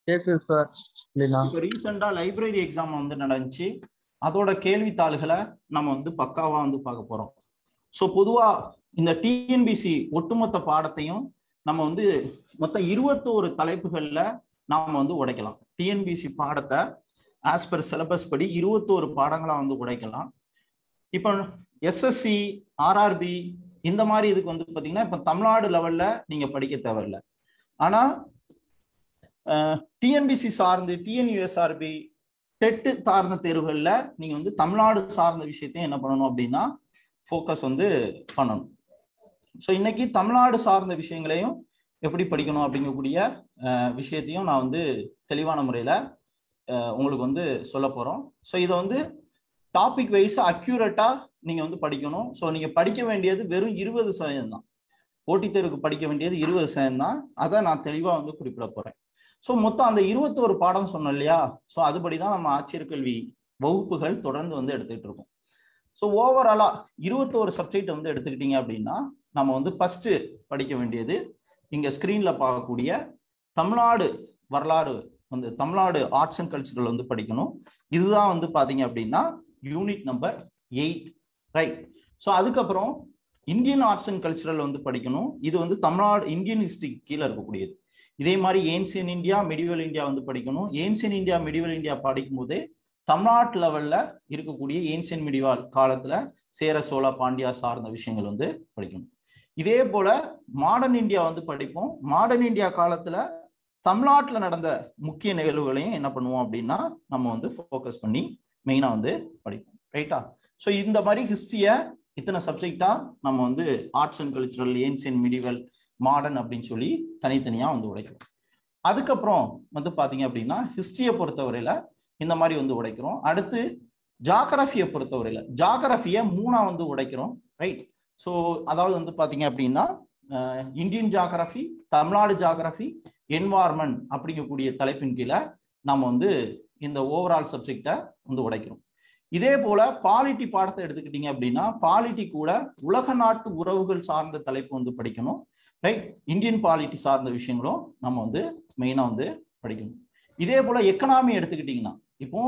கேக்குது சார். இப்போ ரீசெண்டா லைப்ரரி எக்ஸாம் வந்து நடந்துச்சு. அதோட கேள்வித்தாள்களை நம்ம வந்து பக்காவா வந்து பார்க்க போறோம். ஸோ பொதுவா இந்த டிஎன்பிசி ஒட்டுமொத்த பாடத்தையும் நம்ம வந்து மொத்தம் 21 தலைப்புகள்ல நாம வந்து உடைக்கலாம். டிஎன்பிசி பாடத்தை ஆஸ் பர் சிலபஸ் படி 21 பாடங்களா வந்து உடைக்கலாம். இப்போ எஸ்எஸ்சி, ஆர்ஆர்பி இந்த மாதிரி இதுக்கு வந்து பாத்தீங்கன்னா இப்ப தமிழ்நாடு லெவல்ல நீங்க படிக்க தேவையில்லை. ஆனா டிஎன்பிசி சார்ந்து டிஎன்யூஎஸ்ஆர்பி டெட் சார்ந்த தேர்வுகள்ல நீங்க வந்து தமிழ்நாடு சார்ந்த விஷயத்தையும் என்ன பண்ணணும் அப்படின்னா ஃபோக்கஸ் வந்து பண்ணணும். ஸோ இன்னைக்கு தமிழ்நாடு சார்ந்த விஷயங்களையும் எப்படி படிக்கணும் அப்படிங்கக்கூடிய விஷயத்தையும் நான் வந்து தெளிவான முறையில உங்களுக்கு வந்து சொல்ல போறோம். ஸோ இதை வந்து டாபிக் வைஸ் அக்யூரேட்டா நீங்க வந்து படிக்கணும். ஸோ நீங்க படிக்க வேண்டியது வெறும் 20% தான். போட்டித் தேர்வுக்கு படிக்க வேண்டியது 20% தான். அதை நான் தெளிவா வந்து குறிப்பிட போறேன். ஸோ மொத்தம் அந்த 21 பாடம் சொன்னோம் இல்லையா? ஸோ அதுபடிதான் நம்ம ஆட்சியர் கல்வி வகுப்புகள் தொடர்ந்து வந்து எடுத்துக்கிட்டு இருக்கோம். ஸோ ஓவராலா 21 சப்ஜெக்ட் வந்து எடுத்துக்கிட்டீங்க அப்படின்னா நம்ம வந்து ஃபர்ஸ்ட் படிக்க வேண்டியது இங்க ஸ்கிரீன்ல பார்க்கக்கூடிய தமிழ்நாடு வரலாறு வந்து தமிழ்நாடு ஆர்ட்ஸ் அண்ட் கல்ச்சரல் வந்து படிக்கணும். இதுதான் வந்து பாத்தீங்க அப்படின்னா யூனிட் நம்பர் 8, ரைட்? ஸோ அதுக்கப்புறம் இந்தியன் ஆர்ட்ஸ் அண்ட் கல்ச்சரல் வந்து படிக்கணும். இது வந்து தமிழ்நாடு இந்தியன் ஹிஸ்டரி கீழே இருக்கக்கூடியது. இதே மாதிரி ஏன்சியன் இந்தியா, மெடிவல் இந்தியா வந்து படிக்கணும். ஏன்சியன் இந்தியா, மெடிவல் இந்தியா படிக்கும் போதே தமிழ்நாட்டு லெவல்ல இருக்கக்கூடிய ஏன்சியன் மெடிவல் காலத்துல சேர, சோழ, பாண்டியா சார்ந்த விஷயங்கள் வந்து படிக்கணும். இதே போல மாடர்ன் இந்தியா வந்து படிப்போம். மாடர்ன் இந்தியா காலத்துல தமிழ்நாட்டில் நடந்த முக்கிய நிகழ்வுகளையும் என்ன பண்ணுவோம் அப்படின்னா நம்ம வந்து ஃபோக்கஸ் பண்ணி மெயினா வந்து படிப்போம், ரைட்டா? ஸோ இந்த மாதிரி ஹிஸ்டரியை இத்தனை சப்ஜெக்டா நம்ம வந்து arts and cultural, ancient, medieval, modern அப்படின்னு சொல்லி தனித்தனியா வந்து உடைக்கிறோம். அதுக்கப்புறம் வந்து பாத்தீங்க அப்படின்னா ஹிஸ்டரியை பொறுத்தவரையில இந்த மாதிரி வந்து உடைக்கிறோம். அடுத்து ஜாகிரபியை பொறுத்தவரையில ஜாகிரபியை 3ஆ வந்து உடைக்கிறோம், ரைட்? ஸோ அதாவது வந்து பாத்தீங்க அப்படின்னா Indian geography, Tamil Nadu geography, environment அப்படிங்கக்கூடிய தலைப்பின் கீழே நம்ம வந்து இந்த ஓவரால் சப்ஜெக்டை வந்து உடைக்கிறோம். இதே போல பாலிட்டி பாடத்தை எடுத்துக்கிட்டீங்க அப்படின்னா பாலிட்டி கூட உலக நாட்டு உறவுகள் சார்ந்த தலைப்பு வந்து படிக்கணும், ரைட்? இந்தியன் பாலிட்டி சார்ந்த விஷயங்களும் நம்ம வந்து மெயினா வந்து படிக்கணும். இதே போல எக்கனாமி எடுத்துக்கிட்டீங்கன்னா இப்போ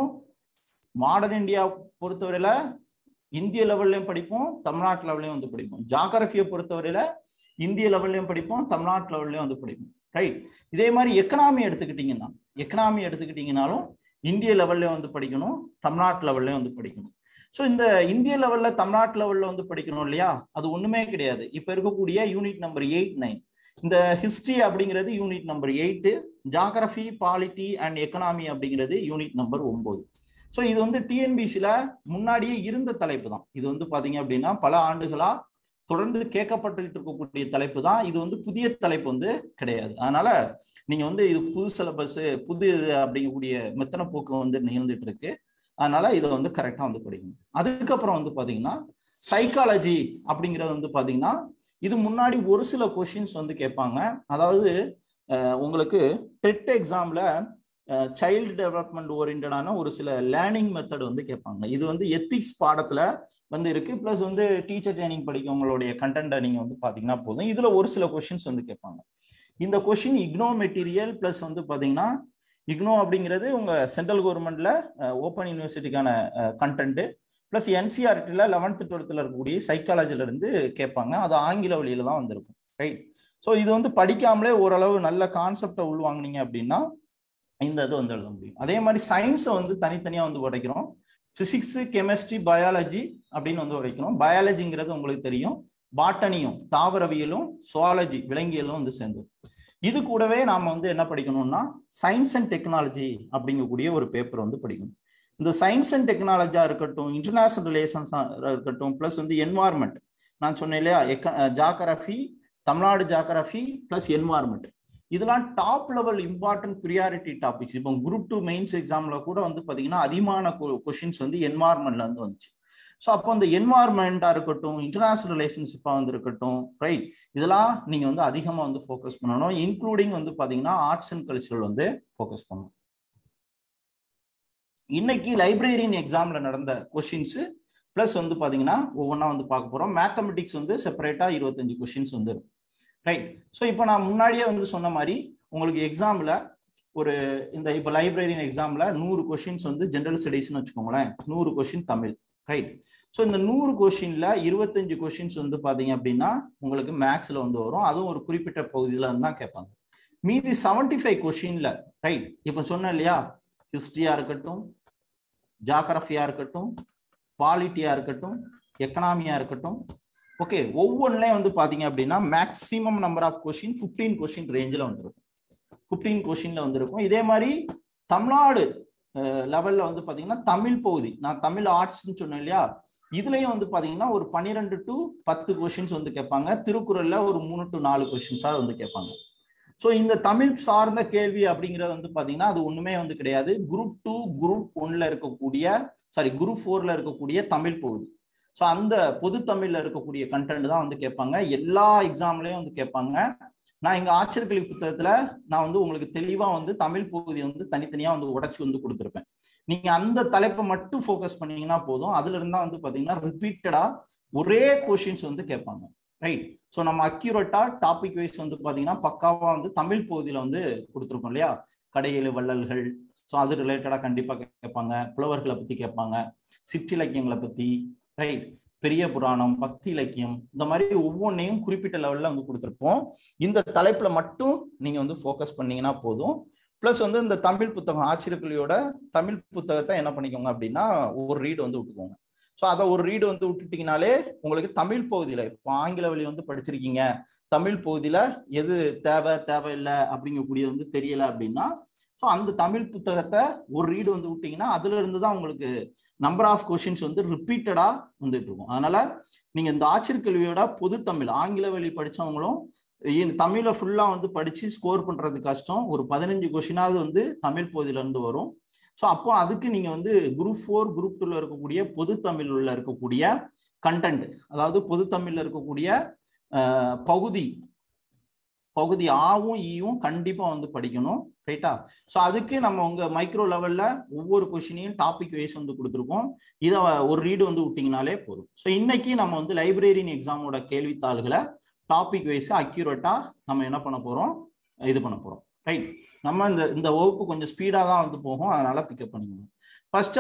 மாடர்ன் இந்தியா பொறுத்தவரையில இந்திய லெவல்லையும் படிப்போம், தமிழ்நாட்டு லெவல்லையும் வந்து படிப்போம். ஜாகிரபியை பொறுத்தவரையில இந்திய லெவல்லையும் படிப்போம், தமிழ்நாட்டு லெவல்லையும் வந்து படிப்போம், ரைட்? இதே மாதிரி எக்கனாமி எடுத்துக்கிட்டீங்கன்னாலும் இந்திய லெவல்ல வந்து படிக்கணும், தமிழ்நாட்டு லெவல்லையும் வந்து படிக்கணும். ஸோ இந்த இந்திய லெவல்ல தமிழ்நாட்டு லெவல்ல வந்து படிக்கணும் இல்லையா? அது ஒண்ணுமே கிடையாது. இப்ப இருக்கக்கூடிய யூனிட் நம்பர் 8, 9 இந்த ஹிஸ்டரி அப்படிங்கிறது unit number 8, geography, polity and economy அப்படிங்கிறது யூனிட் நம்பர் 9. ஸோ இது வந்து டிஎன்பிசில முன்னாடியே இருந்த தலைப்பு தான். இது வந்து பாத்தீங்க அப்படின்னா பல ஆண்டுகளா தொடர்ந்து கேட்கப்பட்டுக்கிட்டு இருக்கக்கூடிய தலைப்பு தான். இது வந்து புதிய தலைப்பு வந்து கிடையாது. அதனால நீங்க வந்து இது புது சிலபஸ், புது இது அப்படிங்கக்கூடிய மெத்தன போக்கு வந்து நிகழ்ந்துட்டு இருக்கு. அதனால இதை வந்து கரெக்டா வந்து படிக்கணும். அதுக்கப்புறம் வந்து பாத்தீங்கன்னா சைக்காலஜி அப்படிங்கிறது வந்து பாத்தீங்கன்னா இது முன்னாடி ஒரு சில கொஸ்டின்ஸ் வந்து கேட்பாங்க. அதாவது உங்களுக்கு டெட் எக்ஸாம்ல சைல்டு டெவலப்மெண்ட் ஓரியன்டான ஒரு சில லேர்னிங் மெத்தட் வந்து கேட்பாங்க. இது வந்து எத்திக்ஸ் பாடத்துல வந்து இருக்கு. பிளஸ் வந்து டீச்சர் ட்ரைனிங் படிக்கவங்களுடைய கண்டென்ட்டை நீங்க வந்து பாத்தீங்கன்னா போதும். இதுல ஒரு சில கொஸ்டின்ஸ் வந்து கேட்பாங்க. இந்த கொஸ்டின் இக்னோ மெட்டீரியல் பிளஸ் வந்து பாத்தீங்கன்னா இக்னோ அப்படிங்கிறது உங்க சென்ட்ரல் கவர்மெண்ட்ல ஓப்பன் யூனிவர்சிட்டிக்கான கண்டென்ட் பிளஸ் என்சிஆர்டில 11th 12th இருக்கக்கூடிய சைக்காலஜில இருந்து கேட்பாங்க. அது ஆங்கில வழியில தான் வந்திருக்கும், ரைட்? ஸோ இது வந்து படிக்காமலே ஓரளவு நல்ல கான்செப்டை உள்வாங்கினீங்க அப்படின்னா இந்த இது வந்து எழுத முடியும். அதே மாதிரி சயின்ஸை வந்து தனித்தனியா வந்து உடைக்கிறோம். பிசிக்ஸ், கெமிஸ்ட்ரி, பயாலஜி அப்படின்னு வந்து உடைக்கிறோம். பயாலஜிங்கிறது உங்களுக்கு தெரியும், பாட்டனியும் தாவரவியலும் சுவாலஜி விலங்கியலும் வந்து சேர்ந்து. இது கூடவே நாம வந்து என்ன படிக்கணும்னா சயின்ஸ் அண்ட் டெக்னாலஜி அப்படிங்கக்கூடிய ஒரு பேப்பர் வந்து படிக்கணும். இந்த சயின்ஸ் அண்ட் டெக்னாலஜியா இருக்கட்டும், இன்டர்நேஷனல் ரிலேஷன்ஸா இருக்கட்டும், பிளஸ் வந்து என்வாயர்மெண்ட் நான் சொன்னேன் இல்லையா, geography, Tamil Nadu geography plus environment, இதெல்லாம் top level important priority topics. இப்போ குரூப் 2 மெயின்ஸ் எக்ஸாம்ல கூட வந்து பாத்தீங்கன்னா அதிகமான கொஸ்டின்ஸ் வந்து என்வாயர்மெண்ட்ல இருந்து வந்துச்சு. ஸோ அப்போ இந்த என்வாயர்மெண்டா இருக்கட்டும், இன்டர்நேஷனல் ரிலேஷன்ஷிப்பா வந்து இருக்கட்டும், ரைட்? இதெல்லாம் நீங்க வந்து அதிகமா வந்து ஃபோக்கஸ் பண்ணணும். இன்க்ளூடிங் வந்து பாத்தீங்கன்னா ஆர்ட்ஸ் அண்ட் கல்ச்சரல் வந்து ஃபோக்கஸ் பண்ணணும். இன்னைக்கு லைப்ரரியன் எக்ஸாம்ல நடந்த கொஸ்டின்ஸ் பிளஸ் வந்து பாத்தீங்கன்னா ஒவ்வொன்றா வந்து பார்க்க போறோம். மேத்தமெட்டிக்ஸ் வந்து செப்பரேட்டா 25 கொஸ்டின்ஸ் வந்து இருக்கும், ரைட்? ஸோ இப்போ நான் முன்னாடியே வந்து சொன்ன மாதிரி உங்களுக்கு எக்ஸாம்ல ஒரு இந்த இப்போ லைப்ரரியன் எக்ஸாம்ல 100 கொஸ்டின்ஸ் வந்து ஜெனரல் ஸ்டடீஸ்னு வச்சுக்கோங்களேன், 100 கொஸ்டின் தமிழ், ரைட். ஸோ இந்த 100 கொஸ்டின்ல 25 கொஸ்டின்ஸ் வந்து பாத்தீங்க அப்படின்னா உங்களுக்கு மேக்ஸ்ல வந்து வரும், அதுவும் ஒரு குறிப்பிட்ட பகுதியில தான் கேட்பாங்க. மீதி 75 கொஸ்டின்ல, ரைட், இப்ப சொன்னேன் இல்லையா, ஹிஸ்டரியா இருக்கட்டும், ஜியோகிராஃபியா இருக்கட்டும், பாலிட்டியா இருக்கட்டும், எக்கனாமியா இருக்கட்டும், ஓகே, ஒவ்வொன்றுலையும் வந்து பாத்தீங்க அப்படின்னா maximum number of question 15 question ரேஞ்சில் வந்துருக்கும், 15 கொஸ்டின்ல வந்திருக்கும். இதே மாதிரி தமிழ்நாடு லெவல்ல வந்து பாத்தீங்கன்னா தமிழ் பகுதி, நான் தமிழ் ஆர்ட்ஸ்ன்னு சொன்னேன் இல்லையா, இதுலயும் வந்து பாத்தீங்கன்னா ஒரு 12 to 10 கொஸ்டின்ஸ் வந்து கேட்பாங்க. திருக்குறள்ல ஒரு 3 to 4 கொஸ்டின்ஸா வந்து கேட்பாங்க. ஸோ இந்த தமிழ் சார்ந்த கேள்வி அப்படிங்கிறது வந்து பாத்தீங்கன்னா அது ஒண்ணுமே வந்து கிடையாது. குரூப் 2 குரூப் 1ல இருக்கக்கூடிய, குரூப் 4ல இருக்கக்கூடிய தமிழ் பகுதி. ஸோ அந்த பொது தமிழ்ல இருக்கக்கூடிய கண்டென்ட் தான் வந்து கேட்பாங்க, எல்லா எக்ஸாம்லயும் வந்து கேட்பாங்க. நான் எங்க ஆட்சியர்கல்வி புத்தகத்துல நான் வந்து உங்களுக்கு தெளிவா வந்து தமிழ் பகுதியை வந்து தனித்தனியா வந்து உடைச்சு வந்து கொடுத்துருப்பேன். நீங்க அந்த தலைப்பை மட்டும் ஃபோக்கஸ் பண்ணீங்கன்னா போதும், அதுல இருந்தா வந்து பாத்தீங்கன்னா ரிப்பீட்டடா ஒரே கொஸ்டின்ஸ் வந்து கேட்பாங்க, ரைட். ஸோ நம்ம அக்யூரேட்டா டாபிக் வைஸ் வந்து பாத்தீங்கன்னா பக்காவா வந்து தமிழ் பகுதியில வந்து கொடுத்துருக்கோம் இல்லையா, கடையெழு வள்ளல்கள், ஸோ அது ரிலேட்டடா கண்டிப்பா கேட்பாங்க, புலவர்களை பத்தி கேட்பாங்க, சிற்றிலக்கியங்களை பத்தி, ரைட், பெரிய புராணம், பக்தி இலக்கியம், இந்த மாதிரி ஒவ்வொன்றையும் குறிப்பிட்ட லெவல்ல வந்து கொடுத்துருப்போம். இந்த தலைப்புல மட்டும் நீங்க வந்து ஃபோக்கஸ் பண்ணீங்கன்னா போதும். பிளஸ் வந்து இந்த தமிழ் புத்தகம், ஆட்சியர்கல்வியோட தமிழ் புத்தகத்தை என்ன பண்ணிக்கோங்க அப்படின்னா ஒரு ரீடு வந்து விட்டுக்கோங்க. ஸோ அதை ஒரு ரீடு வந்து விட்டுட்டீங்கனாலே உங்களுக்கு தமிழ் பகுதியில, இப்போ ஆங்கில வழி வந்து படிச்சிருக்கீங்க, தமிழ் பகுதியில எது தேவையில்லை அப்படிங்கக்கூடிய வந்து தெரியல அப்படின்னா, ஸோ அந்த தமிழ் புத்தகத்தை ஒரு ரீடு வந்து விட்டீங்கன்னா அதுல இருந்து தான் உங்களுக்கு நம்பர் ஆஃப் கொஸ்டின்ஸ் வந்து ரிப்பீட்டடா வந்துட்டு இருக்கும். அதனால நீங்க இந்த ஆட்சியர்கல்வியோட பொது தமிழ் ஆங்கில வழி படிச்சவங்களும் தமிழை ஃபுல்லா வந்து படிச்சு ஸ்கோர் பண்றது கஷ்டம். ஒரு 15 கொஸ்டினாவது வந்து தமிழ் பகுதியில இருந்து வரும். ஸோ அப்போ அதுக்கு நீங்க வந்து குரூப் 4 குரூப் 2ல இருக்கக்கூடிய பொது தமிழ்ல இருக்கக்கூடிய கண்டென்ட், அதாவது பொது தமிழ்ல இருக்கக்கூடிய பகுதி ஆவும் ஈயும் கண்டிப்பா வந்து படிக்கணும், ரைட்டா. ஸோ அதுக்கு நம்ம உங்க மைக்ரோ லெவல்ல ஒவ்வொரு கொஸ்டினையும் டாபிக் வைஸ் வந்து கொடுத்துருக்கோம், இதை ஒரு ரீடு வந்து விட்டீங்கனாலே போதும். ஸோ இன்னைக்கு நம்ம வந்து லைப்ரரியன் எக்ஸாமோட கேள்வித்தாள்களை டாபிக் வைஸ் அக்யூரேட்டா நம்ம என்ன பண்ண போறோம், இது பண்ண போறோம், ரைட். நம்ம இந்த வகுப்பு கொஞ்சம் ஸ்பீடா தான் வந்து போகும், அதனால பிக்கப் பண்ணிக்கணும். First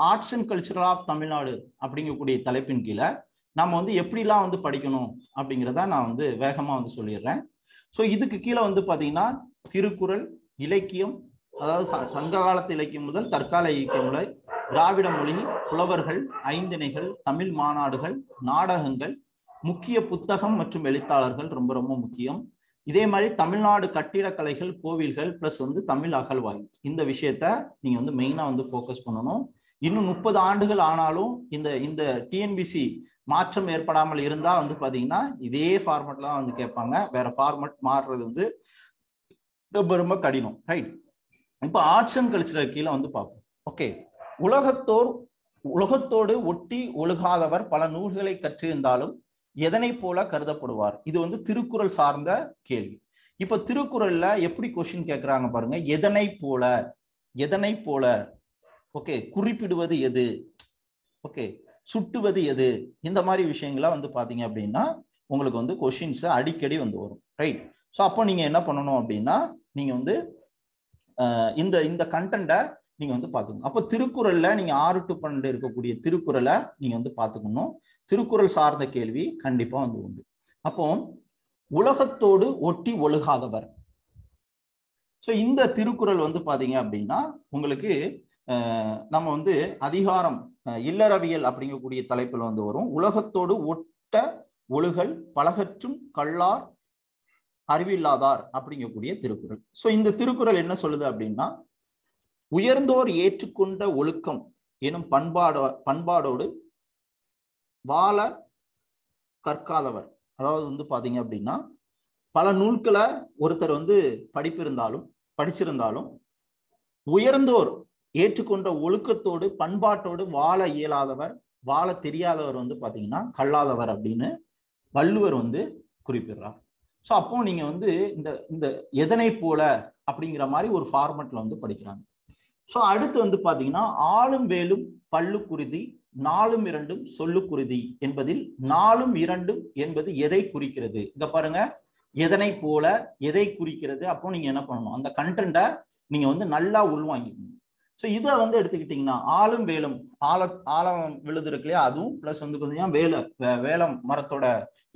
arts and cultural of Tamil Nadu அப்படிங்கக்கூடிய தலைப்பின் கீழே நம்ம வந்து எப்படிலாம் வந்து படிக்கணும் அப்படிங்கிறத நான் வந்து வேகமா வந்து சொல்லிடுறேன். ஸோ இதுக்கு கீழே வந்து பாத்தீங்கன்னா திருக்குறள், இலக்கியம், அதாவது சங்க காலத்து இலக்கியம் முதல் தற்கால இலக்கியம் வரை, திராவிட மொழி, புலவர்கள், ஐந்திணைகள், தமிழ் மாநாடுகள், நாடகங்கள், முக்கிய புத்தகம் மற்றும் எழுத்தாளர்கள் ரொம்ப ரொம்ப முக்கியம். இதே மாதிரி தமிழ்நாடு கட்டிடக்கலைகள், கோவில்கள், பிளஸ் வந்து தமிழ் அகழ்வாய்வு, இந்த விஷயத்த நீங்க வந்து மெயினா வந்து ஃபோக்கஸ் பண்ணணும். இன்னும் 30 ஆண்டுகள் ஆனாலும் இந்த டிஎன்பிசி மாற்றம் ஏற்படாமல் இருந்தா வந்து பாத்தீங்கன்னா இதே ஃபார்மேட்ல தான் வந்து கேட்பாங்க, வேற ஃபார்மேட் மாறுறது வந்து ரொம்ப ரொம்ப கடினம், ரைட். இப்போ ஆர்ட்ஸ் அண்ட் கல்ச்சரல் கீழே வந்து பார்ப்போம். ஓகே, உலகத்தோடு ஒட்டி ஒழுகாதவர் பல நூல்களை கற்றிருந்தாலும் எதனை போல கருதப்படுவார். இது வந்து திருக்குறள் சார்ந்த கேள்வி. இப்ப திருக்குறள்ல எப்படி கொஸ்டின் கேட்கிறாங்க பாருங்க, எதனை போல, ஓகே, குறிப்பிடுவது எது, ஓகே, சுட்டுவது எது, இந்த மாதிரி விஷயங்கள வந்து பாத்தீங்க அப்படின்னா உங்களுக்கு வந்து கொஸ்டின்ஸ் அடிக்கடி வந்து வரும், ரைட். ஸோ அப்போ நீங்க என்ன பண்ணணும் அப்படின்னா நீங்க வந்து இந்த கண்டென்ட்டை நீங்க வந்து பாத்துக்கணும். அப்போ திருக்குறள்ல நீங்க 6 to 12 இருக்கக்கூடிய திருக்குறளை நீங்க வந்து பாத்துக்கணும். திருக்குறள் சார்ந்த கேள்வி கண்டிப்பா வந்து உண்டு. அப்போ உலகத்தோடு ஒட்டி ஒழுகாதவர், ஸோ இந்த திருக்குறள் வந்து பாத்தீங்க அப்படின்னா உங்களுக்கு நம்ம வந்து அதிகாரம் இல்லறவியல் அப்படிங்கக்கூடிய தலைப்புல வந்து வரும். உலகத்தோடு ஒட்ட ஒழுகல் பலகற்றும் கல்லார் அறிவில்லாதார் அப்படிங்கக்கூடிய திருக்குறள். ஸோ இந்த திருக்குறள் என்ன சொல்லுது அப்படின்னா, உயர்ந்தோர் ஏற்றுக்கொண்ட ஒழுக்கம் எனும் பண்பாடோடு வாழ கற்காதவர், அதாவது வந்து பாத்தீங்க அப்படின்னா பல நூல்களை ஒருத்தர் வந்து படிச்சிருந்தாலும் உயர்ந்தோர் ஏற்றுக்கொண்ட ஒழுக்கத்தோடு பண்பாட்டோடு வாழ இயலாதவர், வாழ தெரியாதவர் வந்து பாத்தீங்கன்னா கல்லாதவர் அப்படின்னு வள்ளுவர் வந்து குறிப்பிடுறார். ஸோ அப்போ நீங்க வந்து இந்த எதனை போல அப்படிங்கிற மாதிரி ஒரு ஃபார்மெட்ல வந்து படிக்கிறாங்க. ஸோ அடுத்து வந்து பாத்தீங்கன்னா ஆளும் வேலும் பல்லு குருதி, நாலும் இரண்டும் சொல்லு குருதி என்பதில் நாலும் இரண்டும் என்பது எதை குறிக்கிறது. இங்க பாருங்க, எதனை போல எதை குறிக்கிறது. அப்போ நீங்க என்ன பண்ணணும், அந்த கண்டென்ட்டை நீங்க வந்து நல்லா உள்வாங்கிக்கணும். ஸோ இதை வந்து எடுத்துக்கிட்டீங்கன்னா ஆளும் வேலும் ஆழம் விழுது இருக்கு இல்லையா, அதுவும் பிளஸ் வந்து பார்த்தீங்கன்னா வேலம் மரத்தோட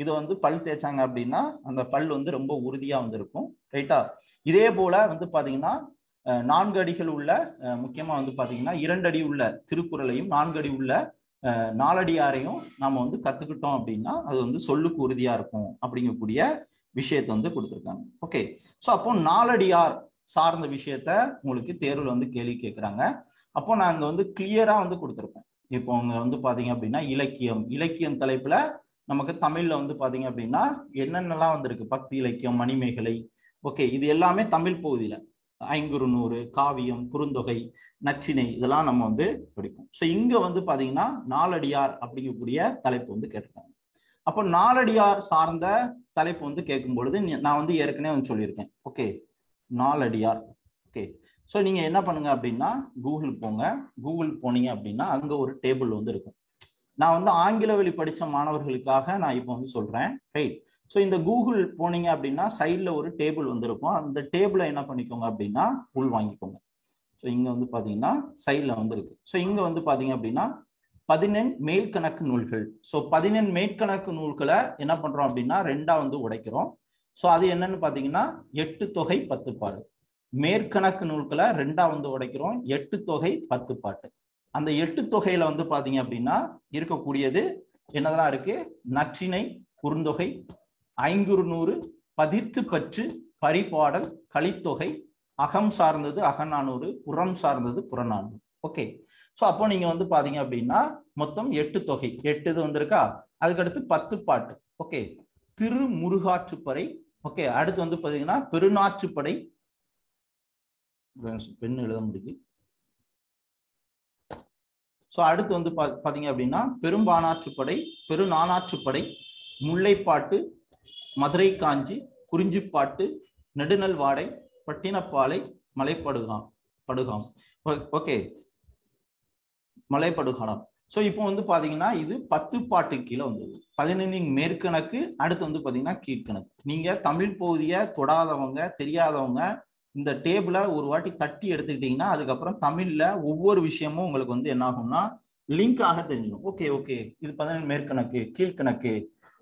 இதை வந்து பல் தேய்ச்சாங்க அப்படின்னா அந்த பல் வந்து ரொம்ப உறுதியா வந்து இருக்கும். ரைட்டா? இதே போல வந்து பாத்தீங்கன்னா 4 அடிகள் உள்ள முக்கியமா வந்து பாத்தீங்கன்னா 2 அடி உள்ள திருக்குறளையும் 4 அடி உள்ள 4 அடியாரையும் நாம வந்து கத்துக்கிட்டோம் அப்படின்னா அது வந்து சொல்லுக்கு உறுதியா இருக்கும் அப்படிங்கக்கூடிய விஷயத்தை வந்து கொடுத்துருக்காங்க. ஓகே, ஸோ அப்போ 4 அடியார் சார்ந்த விஷயத்த உங்களுக்கு தேர்வுல வந்து கேள்வி கேட்குறாங்க. அப்போ நாங்க வந்து கிளியரா வந்து கொடுத்துருக்கோம். இப்போ அங்க வந்து பாத்தீங்க அப்படின்னா இலக்கியம் தலைப்புல நமக்கு தமிழ்ல வந்து பாத்தீங்க அப்படின்னா என்னென்னலாம் வந்திருக்கு, பக்தி இலக்கியம், மணிமேகலை, ஓகே, இது எல்லாமே தமிழ் பகுதியில ஐங்குறுநூறு, காவியம், குறுந்தொகை, நற்றிணை இதெல்லாம் நம்ம வந்து படிப்போம். ஸோ இங்க வந்து பாத்தீங்கன்னா நாலடியார் அப்படிங்கக்கூடிய தலைப்பு வந்து கேட்டிருக்காங்க. அப்போ நாலடியார் சார்ந்த தலைப்பு வந்து கேட்கும் பொழுது நான் வந்து ஏற்கனவே வந்து சொல்லியிருக்கேன். ஓகே, நாலடியார். ஓகே, ஸோ நீங்க என்ன பண்ணுங்க அப்படின்னா கூகுள் போங்க. கூகுள் போனீங்க அப்படின்னா அங்க ஒரு டேபிள் வந்து இருக்கும். நான் வந்து ஆங்கில வழி படித்த மாணவர்களுக்காக நான் இப்போ வந்து சொல்றேன். ரைட்? ஸோ இந்த கூகுள் போனீங்க அப்படின்னா சைட்ல ஒரு டேபிள் வந்து இருக்கும். அந்த டேபிளை என்ன பண்ணிக்கோங்க அப்படின்னா உள் வாங்கிக்கோங்க. ஸோ இங்க வந்து பாத்தீங்கன்னா சைட்ல வந்து இருக்கு. ஸோ இங்க வந்து பாத்தீங்க அப்படின்னா 14 மேல்கணக்கு நூல்கள். ஸோ 14 மேற்கணக்கு நூல்களை என்ன பண்றோம் அப்படின்னா 2ஆ வந்து உடைக்கிறோம். ஸோ அது என்னன்னு பாத்தீங்கன்னா 8 தொகை 10 பாட்டு. மேற்கணக்கு நூல்களை 2ஆ வந்து உடைக்கிறோம். 8 தொகை 10 பாட்டு. அந்த 8 தொகையில வந்து பாத்தீங்க அப்படின்னா இருக்கக்கூடியது என்னதெல்லாம் இருக்கு? நற்றிணை, குறுந்தொகை, ஐங்குறுநூறு, பதிற்று பற்று, பரிபாடல், கலித்தொகை, அகம் சார்ந்தது அகநானூறு, புறம் சார்ந்தது புறநானூறு. ஓகே, ஸோ அப்போ நீங்க வந்து பாத்தீங்க அப்படின்னா மொத்தம் 8 தொகை, 8 இது வந்திருக்கா. அதுக்கடுத்து 10 பாட்டு. ஓகே, திருமுருகாற்றுப்படை. ஓகே, அடுத்து வந்து பாத்தீங்கன்னா பெருநாற்றுப்படை, பெண் எழுத முடியும். ஸோ அடுத்து வந்து பாத்தீங்க அப்படின்னா பெரும்பானாற்றுப்படை, பெருநானாற்றுப்படை, முல்லைப்பாட்டு, மதுரை காஞ்சி, குறிஞ்சிப்பாட்டு, நெடுநல் வாடை, பட்டினப்பாலை, மலைப்படுகாம். ஓகே, மலைப்படுகாலம். ஸோ இப்போ வந்து பாத்தீங்கன்னா இது 10 பாட்டு கீழே வந்தது. 14 மேற்கணக்கு, அடுத்து வந்து பாத்தீங்கன்னா கீழ்கணக்கு. நீங்க தமிழ் பகுதியை தொடாதவங்க, தெரியாதவங்க இந்த டேபிளை ஒரு வாட்டி தட்டி எடுத்துக்கிட்டீங்கன்னா அதுக்கப்புறம் தமிழ்ல ஒவ்வொரு விஷயமும் உங்களுக்கு வந்து என்ன ஆகும்னா லிங்க் ஆக தெரிஞ்சிடும். ஓகே ஓகே, இது 14 மேற்கணக்கு, கீழ்கணக்கு,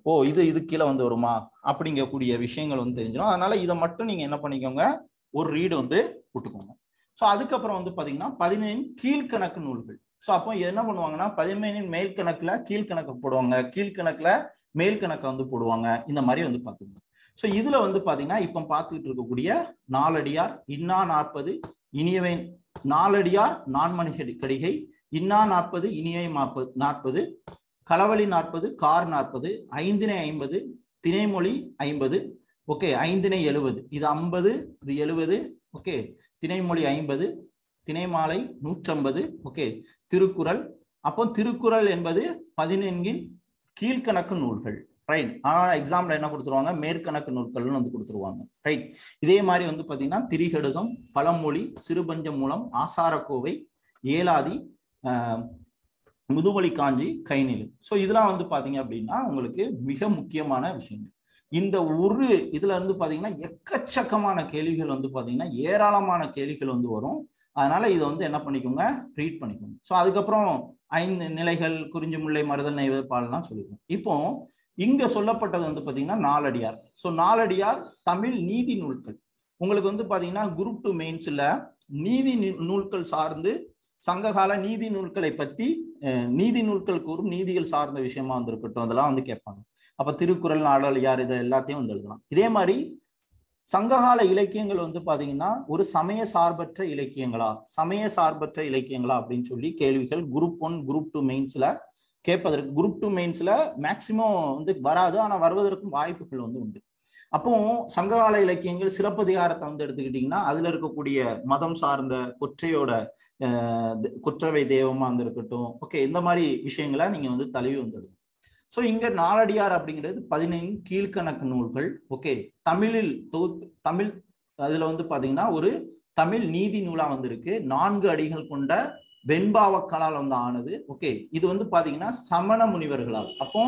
ஓ இது கீழே வந்து வருமா அப்படிங்கக்கூடிய விஷயங்கள் வந்து தெரிஞ்சிடும். அதனால இதை மட்டும் நீங்க என்ன பண்ணிக்கோங்க, ஒரு ரீடு வந்து விட்டுக்கோங்க. ஸோ அதுக்கப்புறம் வந்து பாத்தீங்கன்னா 14 கீழ்கணக்கு நூல்கள். ஸோ அப்போ என்ன பண்ணுவாங்கன்னா 14 மேல்கணக்குல கீழ்கணக்கு போடுவாங்க, கீழ்கணக்குல மேல்கணக்கை வந்து போடுவாங்க. இந்த மாதிரி வந்து பாத்துக்கோங்க. ஸோ இதுல வந்து பாத்தீங்கன்னா இப்ப பார்த்துக்கிட்டு இருக்கக்கூடிய நாலடியார், இன்னா 40, இனியவை, நாலடியார், நான்மணி கடிகை, இன்னா 40, இனியவை 40, களவழி 40, கார் 40, ஐந்தினை 50, திணைமொழி 50, ஓகே, ஐந்தினை 70, இது 50, இது 70, ஓகே, திணைமொழி 50, திணைமாலை 150, ஓகே, திருக்குறள். அப்போ திருக்குறள் என்பது 14 கீழ்கணக்கு நூல்கள். ரைட்? ஆனா எக்ஸாம்ல என்ன கொடுத்துருவாங்க, மேற்கணக்கு நூல்கள்னு வந்து கொடுத்துருவாங்க. ரைட்? இதே மாதிரி வந்து பாத்தீங்கன்னா திரிகடுகம், பழமொழி, சிறுபஞ்ச மூலம், ஆசாரக்கோவை, ஏலாதி, முதுமொழி காஞ்சி, கைநிலை. ஸோ இதெல்லாம் வந்து பாத்தீங்க அப்படின்னா உங்களுக்கு மிக முக்கியமான விஷயங்கள். இந்த ஒரு இதுல இருந்து பாத்தீங்கன்னா எக்கச்சக்கமான கேள்விகள் வந்து பாத்தீங்கன்னா ஏராளமான கேள்விகள் வந்து வரும். அதனால இதை வந்து என்ன பண்ணிக்கோங்க, ரீட் பண்ணிக்கோங்க. ஸோ அதுக்கப்புறம் 5 நிலைகள், குறிஞ்சி, முல்லை, மருதன், நெய்வது, பால்லாம் சொல்லிடுவோம். இப்போ இங்க சொல்லப்பட்டது வந்து பாத்தீங்கன்னா நாலடியார். ஸோ நாலடியார் தமிழ் நீதி நூல்கள். உங்களுக்கு வந்து பாத்தீங்கன்னா குரூப் 2 மெயின்ஸ்ல நீதி நூல்கள் சார்ந்து சங்ககால நீதி நூல்களை பத்தி நீதி நூல்கள் கூறும் நீதிகள் சார்ந்த விஷயமா வந்து இருக்கட்டும், அதெல்லாம் வந்து கேட்பாங்க. அப்ப திருக்குறள், நாலடியார் இதை எல்லாத்தையும் வந்து எழுதலாம். இதே மாதிரி சங்ககால இலக்கியங்கள் வந்து பாத்தீங்கன்னா ஒரு சமய சார்பற்ற இலக்கியங்களா, சமய சார்பற்ற இலக்கியங்களா அப்படின்னு சொல்லி கேள்விகள் குரூப் 1, குரூப் 2 மெயின்ஸ்ல கேட்பதற்கு, குரூப் 2 மெயின்ஸ்ல மேக்சிமம் வந்து வராது, ஆனா வருவதற்கும் வாய்ப்புகள் வந்து உண்டு. அப்போ சங்ககால இலக்கியங்கள் சிலப்பதிகாரத்தை வந்து எடுத்துக்கிட்டீங்கன்னா அதுல இருக்கக்கூடிய மதம் சார்ந்த கொற்றவை தெய்வமா வந்து இருக்கட்டும், ஓகே, இந்த மாதிரி விஷயங்களை நீங்க வந்து தழுவி வந்துடும். ஸோ இங்க நாலடியார் அப்படிங்கிறது 14 கீழ்கணக்கு நூல்கள். ஓகே, தமிழ் அதுல வந்து பாத்தீங்கன்னா ஒரு தமிழ் நீதி நூலா வந்து இருக்கு. 4 அடிகள் கொண்ட வெண்பாவக்களால் வந்து ஆனது. ஓகே, இது வந்து பாத்தீங்கன்னா சமண முனிவர்களால். அப்போ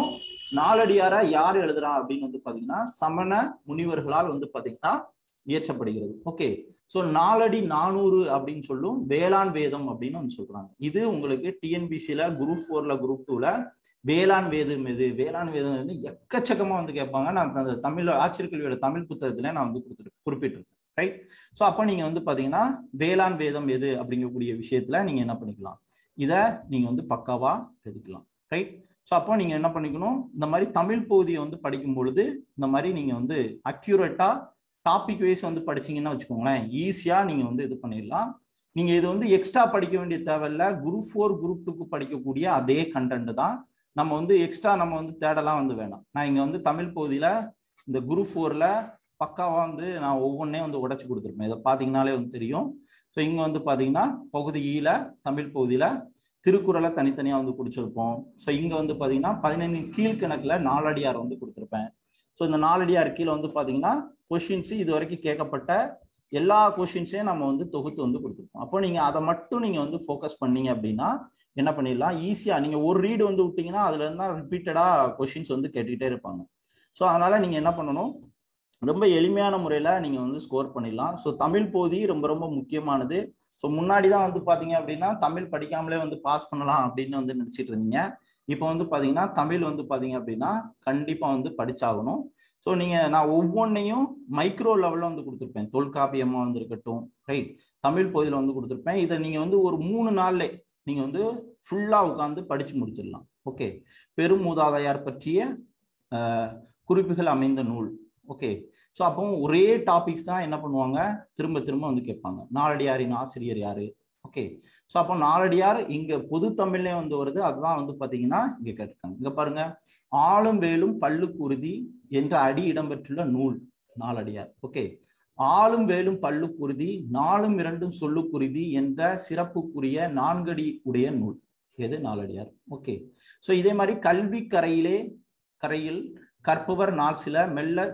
நாலடியாரா யார் எழுதுறா அப்படின்னு வந்து பாத்தீங்கன்னா சமண முனிவர்களால் வந்து பாத்தீங்கன்னா இயற்றப்படுகிறது. ஓகே, ஸோ 4 அடி 400 அப்படின்னு சொல்லும் வேளாண் வேதம் அப்படின்னு வந்து சொல்றாங்க. இது உங்களுக்கு டிஎன்பிசியில குரூப் 4ல குரூப் 2ல வேளாண் வேதம் எது, வேளாண் வேதம் எது எக்கச்சக்கமா வந்து கேட்பாங்க. நான் அந்த தமிழ் ஆட்சியர் கல்வியோட தமிழ் புத்தகத்துல நான் வந்து குறிப்பிட்டிருக்கேன். ரைட். ஸோ அப்போ நீங்க வந்து பாத்தீங்கன்னா வேளாண் வேதம் எது அப்படிங்கக்கூடிய விஷயத்துல நீங்க என்ன பண்ணிக்கலாம், இதை நீங்க வந்து பக்காவா எழுதிக்கலாம். ரைட். ஸோ அப்போ நீங்க என்ன பண்ணிக்கணும், இந்த மாதிரி தமிழ் பகுதியை வந்து படிக்கும் பொழுது இந்த மாதிரி நீங்க வந்து அக்யூரேட்டா டாபிக் வைஸ் வந்து படிச்சீங்கன்னா வச்சுக்கோங்களேன், ஈஸியா நீங்க வந்து இது பண்ணிடலாம். நீங்க இது வந்து எக்ஸ்ட்ரா படிக்க வேண்டிய தேவையில்ல. குரூப் 4 குரூப் 2க்கு படிக்கக்கூடிய அதே கண்டென்ட் தான். நம்ம வந்து எக்ஸ்ட்ரா நம்ம வந்து தேடலாம் வந்து வேணாம். நான் இங்க வந்து தமிழ் பகுதியில இந்த குரூப் 4ல பக்காவா வந்து நான் ஒவ்வொன்றையும் வந்து உடைச்சு கொடுத்துருப்பேன். இதை பாத்தீங்கன்னாலே வந்து தெரியும். ஸோ இங்க வந்து பாத்தீங்கன்னா பகுதி ஈல தமிழ் பகுதியில திருக்குறளை தனித்தனியா வந்து குடிச்சிருப்போம். ஸோ இங்க வந்து பாத்தீங்கன்னா 15 கீழ்கணக்குல நாலடியார் வந்து கொடுத்துருப்பேன். ஸோ இந்த நாலடியார் கீழே வந்து பாத்தீங்கன்னா கொஸ்டின்ஸ் இது வரைக்கும் கேட்கப்பட்ட எல்லா கொஸ்டின்ஸையும் நம்ம வந்து தொகுத்து வந்து கொடுத்துருப்போம். அப்போ நீங்க அதை மட்டும் நீங்க வந்து ஃபோக்கஸ் பண்ணீங்க அப்படின்னா என்ன பண்ணிடலாம், ஈஸியா நீங்க ஒரு ரீடு வந்து விட்டீங்கன்னா அதுல இருந்தா ரிப்பீட்டடா கொஸ்டின்ஸ் வந்து கேட்டுக்கிட்டே இருப்பாங்க. ஸோ அதனால நீங்க என்ன பண்ணணும், ரொம்ப எளிமையான முறையில நீங்க வந்து ஸ்கோர் பண்ணிடலாம். ஸோ தமிழ் பகுதி ரொம்ப ரொம்ப முக்கியமானது. ஸோ முன்னாடி தான் வந்து பாத்தீங்க அப்படின்னா தமிழ் படிக்காமலே வந்து பாஸ் பண்ணலாம் அப்படின்னு வந்து நினைச்சிட்டு இருந்தீங்க. இப்போ வந்து பாத்தீங்கன்னா தமிழ் வந்து பாத்தீங்க அப்படின்னா கண்டிப்பா வந்து படிச்சாகணும். ஸோ நீங்க நான் ஒவ்வொன்றையும் மைக்ரோ லெவல்ல வந்து கொடுத்துருப்பேன். தொல்காப்பியமா வந்து இருக்கட்டும், ரைட், தமிழ் பகுதியில் வந்து கொடுத்துருப்பேன். இதை நீங்க வந்து ஒரு 3 நாள்ல நீங்க வந்து ஃபுல்லா உட்காந்து படிச்சு முடிச்சிடலாம். ஓகே. பெருமூதாதையார் பற்றிய குறிப்புகள் அமைந்த நூல். ஓகே. ஸோ அப்போ ஒரே டாபிக்ஸ் தான் என்ன பண்ணுவாங்க, திரும்ப திரும்ப வந்து கேட்பாங்க. நாலடியாரின் ஆசிரியர் யாரு. ஓகே. ஸோ அப்போ நாலடியார் இங்க பொது தமிழ்லே வந்து வருது. அதுதான் வந்து பாத்தீங்கன்னா இங்க கேட்டிருக்காங்க. இங்க பாருங்க, ஆளும் வேலும் பல்லுக்குருதி என்ற அடி இடம்பெற்றுள்ள நூல் நாலடியார். ஓகே. ஆளும் வேலும் பல்லுக்குருதி 4ம் 2ம் சொல்லுக்குருதி என்ற சிறப்புக்குரிய 4 அடி உடைய நூல் எது, நாலடியார். ஓகே. ஸோ இதே மாதிரி கல்வி கரையில் கற்பவர் நாள் சில மெல்ல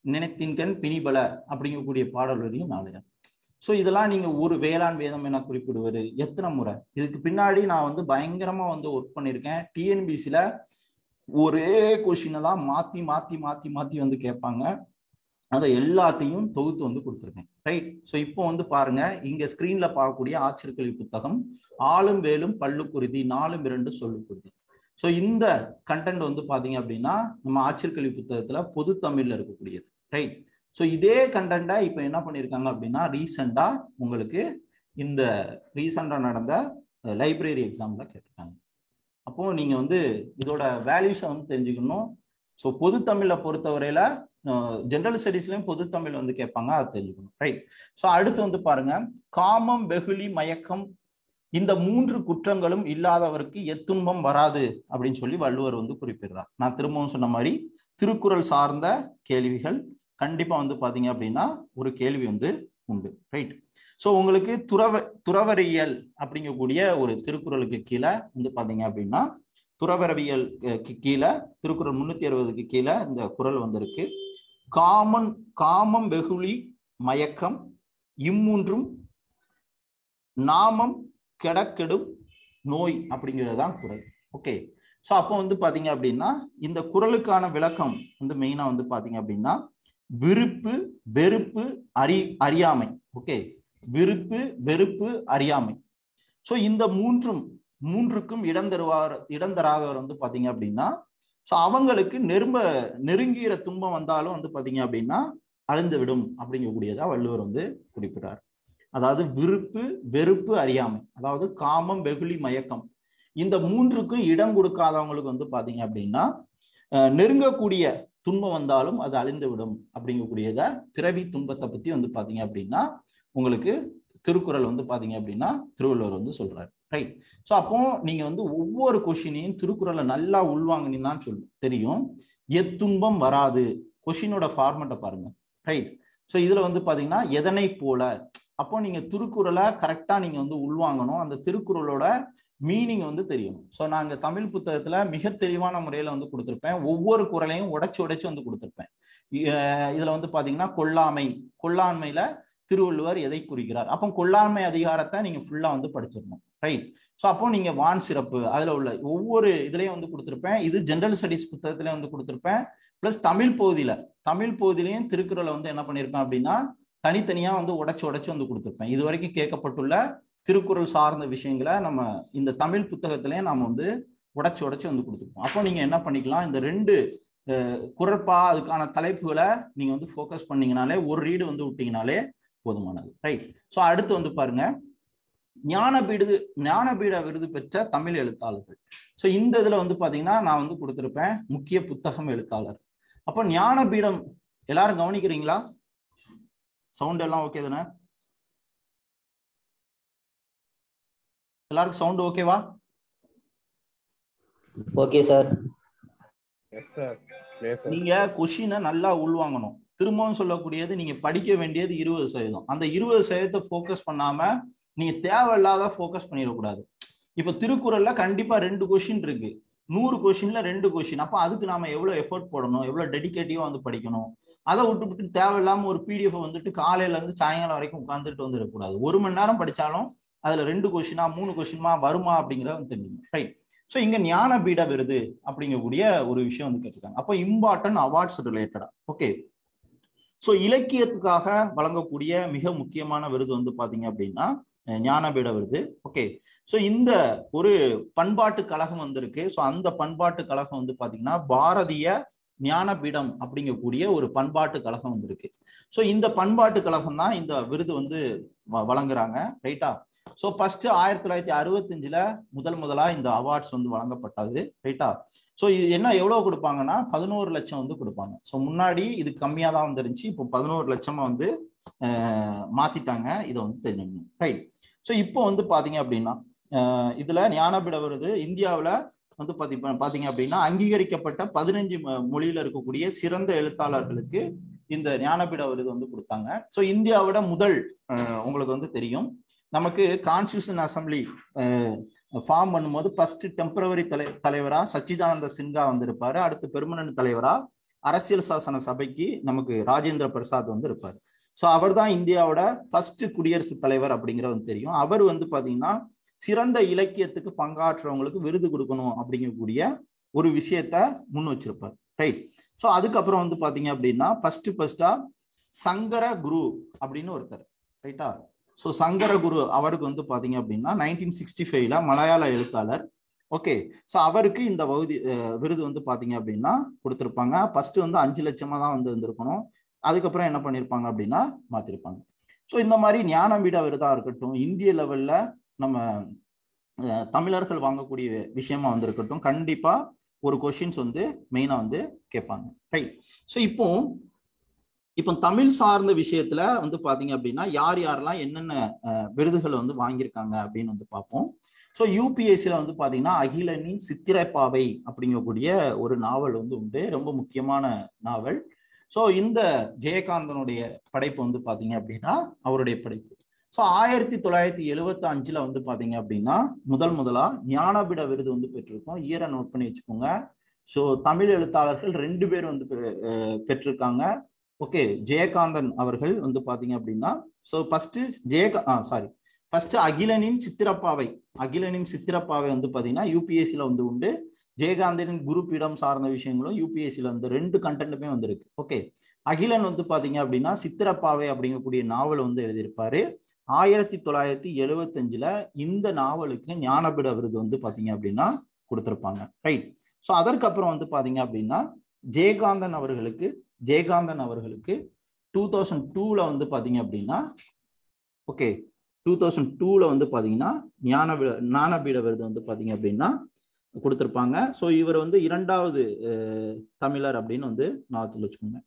நினைத்தின்கண் பிணிபல அப்படிங்கக்கூடிய பாடல் வரையும் நாலடியார். ஸோ இதெல்லாம் நீங்க ஒரு வேளாண் வேதம் என குறிப்பிடுவது எத்தனை முறை, இதுக்கு பின்னாடி நான் வந்து பயங்கரமா வந்து ஒர்க் பண்ணியிருக்கேன். டிஎன்பிசில ஒரே கொஸ்டினை தான் மாத்தி மாத்தி மாத்தி மாத்தி வந்து கேட்பாங்க. அதை எல்லாத்தையும் தொகுத்து வந்து கொடுத்துருக்கேன். ரைட். ஸோ இப்போ வந்து பாருங்க, இங்க ஸ்கிரீன்ல பார்க்கக்கூடிய ஆட்சியர் கல்வி புத்தகம் ஆளும் வேலும் பல்லுக்குருதி 4ம் 2ம் சொல்லுக்குருதி. ஸோ இந்த கண்டென்ட் வந்து பாத்தீங்க அப்படின்னா நம்ம ஆட்சியர் கல்வி புத்தகத்துல பொது தமிழ்ல இருக்கக்கூடியது. ரைட். ஸோ இதே கண்டென்ட்டை இப்போ என்ன பண்ணியிருக்காங்க அப்படின்னா ரீசெண்டா உங்களுக்கு இந்த ரீசெண்டா நடந்த லைப்ரரி எக்ஸாம்ல கேட்டிருக்காங்க. அப்போ நீங்க வந்து இதோட வேல்யூஸை வந்து தெரிஞ்சுக்கணும். ஸோ பொது தமிழை பொறுத்தவரையில ஜெனரல் ஸ்டடீஸ்லயும் பொது தமிழ் வந்து கேட்பாங்க, அதை தெரிஞ்சுக்கணும். ரைட். ஸோ அடுத்து வந்து பாருங்க, காமம் வெகுளி மயக்கம் இந்த 3 குற்றங்களும் இல்லாதவருக்கு எத்துன்பம் வராது அப்படின்னு சொல்லி வள்ளுவர் வந்து குறிப்பிடுறார். நான் திரும்பவும் சொன்ன மாதிரி திருக்குறள் சார்ந்த கேள்விகள் கண்டிப்பா வந்து பாத்தீங்க அப்படின்னா ஒரு கேள்வி வந்து உண்டு. ரைட். ஸோ உங்களுக்கு துறவறியல் அப்படிங்கக்கூடிய ஒரு திருக்குறளுக்கு கீழே வந்து பாத்தீங்க அப்படின்னா துறவரவியல் கீழே திருக்குறள் 360க்கு கீழே இந்த குறள் வந்திருக்கு. காமம் வெகுளி மயக்கம் இம்மூன்றும் நாமம் கெடக்கெடும் நோய் அப்படிங்கிறதுதான் குறள். ஓகே. ஸோ அப்போ வந்து பாத்தீங்க அப்படின்னா இந்த குறளுக்கான விளக்கம் வந்து மெயினா வந்து பாத்தீங்க அப்படின்னா விருப்பு வெறுப்பு அறியாமை. ஓகே. விருப்பு வெறுப்பு அறியாமை. ஸோ இந்த மூன்றுக்கும் இடம் தராதவர் வந்து பாத்தீங்க அப்படின்னா ஸோ அவங்களுக்கு நெருங்கிற துன்பம் வந்தாலும் வந்து பாத்தீங்க அப்படின்னா அழிந்து விடும் அப்படிங்கக்கூடியதா வள்ளுவர் வந்து குறிப்பிட்டார். அதாவது விருப்பு வெறுப்பு அறியாமை, அதாவது காமம் வெகுளி மயக்கம், இந்த 3க்கும் இடம் கொடுக்காதவங்களுக்கு வந்து பாத்தீங்க அப்படின்னா நெருங்கக்கூடிய துன்பம் வந்தாலும் அது அழிந்து விடும் அப்படிங்கக்கூடியத பிறவி துன்பத்தை பத்தி வந்து பாத்தீங்க அப்படின்னா உங்களுக்கு திருக்குறள் வந்து பாத்தீங்க அப்படின்னா திருவள்ளுவர் வந்து சொல்றாரு. ரைட். ஸோ அப்போ நீங்க வந்து ஒவ்வொரு கொஸ்டினையும் திருக்குறளை நல்லா உள்வாங்கினீங்கன்னா தெரியும் எத்துன்பம் வராது. கொஸ்டினோட ஃபார்மேட்டை பாருங்க. ரைட். ஸோ இதுல வந்து பாத்தீங்கன்னா எதனை போல, அப்போ நீங்க திருக்குறளை கரெக்டா நீங்க வந்து உள்வாங்கணும். அந்த திருக்குறளோட மீனிங் வந்து தெரியும். ஸோ நாங்க தமிழ் புத்தகத்துல மிக தெளிவான முறையில வந்து கொடுத்துருப்பேன். ஒவ்வொரு குறளையும் உடைச்சு வந்து கொடுத்துருப்பேன். இதுல வந்து பாத்தீங்கன்னா கொல்லாண்மையில திருவள்ளுவர் எதை குறிக்கிறார், அப்போ கொல்லாண்மை அதிகாரத்தை நீங்க ஃபுல்லா வந்து படிச்சிடணும். ரைட். ஸோ அப்போ நீங்க வான் சிறப்பு அதுல உள்ள ஒவ்வொரு இதுலயும் வந்து கொடுத்துருப்பேன். இது ஜெனரல் ஸ்டடீஸ் புத்தகத்திலயும் வந்து கொடுத்துருப்பேன். பிளஸ் தமிழ் பகுதியிலையும் திருக்குறளை வந்து என்ன பண்ணியிருப்பேன் அப்படின்னா தனித்தனியா வந்து உடைச்சு வந்து கொடுத்துருப்பேன். இது வரைக்கும் கேட்கப்பட்டுள்ள திருக்குறள் சார்ந்த விஷயங்களை நம்ம இந்த தமிழ் புத்தகத்திலே நாம வந்து உடைச்சு வந்து கொடுத்துருப்போம். அப்போ நீங்க என்ன பண்ணிக்கலாம், இந்த 2 குறப்பா அதுக்கான தலைப்புகளை நீங்க வந்து ஃபோக்கஸ் பண்ணீங்கனாலே, ஒரு ரீடு வந்து விட்டீங்கனாலே போதுமானது. ரைட். ஸோ அடுத்து வந்து பாருங்க, ஞானபீட விருது பெற்ற தமிழ் எழுத்தாளர்கள். ஸோ இந்த இதுல வந்து பாத்தீங்கன்னா நான் வந்து கொடுத்திருப்பேன் முக்கிய புத்தகம் எழுத்தாளர். அப்போ ஞானபீடம் எல்லாரும் கவனிக்கிறீங்களா? சவுண்ட் எல்லாம் ஓகே தானே? எல்லாருக்கும் சவுண்ட் ஓகேவா? Okay sir. நீங்க கொஸ்டினை நல்லா உள்வாங்கணும். திரும்பவும் சொல்லக்கூடியது, நீங்க படிக்க வேண்டியது 20%. அந்த 20% ஃபோக்கஸ் பண்ணாம நீங்க தேவையில்லாத ஃபோக்கஸ் பண்ணிடக்கூடாது. இப்ப திருக்குறள்ல கண்டிப்பா 2 கொஸ்டின் இருக்கு, 100 கொஸ்டின்ல 2 கொஸ்டின். அப்ப அதுக்கு நாம எவ்வளவு எஃபர்ட் போடணும், எவ்வளவு டெடிகேட்டிவா வந்து படிக்கணும். அதை விட்டு தேவையில்லாம ஒரு பிடிஎஃப் வந்துட்டு காலையில இருந்து சாயங்காலம் வரைக்கும் உட்கார்ந்துட்டு வந்து இருக்கக்கூடாது. 1 மணி நேரம் படிச்சாலும் அதுல 2 கொஸ்டினா 3 கொஸ்டினா வருமா அப்படிங்கிறத தெரியும். ரைட். ஸோ இங்க ஞானபீட விருது அப்படிங்கக்கூடிய ஒரு விஷயம் வந்து கேட்டிருக்காங்க. அப்போ இம்பார்ட்டன்ட் அவார்ட்ஸ் ரிலேட்டடா. ஓகே. ஸோ இலக்கியத்துக்காக வழங்கக்கூடிய மிக முக்கியமான விருது வந்து பாத்தீங்க அப்படின்னா ஞானபீட விருது. ஓகே. ஸோ இந்த ஒரு பண்பாட்டு கழகம் வந்திருக்கு. ஸோ அந்த பண்பாட்டு கழகம் வந்து பாத்தீங்கன்னா பாரதிய ஞானபீடம் அப்படிங்கக்கூடிய ஒரு பண்பாட்டு கழகம் வந்திருக்கு. ஸோ இந்த பண்பாட்டு கழகம் தான் இந்த விருது வந்து வழங்குறாங்க. ரைட்டா. ஸோ ஃபர்ஸ்ட் 1965 முதலா இந்த அவார்ட்ஸ் வந்து வழங்கப்பட்டது. ரைட்டா. ஸோ இது என்ன எவ்வளவு கொடுப்பாங்கன்னா 11 லட்சம் வந்து கொடுப்பாங்க. ஸோ முன்னாடி இது கம்மியா தான் வந்துருந்துச்சு, இப்போ 11 லட்சமா வந்து மாத்திட்டாங்க. இதை வந்து தெரிஞ்சுக்கணும். ரைட். ஸோ இப்போ வந்து பாத்தீங்க அப்படின்னா இதுல ஞானபீட விருது இந்தியாவில் வந்து பாத்தீங்க அப்படின்னா அங்கீகரிக்கப்பட்ட 15 மொழியில இருக்கக்கூடிய சிறந்த எழுத்தாளர்களுக்கு இந்த ஞானபீட விருது வந்து கொடுத்தாங்க. ஸோ இந்தியாவோட முதல் உங்களுக்கு வந்து தெரியும், நமக்கு கான்ஸ்டியூஷன் அசம்பிளி ஃபார்ம் பண்ணும்போது ஃபர்ஸ்ட் டெம்பரவரி தலைவரா சச்சிதானந்த சின்ஹா வந்திருப்பாரு. அடுத்து பெர்மனன்ட் தலைவரா அரசியல் சாசன சபைக்கு நமக்கு ராஜேந்திர பிரசாத் வந்து இருப்பாரு. ஸோ அவர் தான் இந்தியாவோட ஃபர்ஸ்ட் குடியரசுத் தலைவர் அப்படிங்கிறது தெரியும். அவர் வந்து பாத்தீங்கன்னா சிறந்த இலக்கியத்துக்கு பங்காற்றுறவங்களுக்கு விருது கொடுக்கணும் அப்படிங்கக்கூடிய ஒரு விஷயத்த முன் வச்சிருப்பார். ரைட். ஸோ அதுக்கப்புறம் வந்து பாத்தீங்க அப்படின்னா ஃபர்ஸ்டா சங்கர குரு அப்படின்னு ஒருத்தர். ரைட்டா. ஸோ சங்கர குரு அவருக்கு வந்து பாத்தீங்க அப்படின்னா 1965 மலையாள எழுத்தாளர். ஓகே. ஸோ அவருக்கு இந்த விருது வந்து பாத்தீங்க அப்படின்னா கொடுத்துருப்பாங்க. ஃபர்ஸ்ட் வந்து 5 லட்சமா தான் வந்து இருந்திருக்கணும். அதுக்கப்புறம் என்ன பண்ணிருப்பாங்க அப்படின்னா மாத்திருப்பாங்க. ஸோ இந்த மாதிரி ஞானபீட விருதா இருக்கட்டும், இந்திய லெவல்ல நம்ம தமிழர்கள் வாங்கக்கூடிய விஷயமா வந்து இருக்கட்டும், கண்டிப்பா ஒரு கொஸ்டின்ஸ் வந்து மெயினா வந்து கேட்பாங்க. ரைட். ஸோ இப்போ தமிழ் சார்ந்த விஷயத்துல வந்து பாத்தீங்க அப்படின்னா யாரெல்லாம் என்னென்ன விருதுகள் வந்து வாங்கியிருக்காங்க அப்படின்னு வந்து பார்ப்போம். ஸோ யூபிஎஸ்சியில் வந்து பாத்தீங்கன்னா அகிலனின் சித்திரப்பாவை அப்படிங்கக்கூடிய ஒரு நாவல் வந்து உண்டு, ரொம்ப முக்கியமான நாவல். ஸோ இந்த ஜெயகாந்தனுடைய படைப்பு வந்து பாத்தீங்க அப்படின்னா அவருடைய படைப்பு. ஸோ 1975 வந்து பாத்தீங்க அப்படின்னா முதலா ஞானபீட விருது வந்து பெற்றிருக்கோம். இயரை நோட் பண்ணி வச்சுக்கோங்க. ஸோ தமிழ் எழுத்தாளர்கள் 2 பேர் வந்து பெற்றிருக்காங்க. ஓகே. ஜெயகாந்தன் அவர்கள் வந்து பாத்தீங்க அப்படின்னா ஸோ ஃபர்ஸ்ட் அகிலனின் சித்திரப்பாவை வந்து பாத்தீங்கன்னா யூபிஎஸ்சியில வந்து உண்டு. ஜெயகாந்தனின் குருபீடம் சார்ந்த விஷயங்களும் யூபிஎஸ்சியில வந்து 2 கண்டென்ட்டுமே வந்திருக்கு. ஓகே. அகிலன் வந்து பாத்தீங்க அப்படின்னா சித்திரப்பாவை அப்படிங்கக்கூடிய நாவல் வந்து எழுதியிருப்பாரு. 1975 இந்த நாவலுக்கு ஞானபீட விருது வந்து பாத்தீங்க அப்படின்னா கொடுத்திருப்பாங்க. ரைட். ஸோ அதற்கப்புறம் வந்து பாத்தீங்க அப்படின்னா ஜெயகாந்தன் அவர்களுக்கு 2002 வந்து பாத்தீங்க அப்படின்னா ஓகே 2002 வந்து பாத்தீங்கன்னா ஞானபீட விருது வந்து பாத்தீங்க அப்படின்னா கொடுத்திருப்பாங்க. ஸோ இவர் வந்து 2வது தமிழர் அப்படின்னு வந்து நான் வச்சுக்கோங்க.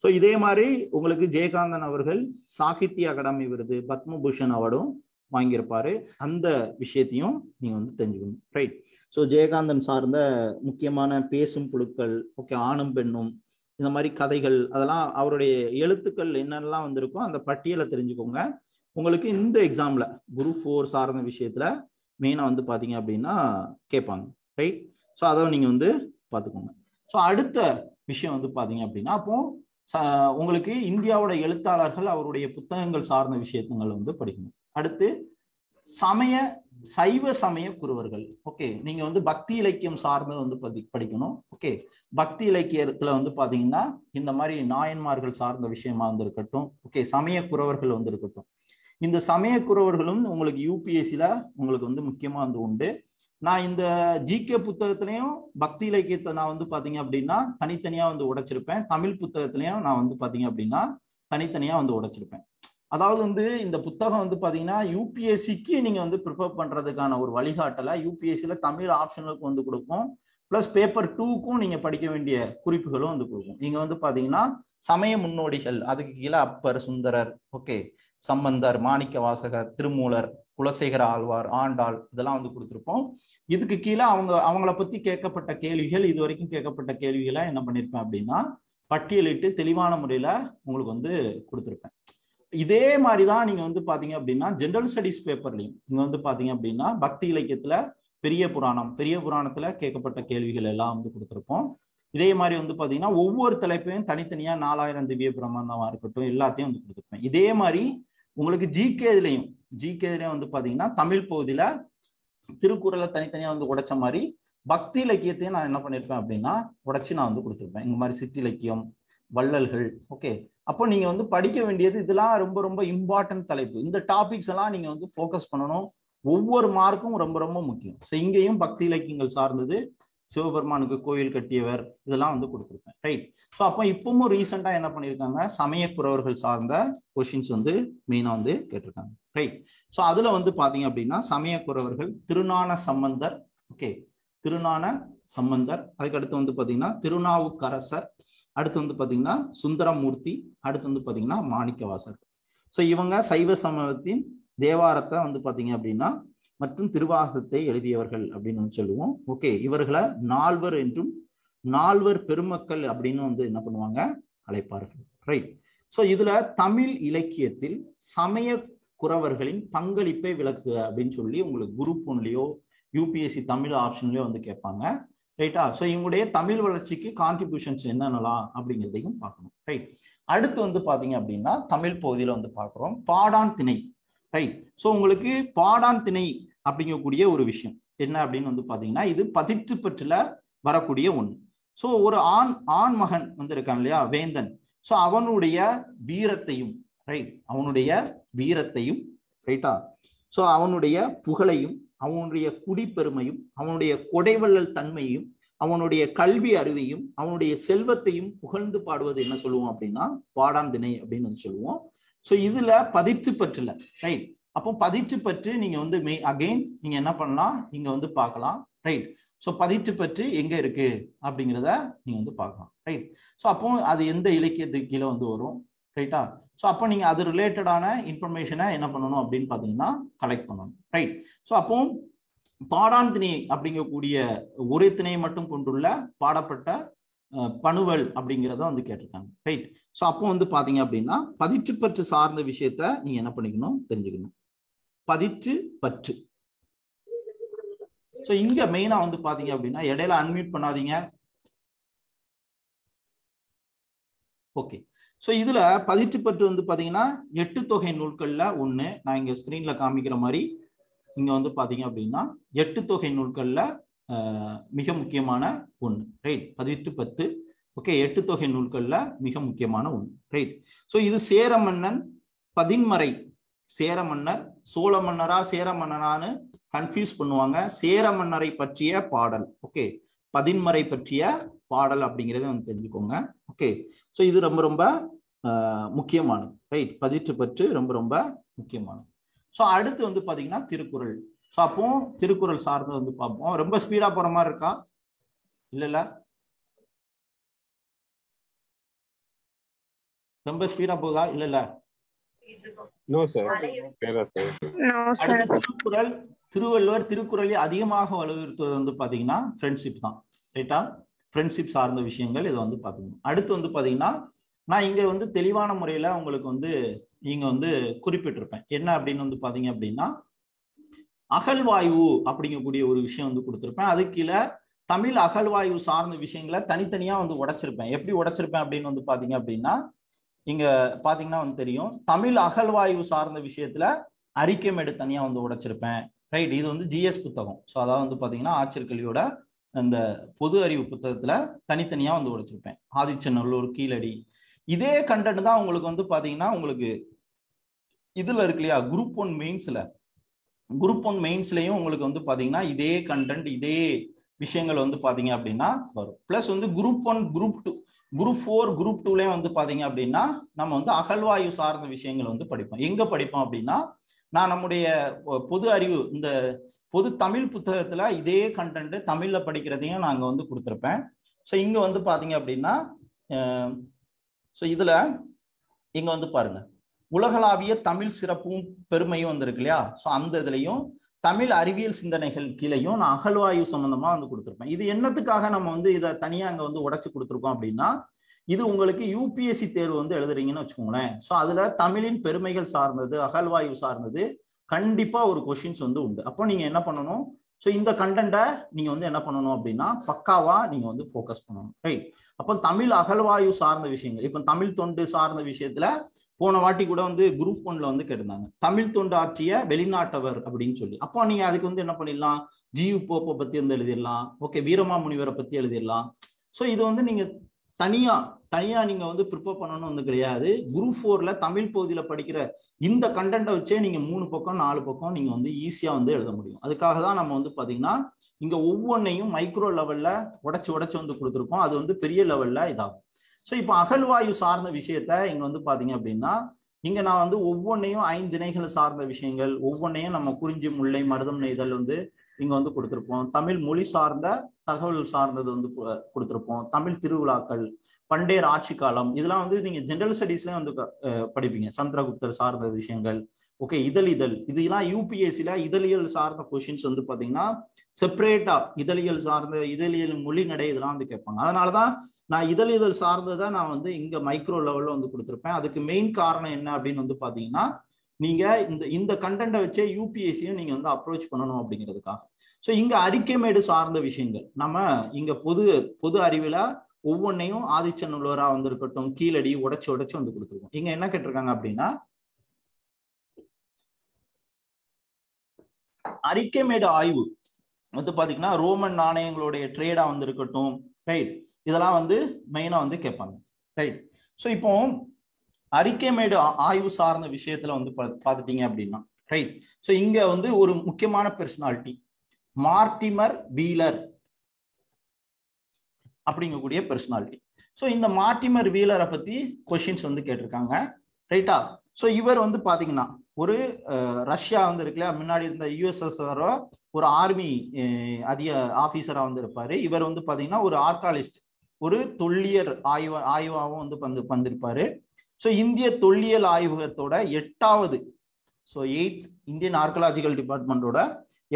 ஸோ இதே மாதிரி உங்களுக்கு ஜெயகாந்தன் அவர்கள் சாகித்ய அகாடமி விருது, பத்மபூஷன் அவார்டும் வாங்கியிருப்பாரு. அந்த விஷயத்தையும் நீங்க வந்து தெரிஞ்சுக்கணும். ரைட். ஸோ ஜெயகாந்தன் சார்ந்த முக்கியமான பேசும் புழுக்கள், ஓகே, ஆணும் பெண்ணும், இந்த மாதிரி கதைகள், அதெல்லாம் அவருடைய எழுத்துக்கள் என்னெல்லாம் வந்திருக்கோ அந்த பட்டியலை தெரிஞ்சுக்கோங்க. உங்களுக்கு இந்த எக்ஸாம்ல குரூப் 4 சார்ந்த விஷயத்துல மெயினா வந்து பாத்தீங்க அப்படின்னா கேட்பாங்க. ரைட். ஸோ அதை நீங்க வந்து பார்த்துக்கோங்க. ஸோ அடுத்த விஷயம் வந்து பாத்தீங்க அப்படின்னா அப்போ உங்களுக்கு இந்தியாவோட எழுத்தாளர்கள் அவருடைய புத்தகங்கள் சார்ந்த விஷயங்கள் வந்து படிக்கணும். அடுத்து சமய சைவ சமய குருவர்கள். ஓகே, நீங்க வந்து பக்தி இலக்கியம் சார்ந்து வந்து படிக்கணும். ஓகே, பக்தி இலக்கியத்துல வந்து பாத்தீங்கன்னா இந்த மாதிரி நாயன்மார்கள் சார்ந்த விஷயமா வந்து இருக்கட்டும். ஓகே, சமய குறவர்கள் வந்து இருக்கட்டும். இந்த சமய குறவர்களும் உங்களுக்கு யூபிஎஸ்சில உங்களுக்கு வந்து முக்கியமா வந்து உண்டு. நான் இந்த ஜிகே புத்தகத்திலையும் பக்தி இலக்கியத்தை நான் வந்து பாத்தீங்க அப்படின்னா தனித்தனியா வந்து உடைச்சிருப்பேன். தமிழ் புத்தகத்திலையும் நான் வந்து பாத்தீங்க அப்படின்னா தனித்தனியா வந்து உடைச்சிருப்பேன். அதாவது வந்து இந்த புத்தகம் வந்து பாத்தீங்கன்னா யூபிஎஸ்சிக்கு நீங்க வந்து ப்ரிப்பேர் பண்றதுக்கான ஒரு வழிகாட்டலை யூபிஎஸ்சில தமிழ் ஆப்ஷனுக்கு வந்து கொடுக்கும். பிளஸ் பேப்பர் 2க்கும் நீங்க படிக்க வேண்டிய குறிப்புகளும் வந்து கொடுக்கும். நீங்க வந்து பாத்தீங்கன்னா சமய முன்னோடிகள், அதுக்கு கீழே அப்பர், சுந்தரர், ஓகே, சம்பந்தர், மாணிக்க வாசகர், திருமூலர், குலசேகர ஆழ்வார், ஆண்டாள், இதெல்லாம் வந்து கொடுத்துருப்போம். இதுக்கு கீழே அவங்கள பத்தி கேட்கப்பட்ட கேள்விகள், இது வரைக்கும் கேட்கப்பட்ட கேள்விகளை என்ன பண்ணிருப்பேன் அப்படின்னா பட்டியலிட்டு தெளிவான முறையில உங்களுக்கு வந்து கொடுத்துருப்பேன். இதே மாதிரிதான் நீங்க வந்து பாத்தீங்க அப்படின்னா ஜெனரல் ஸ்டடிஸ் பேப்பர்லையும் நீங்க வந்து பாத்தீங்க அப்படின்னா பக்தி இலக்கியத்துல பெரிய புராணத்துல கேட்கப்பட்ட கேள்விகள் எல்லாம் வந்து கொடுத்துருப்போம். இதே மாதிரி வந்து பாத்தீங்கன்னா ஒவ்வொரு தலைப்பையும் தனித்தனியா 4000 திவ்ய பிரமாண்டமா இருக்கட்டும் எல்லாத்தையும் வந்து கொடுத்துருப்பேன். இதே மாதிரி உங்களுக்கு ஜிகேலையும் வந்து பாத்தீங்கன்னா தமிழ் பகுதியில திருக்குறளை தனித்தனியா வந்து உடைச்ச மாதிரி பக்தி இலக்கியத்தையும் நான் என்ன பண்ணிருப்பேன் அப்படின்னா உடைச்சு நான் வந்து கொடுத்துருப்பேன். இந்த மாதிரி சிற்றிலக்கியம், வள்ளல்கள். ஓகே, அப்போ நீங்க வந்து படிக்க வேண்டியது இதெல்லாம் ரொம்ப ரொம்ப இம்பார்ட்டன்ட் தலைப்பு. இந்த டாபிக்ஸ் எல்லாம் நீங்க வந்து ஃபோக்கஸ் பண்ணணும். ஒவ்வொரு மார்க்கும் ரொம்ப ரொம்ப முக்கியம். ஸோ இங்கேயும் பக்தி இலக்கியங்கள் சார்ந்தது, சிவபெருமானுக்கு கோயில் கட்டியவர், இதெல்லாம் வந்து கொடுத்துருப்பேன். ரைட். ஸோ அப்போ இப்பவும் ரீசெண்டா என்ன பண்ணியிருக்காங்க, சமய குறவர்கள் சார்ந்த கொஸ்டின்ஸ் வந்து மெயினா வந்து கேட்டிருக்காங்க. ரைட். ஸோ அதுல வந்து பாத்தீங்க அப்படின்னா சமய குறவர்கள் திருஞான சம்பந்தர், ஓகே, திருஞான சம்பந்தர், அதுக்கடுத்து வந்து பாத்தீங்கன்னா திருநாவுக்கரசர், அடுத்து வந்து பாத்தீங்கன்னா சுந்தரமூர்த்தி, அடுத்து வந்து பாத்தீங்கன்னா மாணிக்கவாசகர். ஸோ இவங்க சைவ சமயத்தின் தேவாரத்தை வந்து பாத்தீங்க அப்படின்னா மற்றும் திருவாசகத்தை எழுதியவர்கள் அப்படின்னு சொல்லுவோம். ஓகே, இவர்களை நால்வர் என்றும் நால்வர் பெருமக்கள் அப்படின்னு வந்து என்ன பண்ணுவாங்க, அழைப்பார்கள். ரைட். ஸோ இதுல தமிழ் இலக்கியத்தில் சமய குறவர்களின் பங்களிப்பை விளக்குக அப்படின்னு சொல்லி உங்களுக்கு குரூப் 1லயோ யூபிஎஸ்சி தமிழ் ஆப்ஷன்லயோ வந்து கேட்பாங்க. ரைட்டா. ஸோ இவங்களுடைய தமிழ் வளர்ச்சிக்கு கான்ட்ரிபியூஷன்ஸ் என்னென்னலாம் அப்படிங்கிறதையும் பார்க்கணும். ரைட். அடுத்து வந்து பாத்தீங்க அப்படின்னா தமிழ் பகுதியில வந்து பார்க்குறோம் பாடான் திணை. ரைட். ஸோ உங்களுக்கு பாடான் திணை அப்படிங்கக்கூடிய ஒரு விஷயம் என்ன அப்படின்னு வந்து பாத்தீங்கன்னா இது பதிற்று பற்றுல வரக்கூடிய ஒண்ணு. ஸோ ஒரு ஆண் மகன் வந்து இருக்கான் இல்லையா, வேந்தன். ஸோ அவனுடைய வீரத்தையும், ரைட், அவனுடைய வீரத்தையும், ரைட்டா, ஸோ அவனுடைய புகழையும், அவனுடைய குடிப்பெருமையும், அவனுடைய கொடைவள்ளல் தன்மையும், அவனுடைய கல்வி அறிவையும், அவனுடைய செல்வத்தையும் புகழ்ந்து பாடுவது என்ன சொல்லுவோம் அப்படின்னா பாடான் திணை அப்படின்னு சொல்லுவோம். ஸோ இதுல பதிற்று பற்றுல, ரைட். அப்போ பதிற்று பற்று நீங்க வந்து அகைன் நீங்க என்ன பண்ணலாம், இங்க வந்து பார்க்கலாம். ரைட். ஸோ பதிற்று பற்று எங்க இருக்கு அப்படிங்கிறத நீங்க வந்து பார்க்கலாம். ரைட். ஸோ அப்போ அது எந்த இலக்கியத்துக்கு கீழே வந்து வரும், ரைட்டா. ஸோ அப்போ நீங்க அது ரிலேட்டடான இன்ஃபர்மேஷனை என்ன பண்ணணும் அப்படின்னு பாத்தீங்கன்னா கலெக்ட் பண்ணணும். ரைட். ஸோ அப்போ பாடான் திணை அப்படிங்கக்கூடிய ஒரு திணையை மட்டும் கொண்டுள்ள பாடப்பட்ட பணுவல் அப்படிங்கிறத வந்து கேட்டிருக்காங்க. ரைட். ஸோ அப்போ வந்து பாத்தீங்க அப்படின்னா பதிற்று பற்று சார்ந்த விஷயத்த நீங்க என்ன பண்ணிக்கணும், தெரிஞ்சுக்கணும். பதிற்று பற்று. ஸோ இங்க மெயினா வந்து பாத்தீங்க அப்படின்னா இடையில அன்மியூட் பண்ணாதீங்க. ஓகே. ஸோ இதுல பதிற்று பற்று வந்து பாத்தீங்கன்னா 8 தொகை நூல்கள்ல ஒண்ணு. நான் இங்க ஸ்கிரீன்ல காமிக்கிற மாதிரி இங்க வந்து பாத்தீங்க அப்படின்னா 8 தொகை நூல்கள்ல மிக முக்கியமான ஒண்ணு. ரைட். பதிற்று பத்து. ஓகே, 8 தொகை நூல்கள்ல மிக முக்கியமான ஒண்ணு. ரைட். ஸோ இது சேர மன்னன் பதின்மறை, சேர மன்னர் சோழ மன்னரா சேர மன்னரான்னு கன்ஃபியூஸ் பண்ணுவாங்க. சேர மன்னரை பற்றிய பாடல், ஓகே, பதின்மறை பற்றிய பாடல் அப்படிங்கிறத வந்து தெரிஞ்சுக்கோங்க. ஓகே. ஸோ இது ரொம்ப ரொம்ப முக்கியமானது. ரைட். பதிற்று பற்று ரொம்ப ரொம்ப முக்கியமானது. ஸோ அடுத்து வந்து பாத்தீங்கன்னா திருக்குறள். ஸோ அப்போ திருக்குறள் சார்ந்து வந்து பார்ப்போம். ரொம்ப ஸ்பீடா போற மாதிரி இருக்கா, இல்ல ரொம்ப ஸ்பீடா போகுதா, இல்ல திருக்குறள் திருவள்ளுவர் திருக்குறளில் அதிகமாக வலியுறுத்துவது வந்து பாத்தீங்கன்னா ஃப்ரெண்ட்ஷிப் தான். ரைட்டா. ஃப்ரெண்ட்ஷிப் சார்ந்த விஷயங்கள் இதை வந்து பாத்தீங்கன்னா அடுத்து வந்து பாத்தீங்கன்னா நான் இங்க வந்து தெளிவான முறையில உங்களுக்கு வந்து நீங்க வந்து குறிப்பிட்டிருப்பேன். என்ன அப்படின்னு வந்து பாத்தீங்க அப்படின்னா அகழ்வாய்வு அப்படிங்கக்கூடிய ஒரு விஷயம் வந்து கொடுத்திருப்பேன். அது கீழே தமிழ் அகழ்வாய்வு சார்ந்த விஷயங்களை தனித்தனியா வந்து உடைச்சிருப்பேன். எப்படி உடைச்சிருப்பேன் அப்படின்னு வந்து பாத்தீங்க அப்படின்னா இங்க பாத்தீங்கன்னா வந்து தெரியும். தமிழ் அகழ்வாய்வு சார்ந்த விஷயத்துல அறிக்கைமேடு தனியா வந்து உடைச்சிருப்பேன். ரைட். இது வந்து ஜிஎஸ் புத்தகம். ஸோ அதாவது வந்து பாத்தீங்கன்னா ஆட்சியர் கல்வியோட அந்த பொது அறிவு புத்தகத்துல தனித்தனியா வந்து உடைச்சிருப்பேன். ஆதிச்சநல்லூர், கீழடி, இதே கண்டென்ட் தான் உங்களுக்கு வந்து பாத்தீங்கன்னா உங்களுக்கு இதுல இருக்கு இல்லையா, குரூப் 1 மெயின்ஸ்ல. குரூப் 1 மெயின்ஸ்லயும் உங்களுக்கு வந்து பாத்தீங்கன்னா இதே கண்டென்ட், இதே விஷயங்கள் வந்து பாத்தீங்க அப்படின்னா வரும். பிளஸ் வந்து குரூப் 1, குரூப் 2, குரூப் 4, குரூப் 2லயும் வந்து பாத்தீங்க அப்படின்னா நம்ம வந்து அகழ்வாய்வு சார்ந்த விஷயங்கள் வந்து படிப்போம். எங்க படிப்போம் அப்படின்னா, நான் நம்முடைய பொது அறிவு இந்த பொது தமிழ் புத்தகத்துல இதே கண்டென்ட் தமிழ்ல படிக்கிறதையும் நாங்க வந்து கொடுத்துருப்பேன். ஸோ இங்க வந்து பாத்தீங்க அப்படின்னா ஸோ இதுல இங்க வந்து பாருங்க, உலகளாவிய தமிழ் சிறப்பும் பெருமையும் வந்து இருக்கு இல்லையா. ஸோ அந்த இதுலயும் தமிழ் அறிவியல் சிந்தனைகள் கீழையும் நான் அகழ்வாய்வு சம்பந்தமா வந்து கொடுத்துருப்பேன். இது என்னத்துக்காக நம்ம வந்து இதை தனியா அங்க வந்து உடைச்சு கொடுத்துருக்கோம் அப்படின்னா, இது உங்களுக்கு யூபிஎஸ்சி தேர்வு வந்து எழுதுறீங்கன்னு வச்சுக்கோங்களேன். ஸோ அதுல தமிழின் பெருமைகள் சார்ந்தது, அகழ்வாய்வு சார்ந்தது கண்டிப்பா ஒரு கொஸ்டின்ஸ் வந்து உண்டு. அப்போ நீங்க என்ன பண்ணணும், ஸோ இந்த கண்டென்ட்டை நீங்க வந்து என்ன பண்ணணும் அப்படின்னா பக்காவா நீங்க வந்து ஃபோக்கஸ் பண்ணணும். ரைட். அப்போ தமிழ் அகழ்வாய்வு சார்ந்த விஷயங்கள், இப்போ தமிழ் தொண்டு சார்ந்த விஷயத்துல போன வாட்டி கூட வந்து குரூப் 1ல வந்து கேட்டிருந்தாங்க, தமிழ் தொண்டு ஆற்றிய வெளிநாட்டவர் அப்படின்னு சொல்லி. அப்போ நீங்க அதுக்கு வந்து என்ன பண்ணிடலாம், ஜியு போப்பை பத்தி வந்து எழுதிடலாம், ஓகே, வீரமாமுனிவரை பத்தி எழுதிடலாம். ஸோ இது வந்து நீங்க தனியா நீங்க வந்து ப்ரிப்பேர் பண்ணணும் வந்து கிடையாது. குரூப் 4ல தமிழ் பகுதியில படிக்கிற இந்த கண்டென்ட்டை வச்சே நீங்க 3 பக்கம் 4 பக்கம் நீங்க வந்து ஈஸியா வந்து எழுத முடியும். அதுக்காக தான் நம்ம வந்து பாத்தீங்கன்னா இங்க ஒவ்வொன்றையும் மைக்ரோ லெவல்ல உடைச்சு வந்து கொடுத்துருக்கோம். அது வந்து பெரிய லெவல்ல இதாகும். ஸோ இப்போ அகழ்வாய்வு சார்ந்த விஷயத்த இங்க வந்து பாத்தீங்க அப்படின்னா, இங்க நான் வந்து ஒவ்வொன்றையும் 5 திணைகளை சார்ந்த விஷயங்கள், ஒவ்வொன்றையும் நம்ம குறிஞ்சி, முல்லை, மருதம் நெய்தல் வந்து இங்க வந்து கொடுத்துருப்போம். தமிழ் மொழி சார்ந்த தகவல் சார்ந்தது வந்து கொடுத்துருப்போம். தமிழ் திருவிழாக்கள், பண்டைய ஆட்சி காலம், இதெல்லாம் வந்து நீங்க ஜெனரல் ஸ்டடீஸ்லயும் வந்து படிப்பீங்க. சந்திரகுப்தர் சார்ந்த விஷயங்கள், ஓகே, இதெல்லாம் யூபிஎஸ்சில இதழியல் சார்ந்த கொஸ்டின்ஸ் வந்து பாத்தீங்கன்னா செப்பரேட்டா இதழியல் மொழி நடை இதெல்லாம் வந்து கேட்பாங்க. அதனாலதான் நான் இதழியல் சார்ந்ததை நான் வந்து இங்க மைக்ரோ லெவல்ல வந்து கொடுத்துருப்பேன். அதுக்கு மெயின் காரணம் என்ன அப்படின்னு வந்து பாத்தீங்கன்னா, நீங்க இந்த கண்டென்ட்டை வச்சே யூபிஎஸ்சியும் நீங்க வந்து அப்ரோச் பண்ணணும் அப்படிங்கிறதுக்காக. ஸோ இங்க அறிக்கைமேடு சார்ந்த விஷயங்கள் நம்ம இங்க பொது அறிவுல ஒவ்வொன்றையும் ஆதிச்சநல்லூரா வந்து இருக்கட்டும், கீழடி உடைச்சு வந்து கொடுத்துருக்கோம். இங்க என்ன கேட்டிருக்காங்க அப்படின்னா, அறிக்கைமேடு ஆய்வு வந்து பாத்தீங்கன்னா ரோமன் நாணயங்களுடைய ட்ரேடா வந்து இருக்கட்டும், ரைட், இதெல்லாம் வந்து மெயினா வந்து கேட்பாங்க. ரைட். ஸோ இப்போ அறிக்கைமேடு ஆய்வு சார்ந்த விஷயத்துல வந்து பாத்துட்டீங்க அப்படின்னா, ரைட், ஸோ இங்க வந்து ஒரு முக்கியமான பெர்சனாலிட்டி மார்டிமர் வீலர் அப்படிங்கக்கூடிய பெர்சனாலிட்டி. ஸோ இந்த மார்டிமர் வீலரை பத்தி கொஸ்டின்ஸ் வந்து கேட்டிருக்காங்க. ரைட்டா. ஸோ இவர் வந்து பாத்தீங்கன்னா ஒரு ரஷ்யா வந்து இருக்குல்ல, முன்னாடி இருந்த யுஎஸ்எஸ்ஆர் ஒரு ஆர்மி ஆபீசரா வந்து இருப்பாரு. இவர் வந்து பாத்தீங்கன்னா ஒரு ஆர்காலிஸ்ட், ஒரு தொல்லியல் ஆய்வாகவும் வந்து வந்திருப்பாரு. ஸோ இந்திய தொல்லியல் ஆய்வகத்தோட 8வது இந்தியன் ஆர்காலஜிக்கல் டிபார்ட்மெண்டோட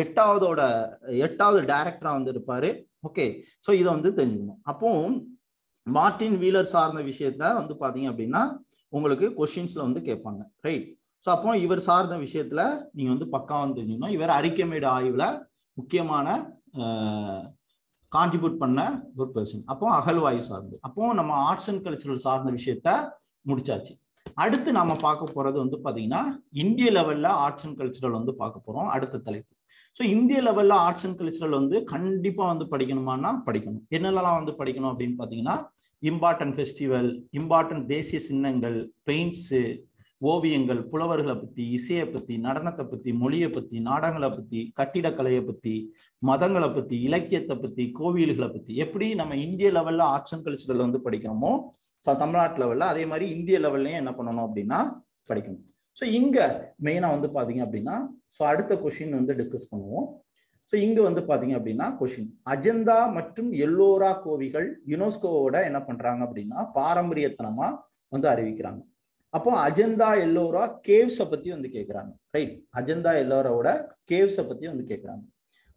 8வது டைரக்டரா வந்து இருப்பாரு. ஓகே. ஸோ இதை வந்து தெரிஞ்சுக்கணும். அப்போ மார்டின் வீலர் சார்ந்த விஷயத்த வந்து பாத்தீங்க அப்படின்னா உங்களுக்கு கொஸ்டின்ஸ்ல வந்து கேட்பாங்க. ரைட். ஸோ அப்போ இவர் சார்ந்த விஷயத்துல நீங்க வந்து பக்கா வந்து தெரிஞ்சுக்கணும். இவர் அறிக்கைமேடு ஆய்வுல முக்கியமான கான்ட்ரிபியூட் பண்ண ஒரு பர்சன். அப்போ அகழ்வாய்வு சார்ந்து. அப்போ நம்ம ஆர்ட்ஸ் அண்ட் கல்ச்சரல் சார்ந்த விஷயத்த முடிச்சாச்சு. அடுத்து நம்ம பார்க்க போறது வந்து பாத்தீங்கன்னா இந்திய லெவல்ல ஆர்ட்ஸ் அண்ட் கல்ச்சரல் வந்து பார்க்க போறோம் அடுத்த தலைப்பு. ஸோ இந்திய லெவல்ல ஆர்ட்ஸ் அண்ட் கல்ச்சரல் வந்து கண்டிப்பா வந்து படிக்கணுமானா படிக்கணும். என்னெல்லாம் வந்து படிக்கணும் அப்படின்னு பாத்தீங்கன்னா, இம்பார்ட்டன்ட் ஃபெஸ்டிவல், இம்பார்ட்டன்ட் தேசிய சின்னங்கள், பெயிண்ட்ஸ், ஓவியங்கள், புலவர்களை பத்தி, இசையை பத்தி, நடனத்தை பத்தி, மொழியை பத்தி, நாடகங்களை பத்தி, கட்டிடக்கலையை பத்தி, மதங்களை பத்தி, இலக்கியத்தை பத்தி, கோவில்களை பத்தி, எப்படி நம்ம இந்திய லெவல்ல ஆர்ட்ஸ் அண்ட் கல்ச்சரல் வந்து படிக்கிறோமோ தமிழ்நாட்டு லெவல்ல அதே மாதிரி இந்திய லெவல்லையும் என்ன பண்ணணும் அப்படின்னா படிக்கணும். ஸோ இங்க மெயினா வந்து பாத்தீங்க அப்படின்னா, ஸோ அடுத்த கொஸ்டின் வந்து டிஸ்கஸ் பண்ணுவோம். ஸோ இங்க வந்து பாத்தீங்க அப்படின்னா கொஸ்டின், அஜந்தா மற்றும் எல்லோரா கோவில்கள் யுனெஸ்கோவோட என்ன பண்றாங்க அப்படின்னா பாரம்பரியத்தனமா வந்து அறிவிக்கிறாங்க. அப்போ அஜந்தா எல்லோரா கேவ்ஸை பத்தி வந்து கேட்கிறாங்க. ரைட். அஜந்தா எல்லோராவோட கேவ்ஸை பத்தி வந்து கேட்கிறாங்க.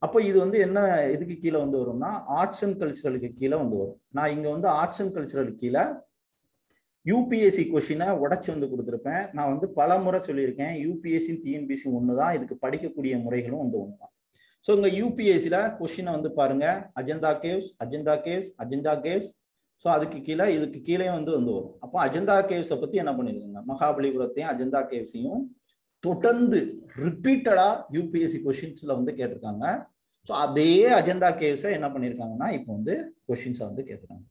அப்போ இது வந்து என்ன இதுக்கு கீழே வந்து வரும்னா ஆர்ட்ஸ் அண்ட் கல்ச்சரலுக்கு கீழே வந்து வரும். நான் இங்க வந்து ஆர்ட்ஸ் அண்ட் கல்ச்சரலுக்கு கீழே யூபிஎஸ்சி கொஸ்டினை உடைச்சு வந்து கொடுத்துருப்பேன். நான் வந்து பல முறை சொல்லியிருக்கேன், யூபிஎஸ்சி டிஎன்பிஎஸ்சி ஒண்ணுதான், இதுக்கு படிக்கக்கூடிய முறைகளும் வந்து ஒண்ணுதான். ஸோ இங்க யூபிஎஸ்சில கொஸ்டினை வந்து பாருங்க, அஜந்தா கேவ்ஸ். ஸோ அதுக்கு கீழே இதுக்கு கீழே வந்து வரும். அப்போ அஜந்தா கேவ்ஸை பத்தி என்ன பண்ணிருக்காங்க, மகாபலிபுரத்தையும் அஜந்தா கேவ்ஸையும் தொடர்ந்து ரிப்பீட்டடா யூபிஎஸ்சி கொஸ்டின்ஸ்ல வந்து கேட்டிருக்காங்க. ஸோ அதே அஜெண்டா கேவ்ஸை என்ன பண்ணியிருக்காங்கன்னா இப்போ வந்து கொஸ்டின்ஸை வந்து கேட்டிருக்காங்க.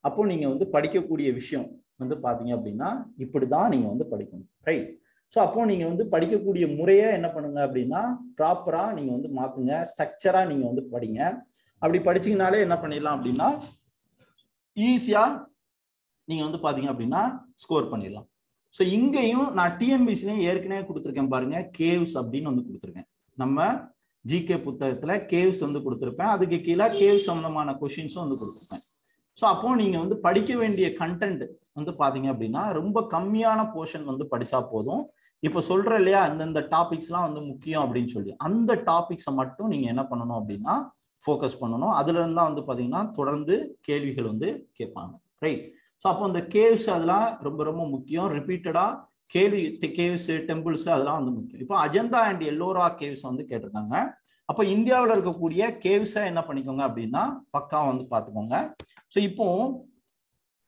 அப்போ நீங்க வந்து படிக்கக்கூடிய விஷயம் வந்து பாத்தீங்க அப்படின்னா இப்படிதான் நீங்க வந்து படிக்கணும், ரைட்? ஸோ அப்போ நீங்க வந்து படிக்கக்கூடிய முறையை என்ன பண்ணுங்க அப்படின்னா ப்ராப்பரா நீங்க வந்து மாத்துங்க, ஸ்ட்ரக்சரா நீங்க வந்து படிங்க. அப்படி படிச்சீங்கனாலே என்ன பண்ணிடலாம் அப்படின்னா ஈஸியா நீங்க வந்து பாத்தீங்க அப்படின்னா ஸ்கோர் பண்ணிடலாம். ஸோ இங்கேயும் நான் டிஎன்பிஎஸ்சிலையும் ஏற்கனவே கொடுத்துருக்கேன் பாருங்க, கேவ்ஸ் அப்படின்னு வந்து கொடுத்துருக்கேன். நம்ம ஜிகே புத்தகத்துல கேவ்ஸ் வந்து கொடுத்துருப்பேன், அதுக்கு கீழே கேவ்ஸ் சம்பந்தமான கொஸ்டின்ஸும் வந்து கொடுத்துருப்பேன். ஸோ அப்போ நீங்க வந்து படிக்க வேண்டிய கண்டென்ட் வந்து பாத்தீங்க அப்படின்னா ரொம்ப கம்மியான போர்ஷன் வந்து படிச்சா போதும். இப்போ சொல்ற இல்லையா இந்தந்த டாபிக்ஸ்லாம் வந்து முக்கியம் அப்படின்னு சொல்லி அந்த டாபிக்ஸை மட்டும் நீங்க என்ன பண்ணணும் அப்படின்னா ஃபோக்கஸ் பண்ணணும். அதுல இருந்தா வந்து பாத்தீங்கன்னா தொடர்ந்து கேள்விகள் வந்து கேட்பாங்க, ரைட்? ஸோ அப்போ இந்த கேவ்ஸ் அதெல்லாம் ரொம்ப ரொம்ப முக்கியம். ரிப்பீட்டடா கேவ்ஸ் டெம்பிள்ஸ் அதெல்லாம் வந்து முக்கியம். இப்போ அஜந்தா அண்ட் எல்லோரா கேவ்ஸ் வந்து கேட்டிருக்காங்க. அப்போ இந்தியாவில் இருக்கக்கூடிய கேவ்ஸை என்ன பண்ணிக்கோங்க அப்படின்னா பக்கா வந்து பார்த்துக்கோங்க. ஸோ இப்போ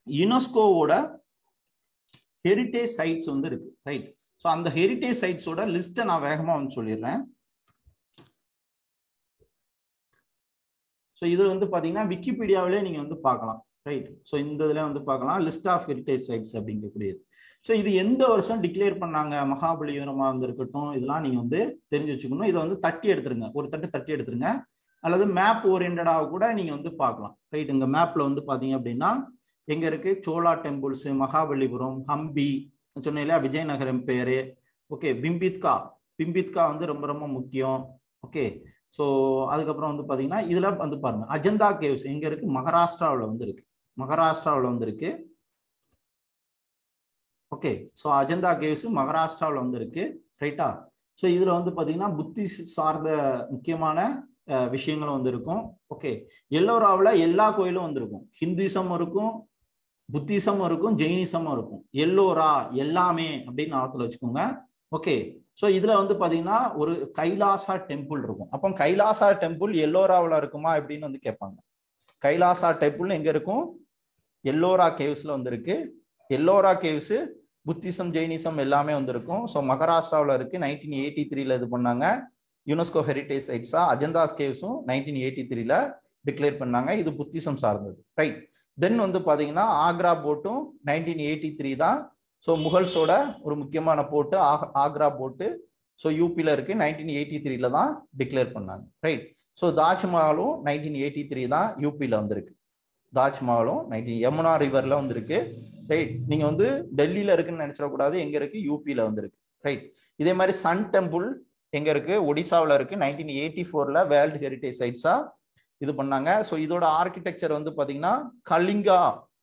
யுனெஸ்கோவோட ஹெரிட்டேஜ் சைட்ஸ் வந்து இருக்கு, ரைட்? ஸோ அந்த ஹெரிட்டேஜ் சைட்ஸோட லிஸ்ட்டை நான் வேகமாக வந்து சொல்லிடுறேன். ஸோ இது வந்து பார்த்தீங்கன்னா விக்கிபீடியாவிலே நீங்க வந்து பார்க்கலாம், ரைட்? ஸோ இந்த இதில் வந்து பார்க்கலாம் லிஸ்ட் ஆஃப் ஹெரிட்டேஜ் சைட்ஸ் அப்படிங்கக்கூடியது. ஸோ இது எந்த வருஷம் டிக்ளேர் பண்ணாங்க, மகாபலிபுரமா வந்து இருக்கட்டும், இதெல்லாம் நீங்க வந்து தெரிஞ்சு வச்சுக்கணும். இதை வந்து தட்டி எடுத்துருங்க, ஒரு தட்டி எடுத்துருங்க, அல்லது மேப் ஓரியன்டாக கூட நீங்க வந்து பார்க்கலாம், ரைட்? இங்க மேப்ல வந்து பாத்தீங்க அப்படின்னா எங்க இருக்கு சோழா டெம்பிள்ஸ், மகாபலிபுரம், ஹம்பி சொன்னேன் இல்லையா, விஜயநகரம் பேரு, ஓகே, பிம்பித்கா வந்து ரொம்ப ரொம்ப முக்கியம், ஓகே. ஸோ அதுக்கப்புறம் வந்து பாத்தீங்கன்னா இதுல வந்து பாருங்க அஜந்தா கேவ்ஸ் எங்க இருக்கு, மகாராஷ்டிராவில் வந்து இருக்கு, ஓகே. ஸோ அஜந்தா கேவ்ஸ் மகாராஷ்டிராவில் வந்து இருக்கு, ரைட்டா? ஸோ இதுல வந்து பாத்தீங்கன்னா புத்தி சார்ந்த முக்கியமான விஷயங்களும் வந்து இருக்கும், ஓகே. எல்லோராவில் எல்லா கோயிலும் வந்து இருக்கும், ஹிந்துசமும் இருக்கும், புத்திசமும் இருக்கும், ஜெயினிசமும் இருக்கும். எல்லோரா எல்லாமே அப்படின்னு ஆத்துல வச்சுக்கோங்க, ஓகே. ஸோ இதுல வந்து பாத்தீங்கன்னா ஒரு கைலாசா டெம்பிள் இருக்கும். அப்போ கைலாசா டெம்பிள் எல்லோராவில் இருக்குமா அப்படின்னு வந்து கேட்பாங்க. கைலாசா டெம்பிள் எங்க இருக்கும், எல்லோரா கேவ்ஸ்ல வந்து இருக்கு. எல்லோரா கேவ்ஸ் புத்திசம் ஜெயினிசம் எல்லாமே வந்திருக்கும். ஸோ மகாராஷ்டிராவில் இருக்கு, 1983 இது பண்ணாங்க. யுனெஸ்கோ ஹெரிட்டேஜ் சைட்ஸா அஜந்தா கேவ்ஸும் 1983 டிக்ளேர் பண்ணாங்க. இது புத்திசம் சார்ந்தது, ரைட்? தென் வந்து பாத்தீங்கன்னா ஆக்ரா போட்டும் 1983 தான். ஸோ முகல்ஸோட ஒரு முக்கியமான போட்டு ஆக்ரா போட்டு, ஸோ யூபியில் இருக்கு, 1983 தான் டிக்ளேர் பண்ணாங்க, ரைட்? ஸோ தாஜ்மஹாலும் 1983 தான் யூபியில் வந்திருக்கு. தாஜ்மஹாலும் யமுனா ரிவர்ல வந்திருக்கு, ரைட்? நீங்க வந்து டெல்லியில இருக்குன்னு நினைச்சிடக்கூடாது, எங்க இருக்கு, யூபியில வந்திருக்கு, ரைட்? இதே மாதிரி சன் டெம்பிள் எங்க இருக்கு, ஒடிசாவில் இருக்கு, 1984 வேர்ல்டு ஹெரிட்டேஜ் சைட்ஸா இது பண்ணாங்க. ஸோ இதோட ஆர்கிடெக்சர் வந்து பாத்தீங்கன்னா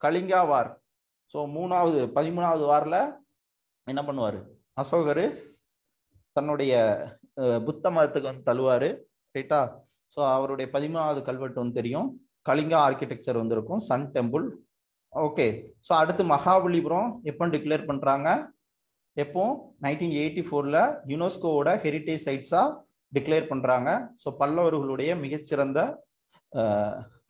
கலிங்கா வார். ஸோ 13வது வார்ல என்ன பண்ணுவாரு, அசோகர் தன்னுடைய புத்த மதத்துக்கு வந்து தழுவாரு, ரைட்டா? ஸோ அவருடைய 13வது கல்வெட்டு வந்து தெரியும், கலிங்கா ஆர்கிடெக்சர் வந்து இருக்கும், சன் டெம்பிள், ஓகே. ஸோ அடுத்து மகாபலிபுரம் எப்போ டிக்ளேர் பண்றாங்க, எப்போ 1984 யுனெஸ்கோவோட ஹெரிட்டேஜ் சைட்ஸா டிக்ளேர் பண்றாங்க. ஸோ பல்லவர்களுடைய மிகச்சிறந்த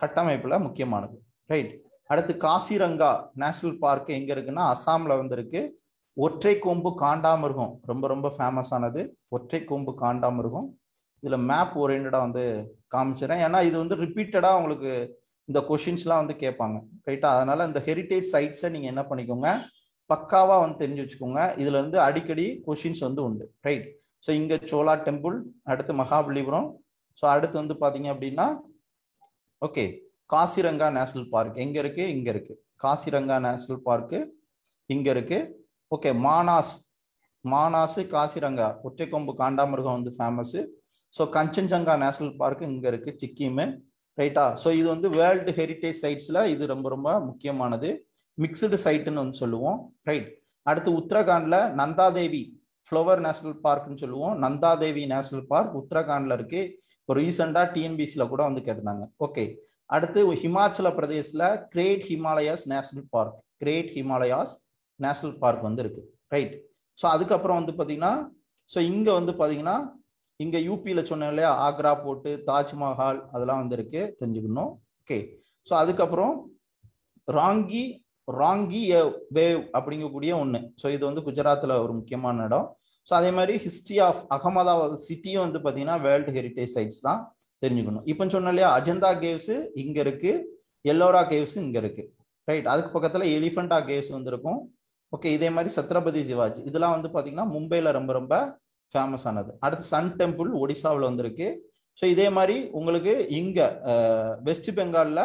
கட்டமைப்புல முக்கியமானது, ரைட்? அடுத்து காசிரங்கா நேஷனல் பார்க் எங்க இருக்குன்னா அசாம்ல வந்து இருக்கு. ஒற்றை கொம்பு காண்டாமிருகம் ரொம்ப ரொம்ப ஃபேமஸ் ஆனது, ஒற்றை கொம்பு காண்டாமிருகம். இதுல மேப் ஓரியன்டா வந்து காமிச்சிடறேன், ஏன்னா இது வந்து ரிப்பீட்டடா உங்களுக்கு இந்த கொஸ்டின்ஸ்லாம் வந்து கேட்பாங்க, ரைட்டா? அதனால இந்த ஹெரிட்டேஜ் சைட்ஸை நீங்க என்ன பண்ணிக்கோங்க, பக்காவா வந்து தெரிஞ்சு வச்சுக்கோங்க. இதுல இருந்து அடிக்கடி கொஸ்டின்ஸ் வந்து உண்டு, ரைட்? ஸோ இங்க சோழா டெம்பிள், அடுத்து மகாபலிபுரம், ஸோ அடுத்து வந்து பாத்தீங்க அப்படின்னா ஓகே காசிரங்கா நேஷனல் பார்க் எங்க இருக்கு, இங்க இருக்கு. காசிரங்கா நேஷனல் பார்க் இங்க இருக்கு, ஓகே. மானாஸ் காசிரங்கா ஒற்றை கொம்பு காண்டாமிருகம் வந்து famous. So Kangchenjunga national park இங்க இருக்கு, சிக்கிம், ரைட்டா? ஸோ இது வந்து வேர்ல்டு ஹெரிட்டேஜ் சைட்ஸ்ல இது ரொம்ப ரொம்ப முக்கியமானது, மிக்சடு சைட்டுன்னு வந்து சொல்லுவோம், ரைட்? அடுத்து உத்தரகாண்ட்ல நந்தாதேவி ஃப்ளவர் நேஷனல் பார்க்னு சொல்லுவோம், நந்தாதேவி நேஷனல் பார்க் உத்தரகாண்ட்ல இருக்கு. இப்போ ரீசெண்டா டிஎன்பிஎஸ்சில கூட வந்து கேட்டிருந்தாங்க, ஓகே. அடுத்து ஹிமாச்சல பிரதேஷ்ல கிரேட் ஹிமாலயாஸ் நேஷனல் பார்க் வந்து இருக்கு, ரைட்? ஸோ அதுக்கப்புறம் வந்து பாத்தீங்கன்னா ஸோ இங்க வந்து பாத்தீங்கன்னா இங்க யூபியில சொன்னேன் இல்லையா, ஆக்ரா போட்டு, தாஜ்மஹால் அதெல்லாம் வந்து இருக்கு, தெரிஞ்சுக்கணும், ஓகே. ஸோ அதுக்கப்புறம் ராங்கி வேவ் அப்படிங்கக்கூடிய ஒண்ணு. ஸோ இது வந்து குஜராத்ல ஒரு முக்கியமான இடம். ஸோ அதே மாதிரி ஹிஸ்டரி ஆஃப் அகமதாபாத் சிட்டியும் வந்து பார்த்தீங்கன்னா வேர்ல்டு ஹெரிட்டேஜ் சைட்ஸ் தான் தெரிஞ்சுக்கணும். இப்போ சொன்னோம் இல்லையா, அஜந்தா கேவ்ஸ் இங்க இருக்கு, எல்லோரா கேவ்ஸ் இங்க இருக்கு, ரைட். அதுக்கு பக்கத்துல எலிஃபண்டா கேவ்ஸ் வந்து இருக்கும். ஓகே, இதே மாதிரி சத்ரபதி சிவாஜி இதெல்லாம் வந்து பாத்தீங்கன்னா மும்பைல ரொம்ப ரொம்ப ஃபேமஸ் ஆனது. அடுத்து சன் டெம்பிள் ஒடிசாவில் வந்திருக்கு. ஸோ இதே மாதிரி உங்களுக்கு இங்க வெஸ்ட் பெங்கால்ல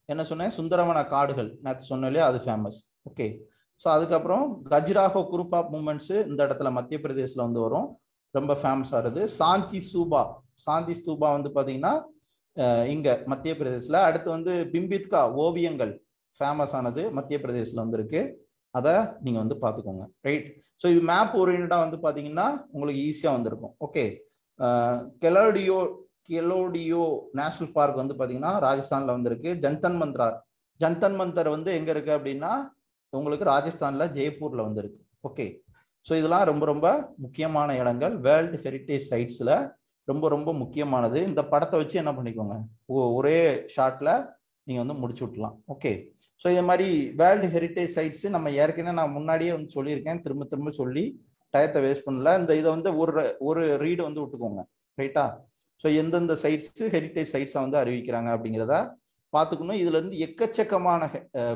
என்ன சொன்னேன், சுந்தரவன காடுகள் நேற்று சொன்னோம் இல்லையா, அது ஃபேமஸ். ஓகே, ஸோ அதுக்கப்புறம் கஜ்ராஹோ குரூப் ஆஃப் மூமெண்ட்ஸ் இந்த இடத்துல மத்திய பிரதேசில் வந்து வரும், ரொம்ப ஃபேமஸ் ஆகுது. சாந்தி ஸ்தூபா வந்து பாத்தீங்கன்னா இங்க மத்திய பிரதேசில். அடுத்து வந்து பிம்பித்கா ஓவியங்கள் ஃபேமஸ் ஆனது மத்திய பிரதேசில் வந்திருக்கு, அதை நீங்க வந்து பார்த்துக்கோங்க, ரைட். ஸோ இது மேப் ஓரியன்டா வந்து பாத்தீங்கன்னா உங்களுக்கு ஈஸியா வந்திருக்கும். ஓகே, கெலோடியோ நேஷனல் பார்க் வந்து பாத்தீங்கன்னா ராஜஸ்தான்ல வந்திருக்கு. ஜந்தன் மந்தர் வந்து எங்க இருக்கு அப்படின்னா உங்களுக்கு ராஜஸ்தான்ல ஜெய்ப்பூர்ல வந்திருக்கு. ஓகே, ஸோ இதெல்லாம் ரொம்ப ரொம்ப முக்கியமான இடங்கள், வேர்ல்டு ஹெரிட்டேஜ் சைட்ஸ்ல ரொம்ப ரொம்ப முக்கியமானது. இந்த படத்தை வச்சு என்ன பண்ணிக்கோங்க, ஒரே ஷாட்ல நீங்க வந்து முடிச்சு விட்டலாம். ஓகே, ஸோ இதே மாதிரி வேர்ல்டு ஹெரிட்டேஜ் சைட்ஸ் நம்ம ஏற்கனவே நான் முன்னாடியே வந்து சொல்லியிருக்கேன், திரும்ப திரும்ப சொல்லி டயத்தை வேஸ்ட் பண்ணல. இந்த இதை வந்து ஒரு ரீடு வந்து விட்டுக்கோங்க, ரைட்டா. ஸோ எந்தெந்த சைட்ஸ் ஹெரிட்டேஜ் சைட்ஸை வந்து அறிவிக்கிறாங்க அப்படிங்கிறத பார்த்துக்கணும். இதுல இருந்து எக்கச்சக்கமான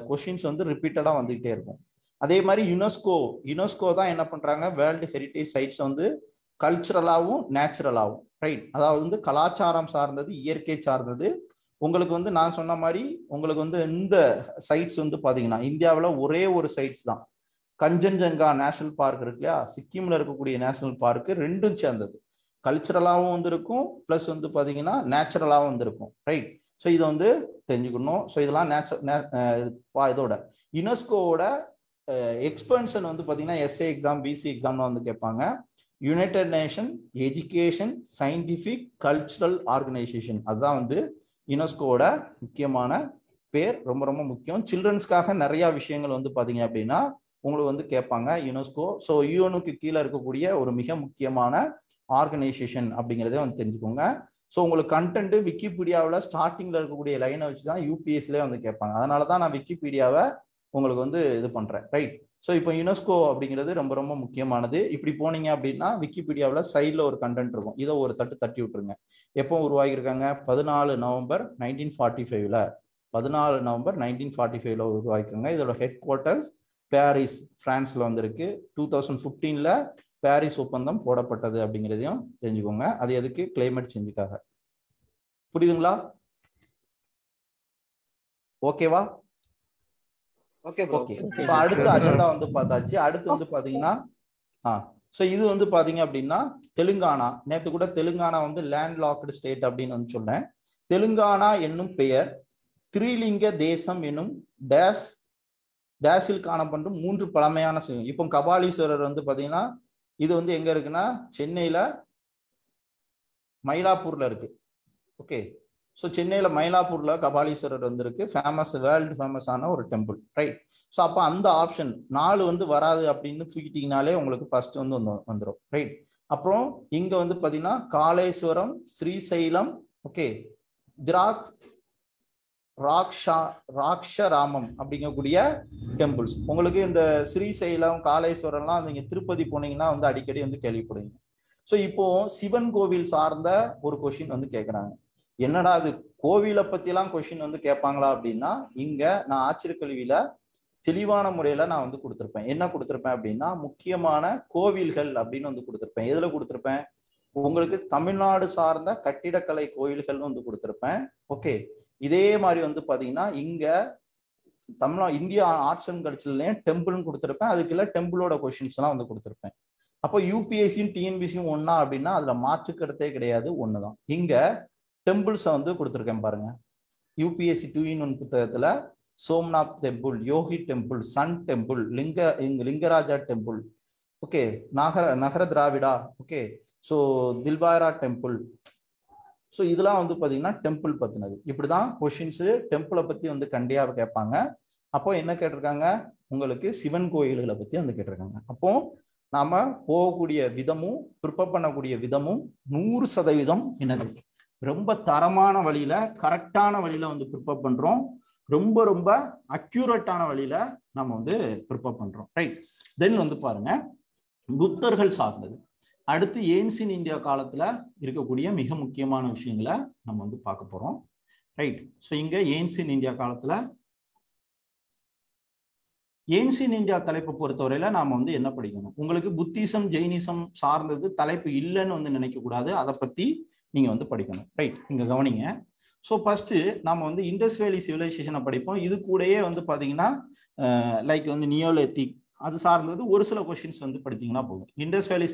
கொஸ்டின்ஸ் வந்து ரிப்பீட்டடா வந்துகிட்டே இருக்கும். அதே மாதிரி யுனெஸ்கோ தான் என்ன பண்றாங்க, வேர்ல்டு ஹெரிட்டேஜ் சைட்ஸ் வந்து கல்ச்சுரலாகவும் நேச்சுரலாகவும், ரைட். அதாவது வந்து கலாச்சாரம் சார்ந்தது, இயற்கை சார்ந்தது. உங்களுக்கு வந்து நான் சொன்ன மாதிரி உங்களுக்கு வந்து இந்த சைட்ஸ் வந்து பாத்தீங்கன்னா இந்தியாவில் ஒரே ஒரு சைட்ஸ் தான், கஞ்சன்ஜங்கா நேஷனல் பார்க் இருக்கு இல்லையா, சிக்கிம்ல இருக்கக்கூடிய நேஷனல் பார்க், ரெண்டும் சேர்ந்தது. கல்ச்சுரலாகவும் வந்திருக்கும், பிளஸ் வந்து பாத்தீங்கன்னா நேச்சுரலாகவும் வந்திருக்கும், ரைட். ஸோ இதை வந்து தெரிஞ்சுக்கணும். ஸோ இதெல்லாம் இதோட யுனெஸ்கோவோட எக்ஸ்பென்ஷன் வந்து பாத்தீங்கன்னா எஸ்ஏ எக்ஸாம், பிசி எக்ஸாம்லாம் வந்து கேட்பாங்க. United nation education scientific cultural organisation, அதுதான் வந்து யுனெஸ்கோவோட முக்கியமான பேர், ரொம்ப ரொம்ப முக்கியம். சில்ட்ரன்ஸ்க்காக நிறைய விஷயங்கள் வந்து பாத்தீங்க அப்படின்னா உங்களுக்கு வந்து கேட்பாங்க யுனெஸ்கோ. ஸோ யூஎனுக்கு கீழே இருக்கக்கூடிய ஒரு மிக முக்கியமான ஆர்கனைசேஷன் அப்படிங்கிறதே வந்து தெரிஞ்சுக்கோங்க. ஸோ உங்களுக்கு கண்டென்ட் விக்கிபீடியாவில் ஸ்டார்டிங்ல இருக்கக்கூடிய லைனை வச்சு தான் யூபிஎஸ்சிலே வந்து கேட்பாங்க. அதனால தான் நான் விக்கிபீடியாவை உங்களுக்கு வந்து இது பண்றேன், ரைட். ஸோ இப்போ யுனெஸ்கோ அப்படிங்கிறது ரொம்ப ரொம்ப முக்கியமானது. இப்படி போனீங்க அப்படின்னா விக்கிபீடியாவில் சைடில் ஒரு கண்டென்ட் இருக்கும், இதை ஒரு தட்டி விட்டுருங்க. எப்போ உருவாகியிருக்காங்க, 14 நவம்பர் 1945ல 14 நவம்பர் 1945ல உருவாக்கிருக்காங்க. இதோட ஹெட் குவார்ட்டர்ஸ் பாரிஸ், பிரான்ஸ்ல வந்திருக்கு. 2015ல பாரிஸ் ஒப்பந்தம் போடப்பட்டது அப்படிங்கிறதையும் தெரிஞ்சுக்கோங்க. அது எதுக்கு, கிளைமேட் சேஞ்சுக்காக. புரியுதுங்களா? ஓகேவா? ஓகே. அடுத்து அஜெண்டா வந்து பார்த்தாச்சு. அடுத்து வந்து பாத்தீங்கன்னா ஸோ இது வந்து பாத்தீங்க அப்படின்னா தெலுங்கானா, நேற்று கூட தெலுங்கானா வந்து லேண்ட் லாக்டு ஸ்டேட் அப்படின்னு வந்து சொன்னேன். தெலுங்கானா என்னும் பெயர் திரிலிங்க தேசம் என்னும் டேஸில் காணப்படும் 3 பழமையான சிவம். இப்போ கபாலீஸ்வரர் வந்து பாத்தீங்கன்னா இது வந்து எங்க இருக்குன்னா சென்னையில மயிலாப்பூர்ல இருக்கு. ஓகே, ஸோ சென்னையில மயிலாப்பூர்ல கபாலீஸ்வரர் வந்து இருக்கு, ஃபேமஸ், வேர்ல்டு ஃபேமஸ் ஆன ஒரு டெம்பிள், ரைட். ஸோ அப்போ அந்த ஆப்ஷன் 4 வந்து வராது அப்படின்னு தூக்கிட்டீங்கனாலே உங்களுக்கு ஃபர்ஸ்ட் வந்து வந்துடும், ரைட். அப்புறம் இங்க வந்து பாத்தீங்கன்னா காளேஸ்வரம், ஸ்ரீசைலம், ஓகே, ராக்ஷராமம் அப்படிங்கக்கூடிய டெம்பிள்ஸ். உங்களுக்கு இந்த ஸ்ரீசைலம், காளேஸ்வரம்லாம் நீங்க திருப்பதி போனீங்கன்னா வந்து அடிக்கடி வந்து கேள்விப்படுவீங்க. ஸோ இப்போ சிவன் கோவில் சார்ந்த ஒரு கொஸ்டின் வந்து கேட்குறாங்க. என்னடா அது கோவிலை பத்திலாம் கொஸ்டின் வந்து கேட்பாங்களா அப்படின்னா, இங்க நான் ஆச்சரியக்கல்வியில தெளிவான முறையில நான் வந்து கொடுத்துருப்பேன். என்ன கொடுத்துருப்பேன் அப்படின்னா முக்கியமான கோவில்கள் அப்படின்னு வந்து கொடுத்துருப்பேன். எதுல கொடுத்துருப்பேன், உங்களுக்கு தமிழ்நாடு சார்ந்த கட்டிடக்கலை கோயில்கள் வந்து கொடுத்துருப்பேன். ஓகே, இதே மாதிரி வந்து பாத்தீங்கன்னா இங்க இந்தியா ஆர்ட்ஸ் அண்ட் கல்ச்சர்லயும் டெம்பிள்னு கொடுத்துருப்பேன். அதுக்குள்ள டெம்பிளோட கொஸ்டின்ஸ் எல்லாம் வந்து கொடுத்துருப்பேன். அப்போ யூபிஎஸ்சியும் டிஎன்பிசியும் ஒன்னா அப்படின்னா அதுல மாற்றுக்கருத்தே கிடையாது, ஒண்ணுதான். இங்க டெம்பிள்ஸை வந்து கொடுத்துருக்கேன் பாருங்க. யூபிஎஸ்சி 2-in-1 புத்தகத்துல சோம்நாத் டெம்பிள், யோகி temple, sun temple, Lingaraja temple, okay, Nagara Dravida, okay, so Dilwara temple. So இதெல்லாம் வந்து பாத்தீங்கன்னா டெம்பிள் பத்தினது. இப்படிதான் கொஸ்டின்ஸ் டெம்பிளை பத்தி வந்து கண்டியா கேட்பாங்க. அப்போ என்ன கேட்டிருக்காங்க, உங்களுக்கு சிவன் கோயில்களை பத்தி வந்து கேட்டிருக்காங்க. அப்போ நாம போகக்கூடிய விதமும் ப்ரிப்பேர் பண்ணக்கூடிய விதமும் 100% என்னது, ரொம்ப தரமான வழியில, கரெக்டான வழியில வந்து ப்ரிப்பேர் பண்றோம். ரொம்ப ரொம்ப அக்யூரேட்டான வழியில நம்ம வந்து ப்ரிப்பேர் பண்றோம், ரைட். தென் வந்து பாருங்க குப்தர்கள் சார்ந்தது. அடுத்து ஏன்சியன் இந்தியா காலத்துல இருக்கக்கூடிய மிக முக்கியமான விஷயங்களை நம்ம வந்து பார்க்க போறோம். ரைட். ஸோ இங்க ஏன்சியன் இந்தியா காலத்துல ஏன்சியன் இந்தியா தலைப்பை பொறுத்தவரையில நாம வந்து என்ன படிக்கணும், உங்களுக்கு புத்திசம் ஜெயினிசம் சார்ந்தது தலைப்பு இல்லைன்னு வந்து நினைக்க கூடாது, அதை பத்தி நீங்க வந்து படிக்கணும். ரைட், இங்க கவனிங்க. ஸோ ஃபர்ஸ்ட் நாம வந்து இண்டஸ் வேலி சிவிலைசேஷனை படிப்போம். இது கூடயே வந்து பாத்தீங்கன்னா லைக் வந்து நியோலித்திக் அது சார்ந்தது ஒரு சில கொஸ்டின்ஸ் வந்து படித்தீங்கன்னா போதும். இண்டஸ் வேலி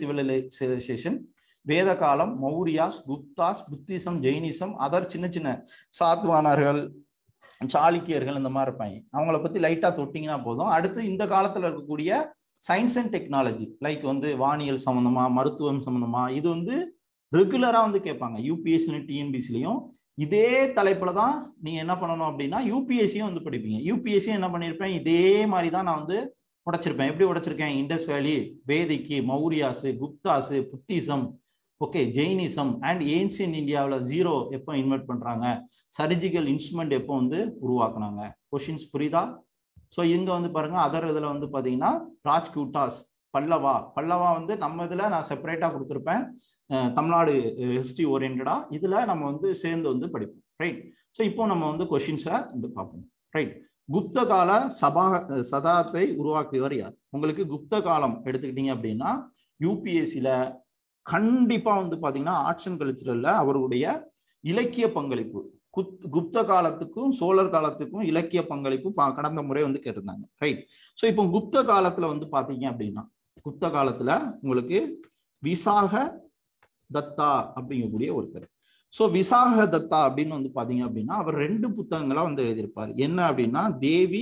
சிவிலைசேஷன், வேத காலம், Mauryas, Guptas, Buddhism, Jainism, other சின்ன சின்ன சாத்வானர்கள், சாளுக்கியர்கள் இந்த மாதிரி இருப்பாங்க, அவங்கள பத்தி லைட்டா தொட்டிங்கன்னா போதும். அடுத்து இந்த காலத்துல இருக்கக்கூடிய சயின்ஸ் அண்ட் டெக்னாலஜி லைக் வந்து வானியல் சம்பந்தமா, மருத்துவம் சம்பந்தமா, இது வந்து ரெகுலரா வந்து கேட்பாங்க. யூபிஎஸ்சி டிஎன்பிஎஸ்சிலையும் இதே தலைப்புல தான் நீங்க என்ன பண்ணணும் அப்படின்னா யூபிஎஸ்சியும் வந்து படிப்பீங்க. யூபிஎஸ்சி என்ன பண்ணிருப்பேன், இதே மாதிரி தான் நான் வந்து உடைச்சிருப்பேன். எப்படி உடைச்சிருக்கேன், Indus valley, Vedic, Mauryas, Guptas, Buddhism, okay, Jainism and ancient இந்தியாவில் ஜீரோ எப்போ இன்வெர்ட் பண்றாங்க, சர்ஜிக்கல் இன்ஸ்ட்ருமெண்ட் எப்போ வந்து உருவாக்குனாங்க. கொஸ்டின்ஸ் புரியுதா? ஸோ இங்க வந்து பாருங்க, அதர் இதுல வந்து பாத்தீங்கன்னா ராஜ்கூட்டாஸ், பல்லவா வந்து நம்ம இதுல நான் செப்பரேட்டா கொடுத்துருப்பேன், தமிழ்நாடு ஹிஸ்டரி ஓரியன்டா, இதுல நம்ம வந்து சேர்ந்து வந்து படிப்போம். ரைட். ஸோ இப்போ நம்ம வந்து கொஸ்டின்ஸை வந்து பார்ப்போம். ரைட். குப்த கால சதாத்தை உருவாக்கியவர் யார்? உங்களுக்கு குப்த காலம் எடுத்துக்கிட்டீங்க அப்படின்னா யூபிஎஸ்சியில கண்டிப்பா வந்து பாத்தீங்கன்னா ஆர்ட்ஸ் அண்ட் கல்ச்சரல்ல அவருடைய இலக்கிய பங்களிப்பு, குப்த காலத்துக்கும் சோழர் காலத்துக்கும் இலக்கிய பங்களிப்பு கடந்த முறை வந்து கேட்டிருந்தாங்க. ரைட். ஸோ இப்போ குப்த காலத்துல வந்து பாத்தீங்க அப்படின்னா குப்த காலத்துல உங்களுக்கு விசாக தத்தா அப்படிங்கக்கூடிய ஒருத்தர். ஸோ விசாக தத்தா அப்படின்னு வந்து பாத்தீங்க அப்படின்னா அவர் 2 புத்தகங்களா வந்து எழுதியிருப்பார். என்ன அப்படின்னா தேவி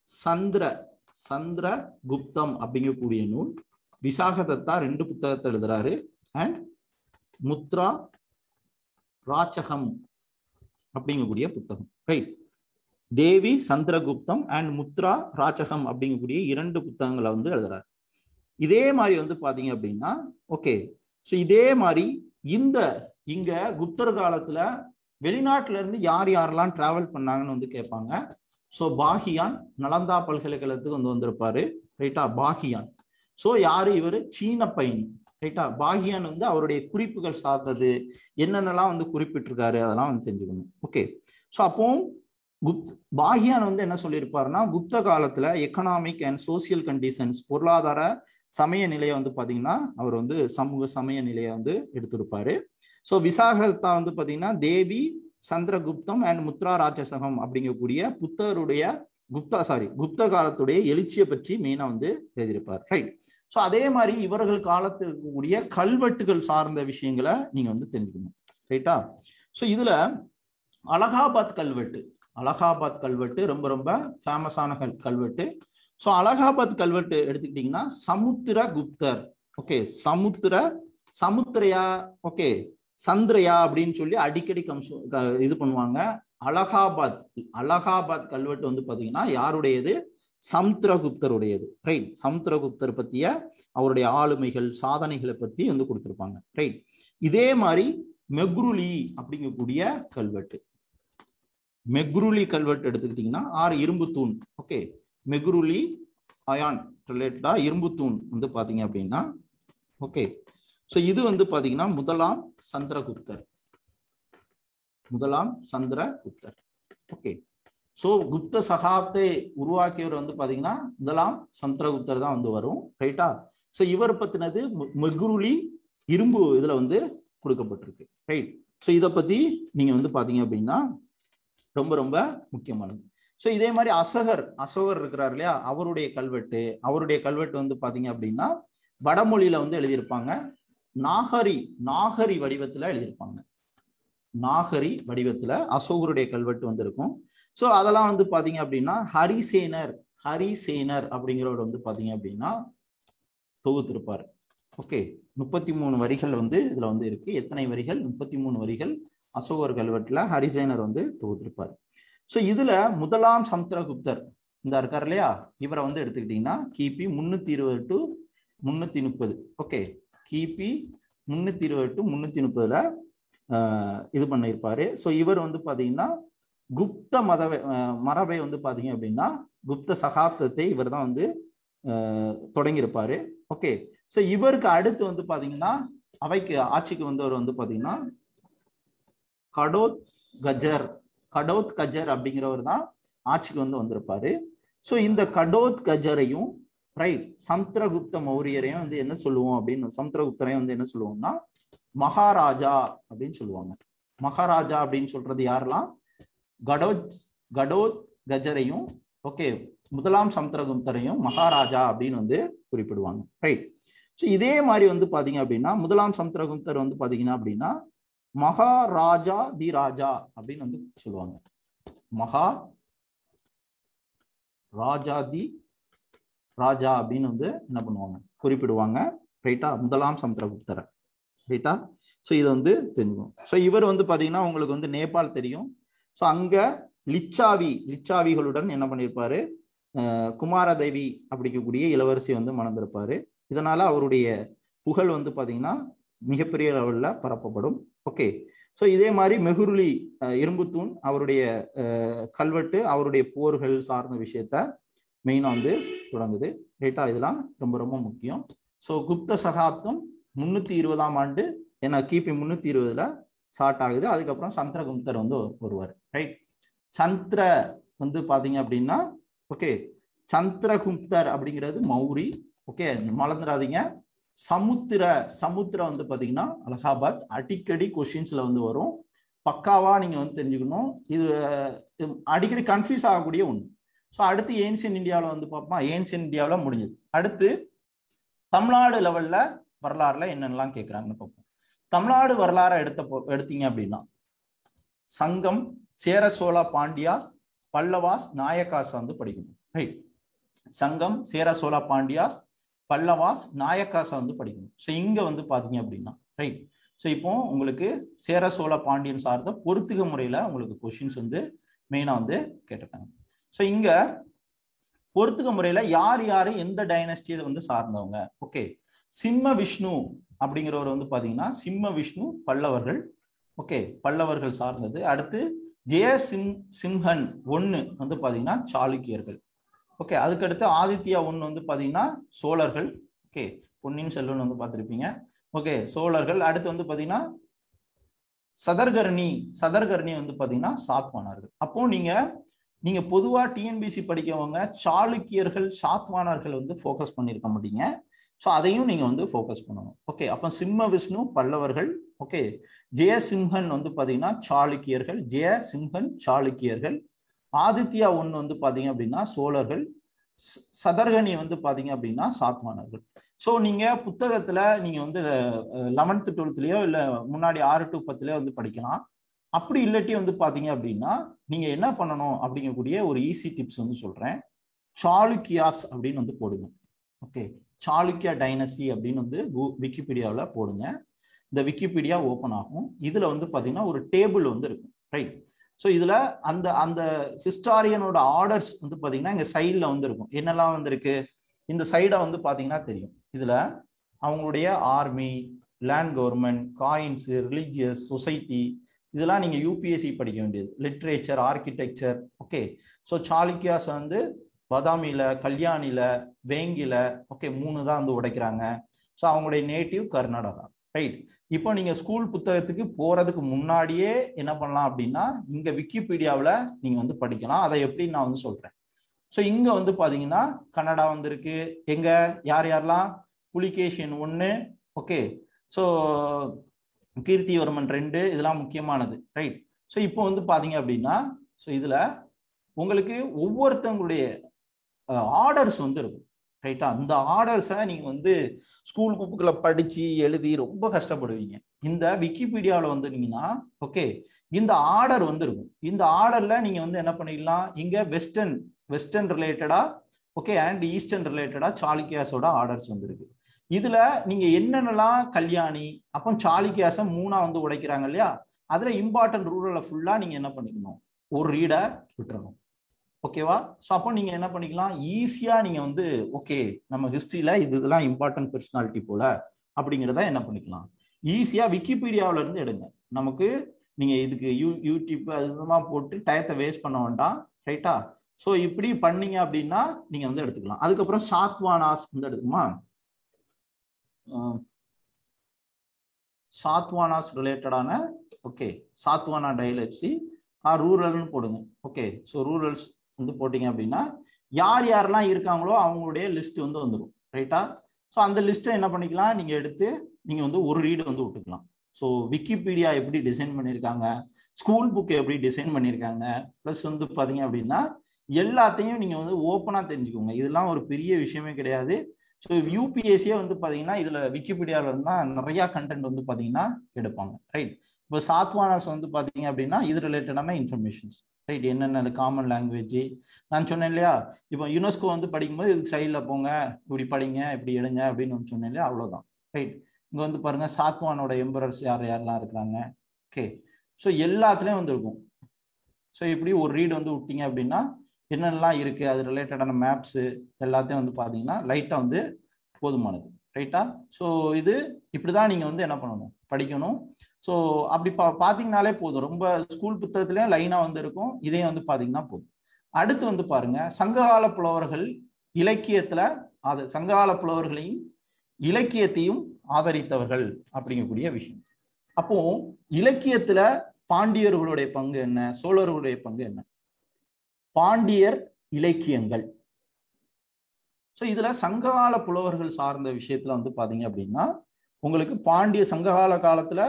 சந்திர குப்தம் அப்படிங்கக்கூடிய நூல், விசாக தத்தா 2 புத்தகத்தை எழுதுறாரு, அண்ட் முத்ரா ராச்சகம் அப்படிங்கக்கூடிய புத்தகம். ரைட். தேவி சந்திரகுப்தம் அண்ட் முத்ரா ராச்சகம் அப்படிங்கக்கூடிய 2 புத்தகங்களை வந்து எழுதுறாரு. இதே மாதிரி வந்து பாத்தீங்க அப்படின்னா ஓகே, ஸோ இதே மாதிரி இங்க குப்தர் காலத்துல வெளிநாட்டுல இருந்து யார் யாரெல்லாம் டிராவல் பண்ணாங்கன்னு வந்து கேட்பாங்க. ஸோ பாகியான் நலந்தா பல்கலைக்கழகத்துக்கு வந்து வந்திருப்பாரு. ரைட்டா, பாகியான். ஸோ யாரு இவர்? சீன பயணி. ரைட்டா, பாகியான் வந்து அவருடைய குறிப்புகள் சார்ந்தது என்னென்னலாம் வந்து குறிப்பிட்டிருக்காரு அதெல்லாம் வந்து தெரிஞ்சுக்கணும். ஓகே. ஸோ அப்போ பாகியான் வந்து என்ன சொல்லியிருப்பாருன்னா குப்த காலத்துல எக்கனாமிக் அண்ட் சோசியல் கண்டிஷன்ஸ், பொருளாதார சமய நிலையை வந்து பாத்தீங்கன்னா அவர் வந்து சமூக சமய நிலையை வந்து எடுத்திருப்பாரு. ஸோ விசாகத்தா வந்து பாத்தீங்கன்னா தேவி சந்திரகுப்தம் அண்ட் முத்ரா ராஜசகம் அப்படிங்கக்கூடிய புத்தருடைய குப்த காலத்துடைய எழுச்சியை பற்றி மெயினா வந்து எழுதியிருப்பார். ரைட். ஸோ அதே மாதிரி இவர்கள் காலத்தில் இருக்கக்கூடிய கல்வெட்டுகள் சார்ந்த விஷயங்களை நீங்க வந்து தெரிஞ்சுக்கணும். ரைட்டா. ஸோ இதுல அலகாபாத் கல்வெட்டு ரொம்ப ரொம்ப ஃபேமஸான கல்வெட்டு. ஸோ அலகாபாத் கல்வெட்டு எடுத்துக்கிட்டீங்கன்னா சமுத்திரகுப்தர், ஓகே, சமுத்திரையா, ஓகே, சந்திரையா அப்படின்னு சொல்லி அடிக்கடி இது பண்ணுவாங்க. அலகாபாத் கல்வெட்டு வந்து பாத்தீங்கன்னா யாருடையது? சமுத்திரகுப்தருடையது. ரைட். சமுத்திரகுப்தர் பத்திய அவருடைய ஆளுமைகள் சாதனைகளை பத்தி வந்து கொடுத்திருப்பாங்க. ரைட். இதே மாதிரி மெக்ருலி அப்படிங்கக்கூடிய கல்வெட்டு, எடுத்துக்கிட்டீங்கன்னா 6 இரும்பு தூண், ஓகே, மெக்ருலி அயான் ரிலேட்டடா இரும்பு தூண் வந்து பாத்தீங்க அப்படின்னா ஓகே. ஸோ இது வந்து பாத்தீங்கன்னா முதலாம் சந்திரகுப்தர். ஓகே. ஸோ குப்த சகாப்தை உருவாக்கியவர் வந்து பாத்தீங்கன்னா முதலாம் சந்திரகுப்தர் தான் வந்து வரும். ரைட்டா. ஸோ இவர் பத்தினது மெக்ருலி இரும்பு இதுல வந்து கொடுக்கப்பட்டிருக்கு. ரைட். ஸோ இதை பத்தி நீங்க வந்து பாத்தீங்க அப்படின்னா ரொம்ப ரொம்ப முக்கியமானது. ஸோ இதே மாதிரி அசோகர் இருக்கிறார் இல்லையா, அவருடைய கல்வெட்டு வந்து பாத்தீங்க அப்படின்னா வடமொழியில வந்து எழுதியிருப்பாங்க. நாகரி வடிவத்துல எழுதியிருப்பாங்க. நாகரி வடிவத்துல அசோகருடைய கல்வெட்டு வந்து இருக்கும். ஸோ அதெல்லாம் வந்து பாத்தீங்க அப்படின்னா ஹரிசேனர் அப்படிங்கிறவர் வந்து பாத்தீங்க அப்படின்னா தொகுத்திருப்பார். ஓகே. 33 வரிகள் வந்து இதுல வந்து இருக்கு. எத்தனை வரிகள்? 33 வரிகள் அசோகர் கல்வெட்டுல ஹரிசேனர் வந்து தொகுத்திருப்பார். ஸோ இதுல முதலாம் சமுத்திரகுப்தர் இந்த இருக்கார் இல்லையா, இவரை வந்து எடுத்துக்கிட்டீங்கன்னா கிபி 320 to 330, ஓகே, கிபி 320 to 330 இது பண்ணியிருப்பாரு. ஸோ இவர் வந்து பாத்தீங்கன்னா குப்த மரபை வந்து பாத்தீங்க அப்படின்னா குப்த சகாப்தத்தை இவர் தான் வந்து தொடங்கியிருப்பாரு. ஓகே. ஸோ இவருக்கு அடுத்து வந்து பாத்தீங்கன்னா அவைக்கு ஆட்சிக்கு வந்தவர் வந்து பாத்தீங்கன்னா கடோத் கஜர் அப்படிங்கிறவர் தான் ஆட்சிக்கு வந்து வந்திருப்பாரு. ஸோ இந்த கடோத் கஜரையும் ரைட் சமுத்திரகுப்த மௌரியரையும் வந்து என்ன சொல்லுவோம் அப்படின்னு, சமுத்திரகுப்தரையும் வந்து என்ன சொல்லுவோம்னா மகாராஜா அப்படின்னு சொல்லுவாங்க. மகாராஜா அப்படின்னு சொல்றது யாரெல்லாம்? கடோத் கஜரையும் ஓகே முதலாம் சமுத்திரகுப்தரையும் மகாராஜா அப்படின்னு வந்து குறிப்பிடுவாங்க. ரைட். ஸோ இதே மாதிரி வந்து பாத்தீங்க அப்படின்னா முதலாம் சமுத்திரகுப்தர் வந்து பாத்தீங்கன்னா அப்படின்னா மகாராஜா தி ராஜா அப்படின்னு வந்து சொல்லுவாங்க. மகாராஜா தி ராஜா அப்படின்னு வந்து என்ன பண்ணுவாங்க, குறிப்பிடுவாங்க. ரைட்டா, முதலாம் சமுத்திரகுப்தரை. ரைட்டா. ஸோ இதை வந்து தெரிஞ்சுக்கணும். ஸோ இவர் வந்து பாத்தீங்கன்னா உங்களுக்கு வந்து நேபாள் தெரியும். ஸோ அங்க லிச்சாவிகளுடன் என்ன பண்ணியிருப்பாரு, குமாரதேவி அப்படிங்கக்கூடிய இளவரசி வந்து மணந்திருப்பாரு. இதனால அவருடைய புகழ் வந்து பாத்தீங்கன்னா மிகப்பெரிய லெவல்ல பரப்பப்படும். ஓகே. ஸோ இதே மாதிரி மெஹுருலி இரும்புத்தூண் அவருடைய கல்வெட்டு அவருடைய போர்கள் சார்ந்த விஷயத்த மெயினா வந்து தொடங்குது. ரைட்டா, இதெல்லாம் ரொம்ப ரொம்ப முக்கியம். ஸோ குப்த சகாப்தம் 320ஆம் ஆண்டு ஏன்னா கிபி 320ல ஸ்டார்ட் ஆகுது. அதுக்கப்புறம் சந்திரகுப்தர் வந்து வருவார். ரைட். சந்திர வந்து பாத்தீங்க அப்படின்னா ஓகே சந்திரகுப்தர் அப்படிங்கிறது மௌரி. ஓகே, மறந்துடாதீங்க. சமுத்திர வந்து பாத்தீங்கன்னா அலகாபாத். அடிக்கடி கொஸ்டின்ஸ்ல வந்து வரும், பக்காவா நீங்க வந்து தெரிஞ்சுக்கணும். இது அடிக்கடி கன்ஃபியூஸ் ஆகக்கூடிய ஒண்ணு. ஸோ அடுத்து ஏன்சியன் இந்தியாவில் வந்து பார்ப்போம். ஏன்சியன் இந்தியாவில் முடிஞ்சது. அடுத்து தமிழ்நாடு லெவல்ல வரலாறுல என்னென்னலாம் கேட்குறாங்கன்னு பார்ப்போம். தமிழ்நாடு வரலாறை எடுத்தீங்க அப்படின்னா சங்கம், சேர சோழ பாண்டியாஸ், பல்லவாஸ், நாயக்காஸ் வந்து படிக்கணும். ரைட். சங்கம், சேர சோழ பாண்டியாஸ், பல்லவாஸ், நாயக்காஸ் வந்து படிக்கணும். ஸோ இங்க வந்து பாத்தீங்க அப்படின்னா ரைட். ஸோ இப்போ உங்களுக்கு சேர சோழ பாண்டியன் சார்ந்த பொறுத்துக முறையில உங்களுக்கு கொஸ்டின்ஸ் வந்து மெயினா வந்து கேட்டிருக்காங்க. ஸோ இங்க பொறுத்துக முறையில யார் யாரு எந்த டைனஸ்டியை வந்து சார்ந்தவங்க. ஓகே, சிம்ம விஷ்ணு அப்படிங்கிறவர் வந்து பாத்தீங்கன்னா சிம்ம விஷ்ணு பல்லவர்கள். ஓகே, பல்லவர்கள் சார்ந்தது. அடுத்து சிம்ஹன் 1 வந்து பாத்தீங்கன்னா சாளுக்கியர்கள். ஓகே, அதுக்கடுத்து ஆதித்யா 1 வந்து பாத்தீங்கன்னா சோழர்கள். ஓகே, பொன்னியின் செல்வன் வந்து பார்த்திருப்பீங்க. ஓகே, சோழர்கள். அடுத்து வந்து பாத்தீங்கன்னா சதர்கர்ணி வந்து பாத்தீங்கன்னா சாத்வானர்கள். அப்போ நீங்க பொதுவா டிஎன்பிசி படிக்கவங்க சாளுக்கியர்கள் சாத்வானர்கள் வந்து ஃபோக்கஸ் பண்ணிருக்க மாட்டீங்க. ஸோ அதையும் நீங்க வந்து ஃபோக்கஸ் பண்ணணும். ஓகே, அப்போ சிம்ம விஷ்ணு பல்லவர்கள். ஓகே, ஜெயசிம்ஹன் வந்து பாத்தீங்கன்னா சாளுக்கியர்கள். ஜெயசிம்ஹன் சாளுக்கியர்கள். ஆதித்யா 1 வந்து பாத்தீங்க அப்படின்னா சோழர்கள். சதர்கனி வந்து பாத்தீங்க அப்படின்னா சாத்வானர்கள். ஸோ நீங்க புத்தகத்துல நீங்க வந்து 11th 12thலயோ இல்ல முன்னாடி 6 to 10லயோ வந்து படிக்கலாம். அப்படி இல்லாட்டி வந்து பாத்தீங்க அப்படின்னா நீங்க என்ன பண்ணணும் அப்படிங்கக்கூடிய ஒரு ஈஸி டிப்ஸ் வந்து சொல்றேன். சாளுக்கியாஸ் அப்படின்னு வந்து போடுங்க. ஓகே, சாளுக்கியா டைனஸ்டி அப்படின்னு வந்து விக்கிபீடியாவில் போடுங்க. இந்த விக்கிபீடியா ஓப்பன் ஆகும். இதுல வந்து பாத்தீங்கன்னா ஒரு டேபிள் வந்து இருக்கும். ரைட். ஸோ இதுல அந்த ஹிஸ்டாரியனோட ஆர்டர்ஸ் வந்து பாத்தீங்கன்னா இங்க சைட்ல வந்து இருக்கும். என்னெல்லாம் வந்து இருக்கு இந்த சைடை வந்து பாத்தீங்கன்னா தெரியும். இதுல அவங்களுடைய army, land government, coins, religious, society, இதெல்லாம் நீங்க யூபிஎஸ்சி படிக்க வேண்டியது. Literature, architecture. Okay, so Chalukyas வந்து பதாமியில, கல்யாணில, வேங்கில ஓகே 3 தான் வந்து உடைக்கிறாங்க. ஸோ அவங்களுடைய நேட்டிவ் கர்நாடகா. ரைட். இப்போ நீங்க ஸ்கூல் புத்தகத்துக்கு போறதுக்கு முன்னாடியே என்ன பண்ணலாம் அப்படின்னா இங்க விக்கிபீடியாவில் நீங்க வந்து படிக்கலாம். அதை எப்படி நான் வந்து சொல்றேன். ஸோ இங்க வந்து பாத்தீங்கன்னா கன்னடா வந்திருக்கு. எங்க யாரெல்லாம் புலிகேஷியன் 1. ஓகே, ஸோ கீர்த்திவர்மன் 2 இதெல்லாம் முக்கியமானது. ரைட். ஸோ இப்போ வந்து பாத்தீங்க அப்படின்னா ஸோ இதுல உங்களுக்கு ஒவ்வொருத்தவங்களுடைய ஆர்டர்ஸ் வந்து இருக்கும். ரைட்டா, இந்த ஆர்டர்ஸை நீங்க வந்து ஸ்கூல் புக்குல படிச்சு எழுதி ரொம்ப கஷ்டப்படுவீங்க. இந்த விக்கிபீடியாவில் வந்துட்டீங்கன்னா ஓகே இந்த ஆர்டர் வந்து இருக்கும். இந்த ஆர்டர்ல நீங்க வந்து என்ன பண்ணிக்கலாம், இங்க வெஸ்டர்ன் ரிலேட்டடா ஓகே அண்ட் ஈஸ்டர்ன் ரிலேட்டடா சாளுக்கியாஸோட ஆர்டர்ஸ் வந்து இருக்கு. இதுல நீங்க என்னென்னலாம் கல்யாணி அப்போ சாளுக்கியாஸை 3ஆ வந்து உடைக்கிறாங்க இல்லையா, அதுல இம்பார்ட்டன்ட் ரூரலை ஃபுல்லா நீங்க என்ன பண்ணிக்கணும், ஒரு ரீடை விட்டுறணும். ஓகேவா. ஸோ அப்போ நீங்க என்ன பண்ணிக்கலாம், ஈஸியா நீங்க வந்து ஓகே நம்ம ஹிஸ்டரியில இதெல்லாம் இம்பார்ட்டன்ட் பர்சனாலிட்டி போல அப்படிங்கிறத என்ன பண்ணிக்கலாம், ஈஸியா விக்கிபீடியாவில இருந்து எடுங்க. நமக்கு நீங்க இதுக்கு யூடியூப் அதுமா போட்டு டயத்தை வேஸ்ட் பண்ண வேண்டாம். ரைட்டா. ஸோ இப்படி பண்ணீங்க அப்படின்னா நீங்க வந்து எடுத்துக்கலாம். அதுக்கப்புறம் சாத்வானாஸ் வந்து எடுக்குமா. சாத்வானாஸ் ரிலேட்டடான ஓகே சாத்வானா டயலெக்சி ரூரல்னு போடுங்க. ஓகே, ஸோ ரூரல்ஸ் வந்து போட்டிங்க அப்படின்னா யார் யாரெல்லாம் இருக்காங்களோ அவங்களுடைய லிஸ்ட் வந்து வந்துடும். ரைட்டா? ஸோ அந்த லிஸ்ட்டை என்ன பண்ணிக்கலாம், நீங்கள் எடுத்து நீங்கள் வந்து ஒரு ரீடு வந்து விட்டுக்கலாம். ஸோ விக்கிபீடியா எப்படி டிசைன் பண்ணியிருக்காங்க, ஸ்கூல் புக் எப்படி டிசைன் பண்ணியிருக்காங்க, ப்ளஸ் வந்து பார்த்தீங்க அப்படின்னா எல்லாத்தையும் நீங்கள் வந்து ஓப்பனாக தெரிஞ்சுக்கோங்க. இதெல்லாம் ஒரு பெரிய விஷயமே கிடையாது. ஸோ யூபிஎஸ்சியே வந்து பார்த்தீங்கன்னா இதில் விக்கிபீடியாவில் இருந்தால் நிறையா கண்டென்ட் வந்து பார்த்தீங்கன்னா எடுப்பாங்க. ரைட்? இப்போ சாத்வானாஸ் வந்து பார்த்தீங்க அப்படின்னா இது ரிலேட்டடான இன்ஃபர்மேஷன்ஸ். ரைட்? என்னென்ன காமன் லாங்குவேஜ் நான் சொன்னேன் இல்லையா? இப்போ யுனெஸ்கோ வந்து படிக்கும்போது இதுக்கு சைடில் போங்க, இப்படி படிங்க, இப்படி எடுங்க அப்படின்னு வந்து சொன்னேன் இல்லையா? அவ்வளோதான். ரைட்? இங்கே வந்து பாருங்க சாத்வானோட எம்பரர்ஸ் யாரெல்லாம் இருக்கிறாங்க. ஓகே, ஸோ எல்லாத்துலேயும் வந்து இருக்கும். ஸோ இப்படி ஒரு ரீடு வந்து விட்டீங்க அப்படின்னா என்னென்னலாம் இருக்கு அது ரிலேட்டடான மேப்ஸு எல்லாத்தையும் வந்து பார்த்தீங்கன்னா லைட்டாக வந்து போதுமானது. ரைட்டா? ஸோ இது இப்படிதான் நீங்கள் வந்து என்ன பண்ணணும், படிக்கணும். ஸோ அப்படி பார்த்தீங்கனாலே போதும். ரொம்ப ஸ்கூல் புத்தகத்திலேயே லைனாக வந்து இருக்கும். இதையும் வந்து பார்த்தீங்கன்னா போதும். அடுத்து வந்து பாருங்க சங்ககால புலவர்கள் இலக்கியத்தில் சங்ககால புலவர்களையும் இலக்கியத்தையும் ஆதரித்தவர்கள் அப்படிங்கக்கூடிய விஷயம். அப்போ இலக்கியத்துல பாண்டியர்களுடைய பங்கு என்ன, சோழர்களுடைய பங்கு என்ன? பாண்டியர் இலக்கியங்கள். ஸோ இதுல சங்ககால புலவர்கள் சார்ந்த விஷயத்துல வந்து பாத்தீங்க அப்படின்னா உங்களுக்கு பாண்டிய சங்ககால காலத்துல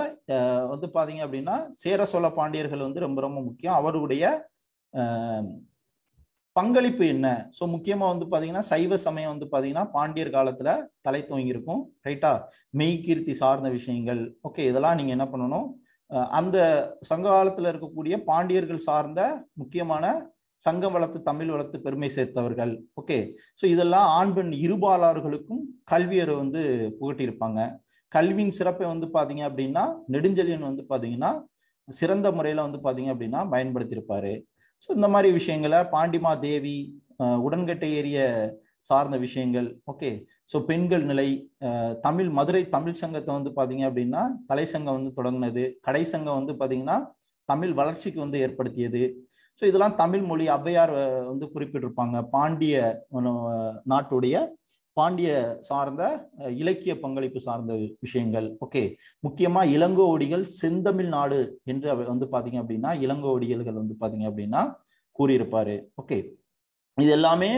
வந்து பாத்தீங்க அப்படின்னா சேர சோழ பாண்டியர்கள் வந்து ரொம்ப ரொம்ப முக்கியம். அவருடைய பங்களிப்பு என்ன? ஸோ முக்கியமா வந்து பாத்தீங்கன்னா சைவ சமயம் வந்து பாத்தீங்கன்னா பாண்டியர் காலத்துல தலை தோங்கி இருக்கும். ரைட்டா? மெய்கீர்த்தி சார்ந்த விஷயங்கள். ஓகே, இதெல்லாம் நீங்க என்ன பண்ணணும், அந்த சங்க காலத்துல இருக்கக்கூடிய பாண்டியர்கள் சார்ந்த முக்கியமான சங்கம் வளர்த்து தமிழ் வளர்த்து பெருமை சேர்த்தவர்கள். ஓகே, ஸோ இதெல்லாம் ஆண் பெண் இருபாலர்களுக்கும் கல்வியரை வந்து புகட்டியிருப்பாங்க. கல்வியின் சிறப்பை வந்து பாத்தீங்க அப்படின்னா நெடுஞ்செழியன் வந்து பாத்தீங்கன்னா சிறந்த முறையில வந்து பாத்தீங்க அப்படின்னா பயன்படுத்தியிருப்பாரு. ஸோ இந்த மாதிரி விஷயங்களை பாண்டிமா தேவி உடன்கட்டை ஏறிய சார்ந்த விஷயங்கள். ஓகே, ஸோ பெண்கள் நிலை, தமிழ் மதுரை தமிழ் சங்கத்தை வந்து பார்த்தீங்க அப்படின்னா தலை சங்கம் வந்து தொடங்கினது, கடை சங்கம் வந்து பார்த்தீங்கன்னா தமிழ் வளர்ச்சிக்கு வந்து ஏற்படுத்தியது. ஸோ இதெல்லாம் தமிழ் மொழி ஔவையார் வந்து குறிப்பிட்டிருப்பாங்க. பாண்டிய நாட்டுடைய பாண்டிய சார்ந்த இலக்கிய பங்களிப்பு சார்ந்த விஷயங்கள். ஓகே, முக்கியமா இளங்கோவடிகள் செந்தமிழ் நாடு என்று வந்து பாத்தீங்க அப்படின்னா இளங்கோவடிகள் வந்து பாத்தீங்க அப்படின்னா கூறியிருப்பாரு. ஓகே, இது எல்லாமே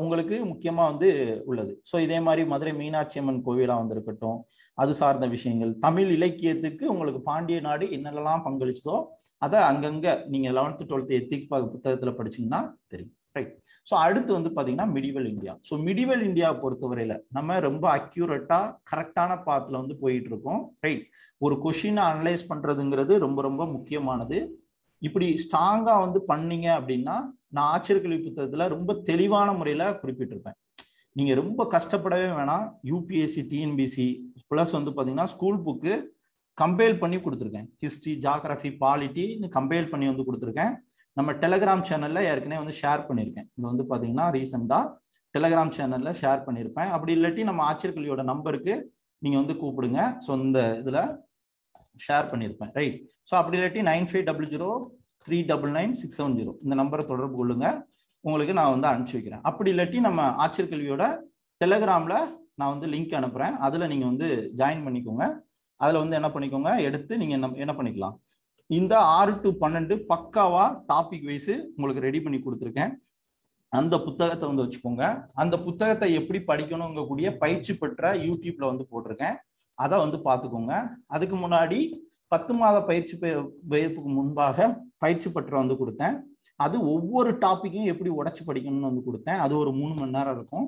உங்களுக்கு முக்கியமா வந்து உள்ளது. ஸோ இதே மாதிரி மதுரை மீனாட்சி அம்மன் கோவிலா வந்திருக்கட்டும், அது சார்ந்த விஷயங்கள். தமிழ் இலக்கியத்துக்கு உங்களுக்கு பாண்டிய நாடு என்னென்னலாம் பங்களிச்சதோ அதை அங்கங்க நீங்க 11th 12th எத்திக்ஸ் புத்தகத்துல படிச்சீங்கன்னா தெரியும். ரைட்? ஸோ அடுத்து வந்து பாத்தீங்கன்னா மிடிவல் இந்தியா. ஸோ மிடிவல் இந்தியாவை பொறுத்தவரையில நம்ம ரொம்ப அக்யூரேட்டா கரெக்டான பாத்துல வந்து போயிட்டு இருக்கோம். ரைட்? ஒரு கொஸ்டினை அனலைஸ் பண்றதுங்கிறது ரொம்ப ரொம்ப முக்கியமானது. இப்படி ஸ்ட்ராங்கா வந்து பண்ணீங்க அப்படின்னா நான் ஆட்சியர்கல்வி புத்தகத்துல ரொம்ப தெளிவான முறையில குறிப்பிட்டிருப்பேன். நீங்க ரொம்ப கஷ்டப்படவே வேணாம். யூபிஎஸ்சி டிஎன்பிசி பிளஸ் வந்து பாத்தீங்கன்னா ஸ்கூல் புக்கு கம்பைல் பண்ணி கொடுத்துருக்கேன். ஹிஸ்டரி, ஜியாகிரபி, பாலிட்டின்னு கம்பைல் பண்ணி வந்து கொடுத்துருக்கேன். நம்ம டெலிகிராம் சேனல்ல ஏற்கனவே வந்து ஷேர் பண்ணியிருக்கேன். இது வந்து பாத்தீங்கன்னா ரீசெண்டா டெலிகிராம் சேனல்ல ஷேர் பண்ணியிருப்பேன். அப்படி இல்லாட்டி நம்ம ஆட்சியர்கல்வியோட நம்பருக்கு நீங்க வந்து கூப்பிடுங்க. ஸோ இந்த இதுல ஷேர் பண்ணியிருப்பேன். ரைட்? ஸோ அப்படி இல்லாட்டி 9500399670 இந்த நம்பரை தொடர்பு கொள்ளுங்க. உங்களுக்கு நான் வந்து அனுப்பிச்சு வைக்கிறேன். அப்படி இல்லாட்டி நம்ம ஆட்சியர்கல்வியோட டெலிகிராம்ல நான் வந்து லிங்க் அனுப்புறேன். அதுல நீங்க வந்து ஜாயின் பண்ணிக்கோங்க. அதுல வந்து என்ன பண்ணிக்கோங்க, எடுத்து நீங்க என்ன பண்ணிக்கலாம், இந்த 6 to 12 பக்காவா டாபிக் வைஸ் உங்களுக்கு ரெடி பண்ணி கொடுத்துருக்கேன். அந்த புத்தகத்தை வந்து வச்சுக்கோங்க. அந்த புத்தகத்தை எப்படி படிக்கணுங்கக்கூடிய பயிற்சி பெற்ற யூடியூப்ல வந்து போட்டிருக்கேன். அதை வந்து பார்த்துக்கோங்க. அதுக்கு முன்னாடி 10 மாத பயிற்சி வகுப்புக்கு முன்பாக பயிற்சி பெற்ற வந்து கொடுத்தேன். அது ஒவ்வொரு டாப்பிக்கையும் எப்படி உடைச்சு படிக்கணும்னு வந்து கொடுத்தேன். அது ஒரு 3 மணி நேரம் இருக்கும்.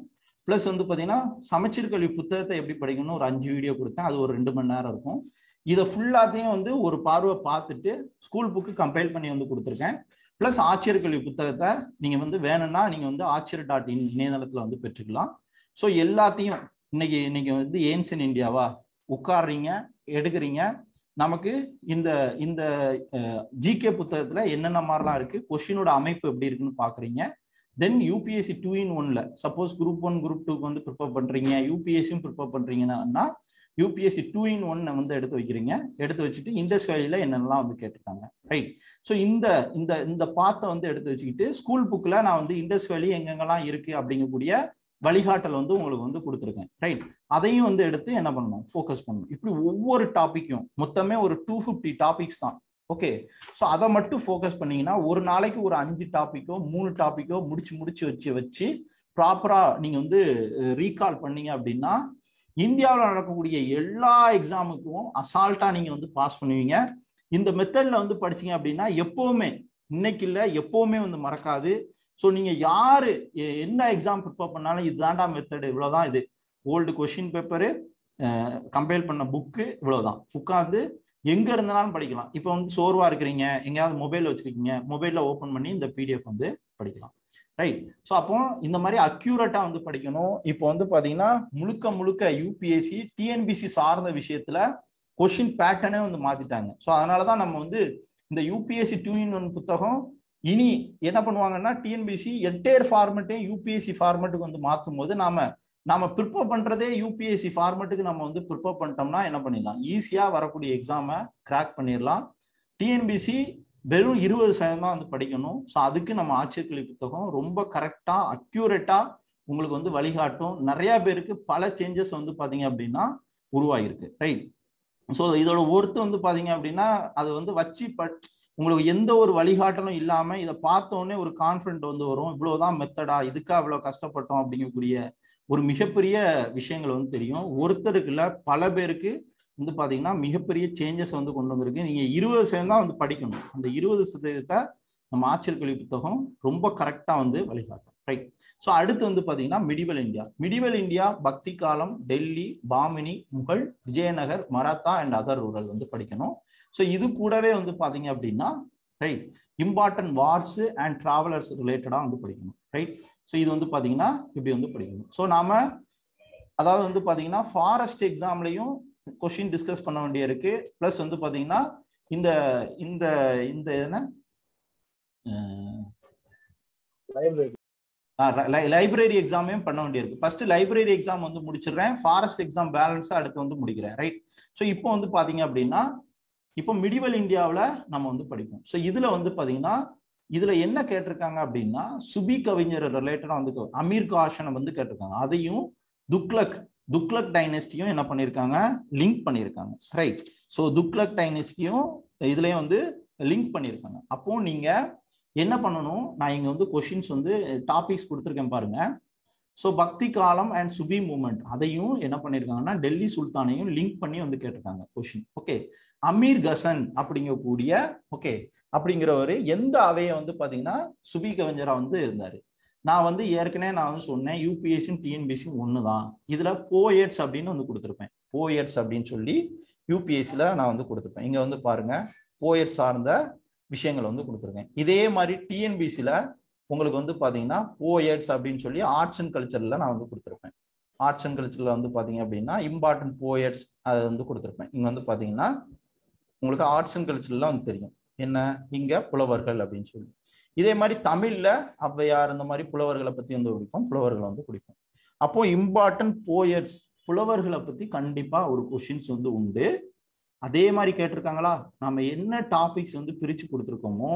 பிளஸ் வந்து பார்த்தீங்கன்னா சமச்சீர் கல்வி புத்தகத்தை எப்படி படிக்கணும்னு ஒரு 5 வீடியோ கொடுத்தேன். அது ஒரு 2 மணி நேரம் இருக்கும். இதை ஃபுல்லாத்தையும் வந்து ஒரு பார்வை பார்த்துட்டு ஸ்கூல் புக்கு கம்பைல் பண்ணி வந்து கொடுத்துருக்கேன். பிளஸ் ஆட்சியர் கல்வி புத்தகத்தை நீங்க வந்து வேணும்னா நீங்க வந்து ஆட்சியர்.in இணையதளத்துல வந்து பெற்றுக்கலாம். ஸோ எல்லாத்தையும் இன்னைக்கு வந்து ஏன்சன் இந்தியாவா உட்காடுறீங்க, எடுக்கிறீங்க. நமக்கு இந்த இந்த ஜிகே புத்தகத்துல என்னென்ன மாதிரிலாம் இருக்கு, கொஸ்டினோட அமைப்பு எப்படி இருக்குன்னு பாக்குறீங்க. தென் யூபிஎஸ்சி 2-in-1ல சப்போஸ் குரூப் 1 குரூப் 2க்கு வந்து ப்ரிப்பேர் பண்றீங்க, யூபிஎஸ்சியும் ப்ரிப்பேர் பண்றீங்கன்னா யூபிஎஸ்சி 2-in-1 வந்து எடுத்து வைக்கிறீங்க. எடுத்து வச்சுட்டு இண்டஸ் வேலியில என்னென்னலாம் வந்து கேட்டிருக்காங்க. ரைட்? ஸோ இந்த இந்த இந்த பாத்தை வந்து எடுத்து வச்சுக்கிட்டு ஸ்கூல் புக்ல நான் வந்து இண்டஸ் வேலி எங்கெங்கெல்லாம் இருக்கு அப்படிங்கக்கூடிய வழிகாட்டல் வந்து உங்களுக்கு வந்து கொடுத்துருக்கேன். ரைட், அதையும் வந்து எடுத்து என்ன பண்ணணும், ஃபோக்கஸ் பண்ணணும். இப்படி ஒவ்வொரு டாபிக்கும் மொத்தமே ஒரு 250 டாபிக்ஸ் தான். ஓகே, ஸோ அதை மட்டும் ஃபோக்கஸ் பண்ணீங்கன்னா ஒரு நாளைக்கு ஒரு 5 டாபிக்கோ 3 டாபிக்கோ முடிச்சு வச்சு ப்ராப்பரா நீங்க வந்து ரீகால் பண்ணீங்க அப்படின்னா இந்தியாவில் நடக்கக்கூடிய எல்லா எக்ஸாமுக்கும் அசால்ட்டா நீங்க வந்து பாஸ் பண்ணுவீங்க. இந்த மெத்தட்ல வந்து படிச்சீங்க அப்படின்னா எப்பவுமே, இன்னைக்கு இல்லை எப்பவுமே வந்து மறக்காது. ஸோ நீங்க யாரு என்ன எக்ஸாம் ப்ரிப்பேர் பண்ணாலும் இதுதான்டா மெத்தடு, இவ்வளவுதான், இது ஓல்டு கொஸ்டின் பேப்பரு, கம்பைல் பண்ண புக்கு, இவ்வளவுதான். உட்காந்து எங்க இருந்தாலும் படிக்கலாம். இப்போ வந்து சோர்வா இருக்கிறீங்க, எங்கேயாவது மொபைல் வச்சிருக்கீங்க, மொபைல்ல ஓப்பன் பண்ணி இந்த பிடிஎஃப் வந்து படிக்கலாம். ரைட், ஸோ அப்போ இந்த மாதிரி அக்யூரேட்டா வந்து படிக்கணும். இப்போ வந்து பாத்தீங்கன்னா முழுக்க யூபிஎஸ்சி டிஎன்பிசி சார்ந்த விஷயத்துல கொஸ்டின் பேட்டர்னே வந்து மாத்திட்டாங்க. ஸோ அதனாலதான் நம்ம வந்து இந்த யூபிஎஸ்சி 2-in-1 புத்தகம் இனி என்ன பண்ணுவாங்கன்னா டிஎன்பிசி என்டையர் ஃபார்மெட்டையும் யூபிஎஸ்சி ஃபார்மெட்டுக்கு வந்து மாற்றும் போது நாம ப்ரிப்பேர் பண்றதே யூபிஎஸ்சி ஃபார்மெட்டுக்கு நம்ம வந்து ப்ரிப்பேர் பண்ணிட்டோம்னா என்ன பண்ணிடலாம், ஈஸியா வரக்கூடிய எக்ஸாமை கிராக் பண்ணிடலாம். டிஎன்பிசி வெறும் 20% தான் வந்து படிக்கணும். ஸோ அதுக்கு நம்ம ஆட்சியர்கல்வி புத்தகம் ரொம்ப கரெக்டா அக்யூரேட்டா உங்களுக்கு வந்து வழிகாட்டும். நிறைய பேருக்கு பல சேஞ்சஸ் வந்து பாத்தீங்க அப்படின்னா உருவாகிருக்கு. ரைட், ஸோ இதோட ஒர்த்து வந்து பாத்தீங்க அப்படின்னா அது வந்து வச்சு உங்களுக்கு எந்த ஒரு வழிகாட்டலும் இல்லாம இதை பார்த்த உடனே ஒரு கான்ஃபிடென்ட் வந்து வரும், இவ்வளவுதான் மெத்தடா, இதுக்கா இவ்வளவு கஷ்டப்பட்டோம் அப்படிங்கக்கூடிய ஒரு மிகப்பெரிய விஷயங்கள் வந்து தெரியும். ஒருத்தருக்கு இல்ல பல பேருக்கு வந்து பாத்தீங்கன்னா மிகப்பெரிய சேஞ்சஸ் வந்து கொண்டு வந்திருக்கு. நீங்க 20% தான் வந்து படிக்கணும். அந்த 20% நம்ம ஆட்சியர்கல்வி புத்தகம் ரொம்ப கரெக்டா வந்து வழிகாட்டும். ரைட், ஸோ அடுத்து வந்து பாத்தீங்கன்னா மிடிவல் இந்தியா பக்தி காலம், Delhi, Bahmani, Mughal, Vijayanagar, Maratha and other rural வந்து படிக்கணும். ஸோ இது கூடவே வந்து பாத்தீங்க அப்படின்னா right important wars and travellers ரிலேட்டடா வந்து படிக்கணும். ரைட், ஸோ இது வந்து பாத்தீங்கன்னா இப்படி வந்து படிக்கணும். ஸோ நாம அதாவது வந்து பாத்தீங்கன்னா ஃபாரஸ்ட் எக்ஸாம்லையும் கொஸ்டின் டிஸ்கஸ் பண்ண வேண்டிய இருக்கு. பிளஸ் வந்து பாத்தீங்கன்னா இந்த இந்த இந்த என்ன லைப்ரரி எக்ஸாமையும் பண்ண வேண்டியிருக்கு. ஃபர்ஸ்ட் லைப்ரரி எக்ஸாம் வந்து முடிச்சிடுறேன், ஃபாரஸ்ட் எக்ஸாம் பேலன்ஸா அடுத்து வந்து முடிக்கிறேன். ரைட், ஸோ இப்போ வந்து பாத்தீங்க அப்படின்னா இப்போ மிடிவல் இந்தியாவில் நம்ம வந்து படிப்போம். ஸோ இதுல வந்து பாத்தீங்கன்னா இதுல என்ன கேட்டிருக்காங்க அப்படின்னா சுபி கவிஞர் ரிலேட்டடா வந்து அமீர் காஷனை வந்து கேட்டிருக்காங்க. அதையும் துக்ளக் டைனஸ்டியும் என்ன பண்ணியிருக்காங்க, லிங்க் பண்ணியிருக்காங்க. ரைட், ஸோ துக்ளக் டைனஸ்டியும் இதுலயும் வந்து லிங்க் பண்ணியிருக்காங்க. அப்போ நீங்க என்ன பண்ணணும், நான் இங்க வந்து கொஸ்டின்ஸ் வந்து டாபிக்ஸ் கொடுத்துருக்கேன் பாருங்க. ஸோ பக்தி காலம் அண்ட் சுபி மூமெண்ட் அதையும் என்ன பண்ணியிருக்காங்கன்னா டெல்லி சுல்தானையும் லிங்க் பண்ணி வந்து கேட்டிருக்காங்க கொஸ்டின். ஓகே, அமீர் கசன் அப்படிங்கக்கூடிய அப்படிங்கிறவரு எந்த அவையை வந்து பாத்தீங்கன்னா சுபி கவிஞரா வந்து இருந்தாரு. நான் வந்து ஏற்கனவே நான் வந்து சொன்னேன் யூபிஎஸ்சியும் டிஎன்பிஎஸ்சியும் ஒண்ணுதான். இதுல போயட்ஸ் அப்படின்னு வந்து கொடுத்துருப்பேன். போயட்ஸ் அப்படின்னு சொல்லி யூபிஎஸ்சில நான் வந்து கொடுத்துருப்பேன். இங்க வந்து பாருங்க போயட் சார்ந்த விஷயங்களை வந்து கொடுத்துருக்கேன். இதே மாதிரி டிஎன்பிஎஸ்சில உங்களுக்கு வந்து பாத்தீங்கன்னா போயட்ஸ் அப்படின்னு சொல்லி ஆர்ட்ஸ் அண்ட் கல்ச்சர்ல நான் வந்து கொடுத்துருப்பேன். ஆர்ட்ஸ் அண்ட் கல்ச்சர்ல வந்து பாத்தீங்க அப்படின்னா இம்பார்ட்டன்ட் போயட்ஸ் அதை வந்து கொடுத்துருப்பேன். இங்க வந்து பாத்தீங்கன்னா உங்களுக்கு ஆர்ட்ஸ் அண்ட் கல்ச்சர்லாம் வந்து தெரியும் என்ன, இங்க புலவர்கள் அப்படின்னு சொல்லி. இதே மாதிரி தமிழ்ல ஔவையார் இந்த மாதிரி புலவர்களை பத்தி வந்து குடிப்போம், புலவர்களை வந்து குடிப்போம். அப்போ இம்பார்ட்டன்ட் போயட்ஸ் புலவர்களை பத்தி கண்டிப்பா ஒரு கொஸ்டின்ஸ் வந்து உண்டு. அதே மாதிரி கேட்டிருக்காங்களா, நம்ம என்ன டாபிக்ஸ் வந்து பிரிச்சு கொடுத்துருக்கோமோ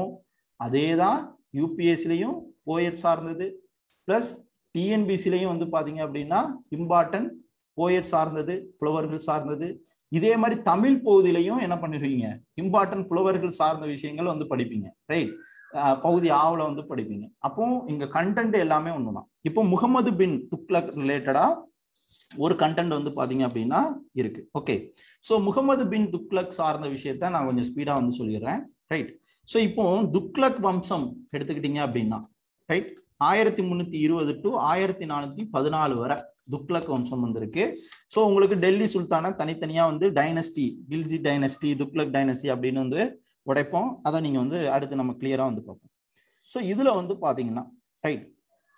அதே தான் யூபிஎஸ்சிலையும் போயட் சார்ந்தது, பிளஸ் டிஎன்பிசிலையும் வந்து பாத்தீங்க அப்படின்னா இம்பார்ட்டன்ட் போயட் சார்ந்தது, புலவர்கள் சார்ந்தது. இதே மாதிரி தமிழ் பகுதியிலையும் என்ன பண்ணிருவீங்க, இம்பார்ட்டன்ட் புலவர்கள் சார்ந்த விஷயங்கள் வந்து படிப்பீங்க. ரைட், பகுதி ஆவல வந்து படிப்பீங்க. அப்போ இங்க கண்டென்ட் எல்லாமே ஒண்ணுதான். இப்போ முகமது பின் துக்ளக் ரிலேட்டடா ஒரு கண்டென்ட் வந்து பாத்தீங்க அப்படின்னா இருக்கு. ஓகே, ஸோ முகமது பின் துக்ளக் சார்ந்த விஷயத்த நான் கொஞ்சம் ஸ்பீடா வந்து சொல்லிடுறேன். ரைட், ஸோ இப்போ துக்ளக் வம்சம் எடுத்துக்கிட்டீங்க அப்படின்னா ரைட் 1320 to 1414 வரை துக்ளக் வம்சம் வந்திருக்கு. ஸோ உங்களுக்கு டெல்லி சுல்தானா தனித்தனியா வந்து dynasty, Khilji dynasty, Tughlaq dynasty அப்படின்னு வந்து உடைப்போம். அதை நீங்க வந்து அடுத்து நம்ம கிளியரா வந்து பார்ப்போம். ஸோ இதுல வந்து பாத்தீங்கன்னா ரைட்,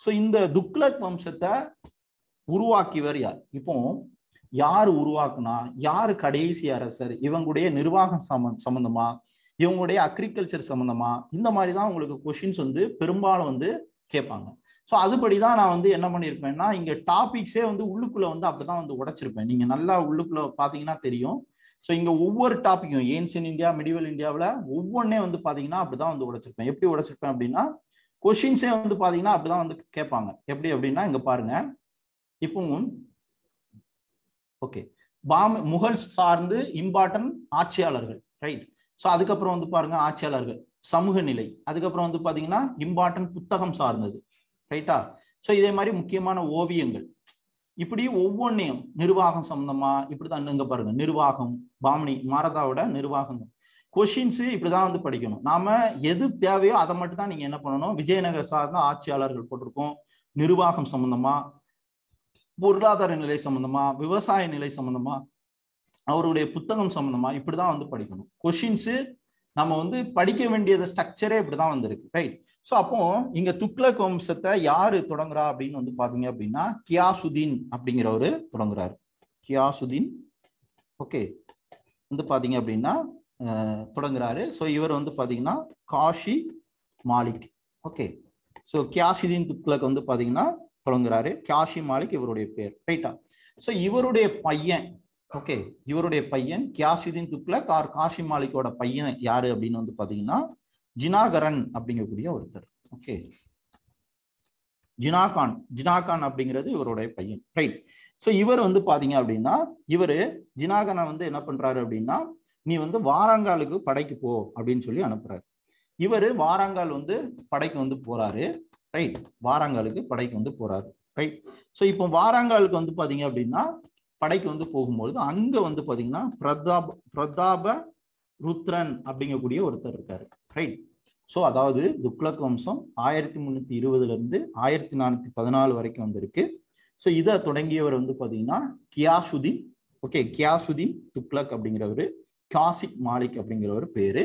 ஸோ இந்த துக்ளக் வம்சத்தை உருவாக்கியவர் யார், இப்போ யாரு உருவாக்குனா, யாரு கடைசி அரசர், இவங்களுடைய நிர்வாகம் சம்பந்தமா, இவங்களுடைய அக்ரிகல்ச்சர் சம்பந்தமா, இந்த மாதிரி தான் உங்களுக்கு கொஸ்டின்ஸ் வந்து பெரும்பாலும் வந்து கேட்பாங்க. ஸோ அதுபடிதான் நான் வந்து என்ன பண்ணியிருப்பேன்னா இங்க டாபிக்ஸே வந்து உள்ளுக்குள்ள வந்து அப்படிதான் வந்து உடைச்சிருப்பேன். நீங்க நல்லா உள்ளுக்குள்ள பாத்தீங்கன்னா தெரியும். ஸோ இங்க ஒவ்வொரு டாபிக்கும் ஏன்சியன் இந்தியா, மிடிவல் இந்தியாவில் ஒவ்வொன்னே வந்து பாத்தீங்கன்னா அப்படிதான் வந்து உடைச்சிருப்பேன். எப்படி உடைச்சிருப்பேன் அப்படின்னா கொஸ்டின்ஸே வந்து பாத்தீங்கன்னா அப்படிதான் வந்து கேட்பாங்க. எப்படி அப்படின்னா இங்க பாருங்க, இப்போ ஓகே முகல் சார்ந்து இம்பார்ட்டன்ட் ஆட்சியாளர்கள், ரைட். ஸோ அதுக்கப்புறம் வந்து பாருங்க ஆட்சியாளர்கள், சமூக நிலை, அதுக்கப்புறம் வந்து பாத்தீங்கன்னா இம்பார்ட்டன்ட் புத்தகம் சார்ந்தது, ரைட்டா. ஸோ இதே மாதிரி முக்கியமான ஓவியங்கள், இப்படி ஒவ்வொன்றையும் நிர்வாகம் சம்பந்தமா இப்படிதான். இங்க பாருங்க நிர்வாகம், பாமணி மாரதாவோட நிர்வாகம் கொஷின்ஸ் இப்படிதான் வந்து படிக்கணும். நாம எது தேவையோ அதை மட்டும் தான் நீங்க என்ன பண்ணணும். விஜயநகர் சார்ந்த ஆட்சியாளர்கள் போட்டிருக்கோம், நிர்வாகம் சம்பந்தமா, பொருளாதார நிலை சம்பந்தமா, விவசாய நிலை சம்பந்தமா, அவருடைய புத்தகம் சம்பந்தமா இப்படிதான் வந்து படிக்கணும். கொஷின்ஸ் நம்ம வந்து படிக்க வேண்டியது ஸ்ட்ரக்சரே இப்படிதான் வந்திருக்கு, ரைட். ஸோ அப்போ இங்க துக்ளக் வம்சத்தை யாரு தொடங்குறா அப்படின்னு வந்து பாத்தீங்க அப்படின்னா கியாசுதீன் அப்படிங்கிறவரு தொடங்குறாரு. கியாசுதீன் ஓகே வந்து பாத்தீங்க அப்படின்னா தொடங்குறாரு. ஸோ இவர் வந்து பாத்தீங்கன்னா காஷி மாலிக், ஓகே. ஸோ கியாசுதீன் துக்ளக் வந்து பாத்தீங்கன்னா தொடங்குறாரு. காஷி மாலிக் இவருடைய பேர், ரைட்டா. ஸோ இவருடைய பையன், ஓகே, இவருடைய பையன் கியாசுதீன் துக்ளக் ஆர் காஷி மாலிக்கோட பையன் யாரு அப்படின்னு வந்து பாத்தீங்கன்னா ஜினாகரன் அப்படிங்கக்கூடிய ஒருத்தர், ஓகே. ஜினாகான் அப்படிங்கிறது இவருடைய பையன், ரைட். ஸோ இவர் வந்து பாத்தீங்க அப்படின்னா இவரு ஜினாகனை வந்து என்ன பண்றாரு அப்படின்னா நீ வந்து வாராங்காலுக்கு படைக்கு போ அப்படின்னு சொல்லி அனுப்புறாரு. இவரு வாராங்கால் வந்து படைக்கு வந்து போறாரு, ரைட். வாராங்காலுக்கு படைக்கு வந்து போறாரு, ரைட். ஸோ இப்போ வாராங்காலுக்கு வந்து பாத்தீங்க அப்படின்னா படைக்கு வந்து போகும்பொழுது அங்க வந்து பாத்தீங்கன்னா பிரதாப ருத்ரன் அப்படிங்கக்கூடிய ஒருத்தர் இருக்காரு, ரைட். ஸோ அதாவது துக்ளக் வம்சம் 1320 இருந்து 1414 வரைக்கும் வந்திருக்கு. ஸோ இதை தொடங்கியவர் வந்து பாத்தீங்கன்னா கியாசுதீன், ஓகே. கியாசுதீன் துக்ளக் அப்படிங்கிறவரு, காசிக் மாலிக் அப்படிங்கிறவர் பேரு.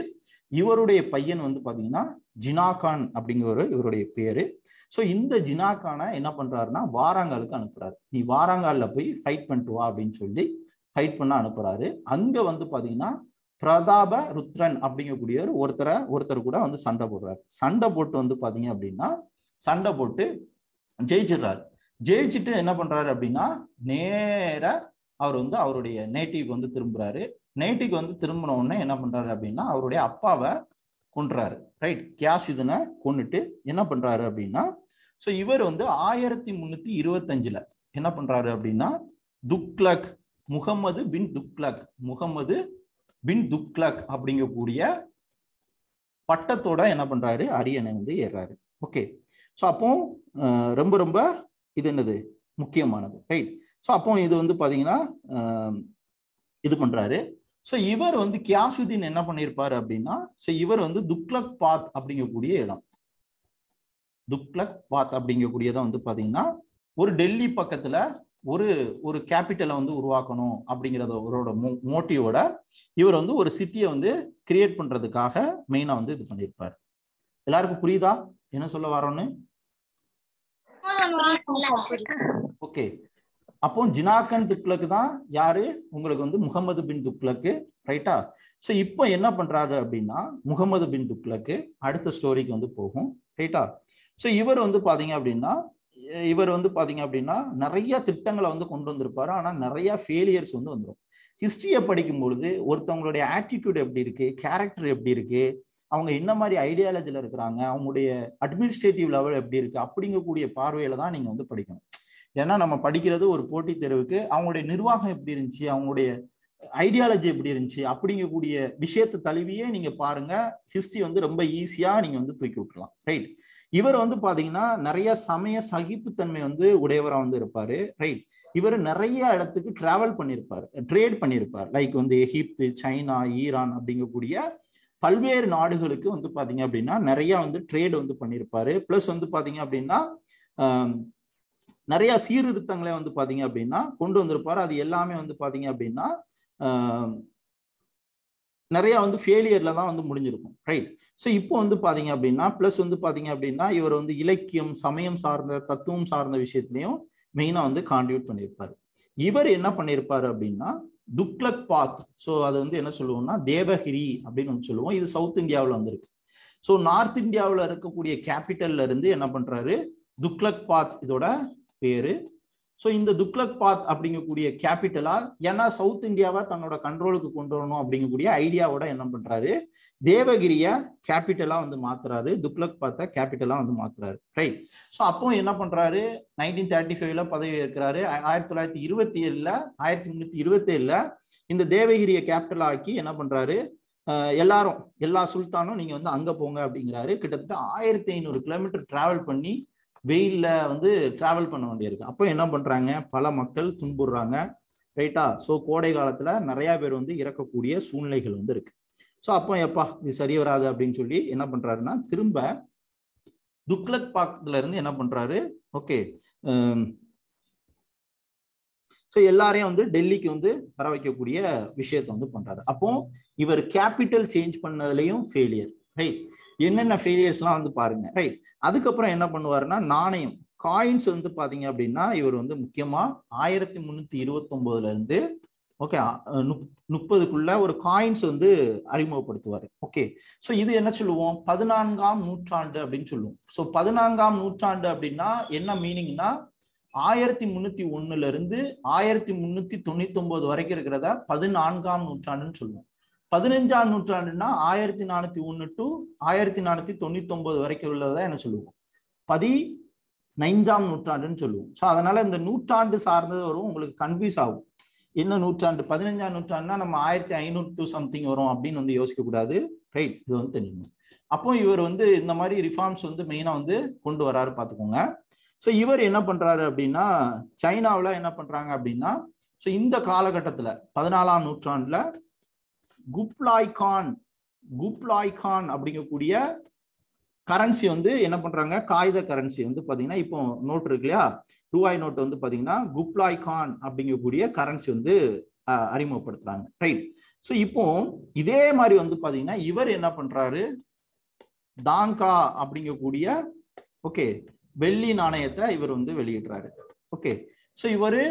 இவருடைய பையன் வந்து பாத்தீங்கன்னா ஜினாகான் அப்படிங்கிற இவருடைய பேரு. ஸோ இந்த ஜினாகானை என்ன பண்றாருன்னா வாராங்காலுக்கு அனுப்புறாரு. நீ வாராங்கால்ல போய் ஃபைட் பண்ணிட்டு வா அப்படின்னு சொல்லி ஃபைட் பண்ண அனுப்புறாரு. அங்க வந்து பாத்தீங்கன்னா பிரதாப ருத்ரன் அப்படிங்கக்கூடிய ஒருத்தர் கூட வந்து சண்டை போடுறாரு. சண்டை போட்டு வந்து பாத்தீங்க அப்படின்னா சண்டை போட்டு ஜெயிச்சிடுறாரு. ஜெயிச்சுட்டு என்ன பண்றாரு அப்படின்னா நேர அவர் வந்து அவருடைய நேட்டிவ்க்கு வந்து திரும்புறாரு. நேட்டிவ்க்கு வந்து திரும்பின உடனே என்ன பண்றாரு அப்படின்னா அவருடைய அப்பாவை கொன்றாரு, ரைட். கியாசுதீனை கொன்னுட்டு என்ன பண்றாரு அப்படின்னா ஸோ இவர் வந்து 1325 என்ன பண்றாரு அப்படின்னா துக்ளக் முகமது பின் துக்ளக் அப்படிங்கக்கூடிய பட்டத்தோட என்ன பண்றாரு அரியணை வந்து ஏறாரு, ஓகே. ஸோ அப்போ ரொம்ப ரொம்ப இது என்னது முக்கியமானது, ரைட். ஸோ அப்போ இது வந்து பாத்தீங்கன்னா இது பண்றாரு. ஸோ இவர் வந்து கியாசுதீன் என்ன பண்ணியிருப்பாரு அப்படின்னா ஸோ இவர் வந்து துக்ளக் பாத் அப்படிங்கக்கூடிய இடம், துக்ளக் பாத் அப்படிங்கக்கூடியதான் வந்து பாத்தீங்கன்னா ஒரு டெல்லி பக்கத்துல ஒரு கேபிட்டலை வந்து உருவாக்கணும் அப்படிங்கிறத அவரோட மோட்டிவோட இவர் வந்து ஒரு சிட்டியை வந்து கிரியேட் பண்றதுக்காக மெயினா வந்து இது பண்ணியிருப்பாரு. எல்லாருக்கும் புரியுதா என்ன சொல்ல வரோன்னு? ஓகே. அப்போ ஜினாகன் துக்ளக் தான் யாரு உங்களுக்கு வந்து முகமது பின் துக்ளக், ரைட்டா. ஸோ இப்போ என்ன பண்றாரு அப்படின்னா முகமது பின் துக்ளக் அடுத்த ஸ்டோரிக்கு வந்து போகும், ரைட்டா. ஸோ இவர் வந்து பாத்தீங்க அப்படின்னா நிறைய திட்டங்களை வந்து கொண்டு வந்திருப்பாரு. ஆனா நிறைய ஃபெயிலியர்ஸ் வந்து வந்துடும். ஹிஸ்டரியை படிக்கும் பொழுது ஒருத்தவங்களுடைய ஆட்டிடியூட் எப்படி இருக்கு, கேரக்டர் எப்படி இருக்கு, அவங்க என்ன மாதிரி ஐடியாலஜில இருக்கிறாங்க, அவங்களுடைய அட்மினிஸ்ட்ரேட்டிவ் லெவல் எப்படி இருக்கு அப்படிங்கக்கூடிய பார்வையில தான் நீங்க வந்து படிக்கணும். ஏன்னா நம்ம படிக்கிறது ஒரு போட்டித் தேர்வுக்கு அவங்களுடைய நிர்வாகம் எப்படி இருந்துச்சு, அவங்களுடைய ஐடியாலஜி எப்படி இருந்துச்சு அப்படிங்கக்கூடிய விஷயத்தை தழுவியே நீங்க பாருங்க. ஹிஸ்டரி வந்து ரொம்ப ஈஸியா நீங்க வந்து தூக்கி விட்டுலாம், ரைட். இவர் வந்து பாத்தீங்கன்னா நிறைய சமய சகிப்புத்தன்மை வந்து உடையவரா வந்து இருப்பாரு, ரைட். இவர் நிறைய இடத்துக்கு டிராவல் பண்ணியிருப்பார், ட்ரேட் பண்ணியிருப்பார். லைக் வந்து எகிப்து, சைனா, ஈரான் அப்படிங்கக்கூடிய பல்வேறு நாடுகளுக்கு வந்து பாத்தீங்க அப்படின்னா நிறைய வந்து ட்ரேட் வந்து பண்ணியிருப்பாரு. பிளஸ் வந்து பாத்தீங்க அப்படின்னா நிறைய சீர்திருத்தங்களை வந்து பாத்தீங்க அப்படின்னா கொண்டு வந்திருப்பாரு. அது எல்லாமே வந்து பாத்தீங்க அப்படின்னா நிறைய வந்து ஃபெயிலியர்ல தான் வந்து முடிஞ்சிருக்கும், ரைட். ஸோ இப்போ வந்து பாத்தீங்க அப்படின்னா பிளஸ் வந்து பாத்தீங்க அப்படின்னா இவர் வந்து இலக்கியம், சமயம் சார்ந்த, தத்துவம் சார்ந்த விஷயத்திலையும் மெயினா வந்து கான்ட்ரிபியூட் பண்ணியிருப்பாரு. இவர் என்ன பண்ணியிருப்பாரு அப்படின்னா துக்ளக் பாத், ஸோ அது வந்து என்ன சொல்லுவோம்னா தேவகிரி அப்படின்னு சொல்லுவோம். இது சவுத் இந்தியாவில் வந்திருக்கு. ஸோ நார்த் இந்தியாவில் இருக்கக்கூடிய கேபிட்டல்ல இருந்து என்ன பண்றாரு துக்ளக் பாத் இதோட பேரு. ஸோ இந்த துக்ளக் பாத் அப்படிங்கக்கூடிய கேபிட்டலா, ஏன்னா சவுத் இந்தியாவை தன்னோட கண்ட்ரோலுக்கு கொண்டு வரணும் அப்படிங்கக்கூடிய ஐடியாவோட என்ன பண்றாரு, தேவகிரிய கேபிட்டலா வந்து மாத்துறாரு, துக்ளக் பாத்த கேபிட்டலா வந்து மாத்துறாரு. ரைட். ஸோ அப்போ என்ன பண்றாரு, 1935ல பதவி ஏற்கிறாரு. 1927ல 1327ல இந்த தேவகிரிய கேபிட்டலா ஆக்கி என்ன பண்றாரு, எல்லா சுல்தானும் நீங்க வந்து அங்க போங்க அப்படிங்கிறாரு. கிட்டத்தட்ட 1500 கிலோமீட்டர் டிராவல் பண்ணி வெயில்ல வந்து டிராவல் பண்ண வேண்டியிருக்கு. அப்போ என்ன பண்றாங்க, பல மக்கள் துன்புறாங்க. ரைட்டா. ஸோ கோடை காலத்துல நிறைய பேர் வந்து இறக்கக்கூடிய சூழ்நிலைகள் வந்து இருக்கு. ஸோ அப்போ எப்பா இது சரி வராது அப்படின்னு சொல்லி என்ன பண்றாருன்னா, திரும்ப துக்ளக் பாக்ல இருந்து என்ன பண்றாரு, ஓகே ஸோ எல்லாரையும் வந்து டெல்லிக்கு வந்து வர வைக்கக்கூடிய விஷயத்த வந்து பண்றாரு. அப்போ இவர் கேபிட்டல் சேஞ்ச் பண்ணதுலயும் ஃபெயிலியர். ரைட். என்னென்ன ஃபெயிலியர்ஸ்லாம் வந்து பாருங்க. ரைட். அதுக்கப்புறம் என்ன பண்ணுவாருன்னா, நாணயம் காயின்ஸ் வந்து பாத்தீங்க அப்படின்னா, இவர் வந்து முக்கியமா 1329ல இருந்து ஓகே 30க்குள்ள ஒரு காயின்ஸ் வந்து அறிமுகப்படுத்துவார். ஓகே. ஸோ இது என்ன சொல்லுவோம், 14ஆம் நூற்றாண்டு அப்படின்னு சொல்லுவோம். ஸோ 14ஆம் நூற்றாண்டு அப்படின்னா என்ன மீனிங்னா, 1301ல இருந்து 1399 வரைக்கும் இருக்கிறத 14ஆம் நூற்றாண்டுன்னு சொல்லுவோம். 15ஆம் நூற்றாண்டுன்னா 1401 டு 1499 வரைக்கும் உள்ளதை என்ன சொல்லுவோம், 15ஆம் நூற்றாண்டுன்னு சொல்லுவோம். ஸோ அதனால இந்த நூற்றாண்டு சார்ந்தது வரும், உங்களுக்கு கன்ஃபியூஸ் ஆகும். என்ன நூற்றாண்டு, 15ஆம் நூற்றாண்டுனா நம்ம 1500 டு சம்திங் வரும் அப்படின்னு வந்து யோசிக்க கூடாது. ரைட். இது வந்து தெரியும். அப்போ இவர் வந்து இந்த மாதிரி ரிஃபார்ம்ஸ் வந்து மெயினா வந்து கொண்டு வராரு பார்த்துக்கோங்க. ஸோ இவர் என்ன பண்றாரு அப்படின்னா, சைனாவில் என்ன பண்றாங்க அப்படின்னா, ஸோ இந்த காலகட்டத்தில் 14ஆம் நூற்றாண்டுல குப்லாய் கான் அப்படிங்கக்கூடிய கரன்சி வந்து என்ன பண்றாங்க, காகித கரன்சி வந்து பாத்தீங்கன்னா, இப்போ நோட் இருக்கு இல்லையா, ரூபாய் நோட் வந்து பாத்தீங்கன்னா குப்லாய் கான் அப்படிங்கக்கூடிய கரன்சி வந்து அறிமுகப்படுத்துறாங்க. ரைட். ஸோ இப்போ இதே மாதிரி வந்து பாத்தீங்கன்னா, இவர் என்ன பண்றாரு, தாங்கா அப்படிங்கக்கூடிய ஓகே வெள்ளி நாணயத்தை இவர் வந்து வெளியிடுறாரு. ஓகே. ஸோ இவரு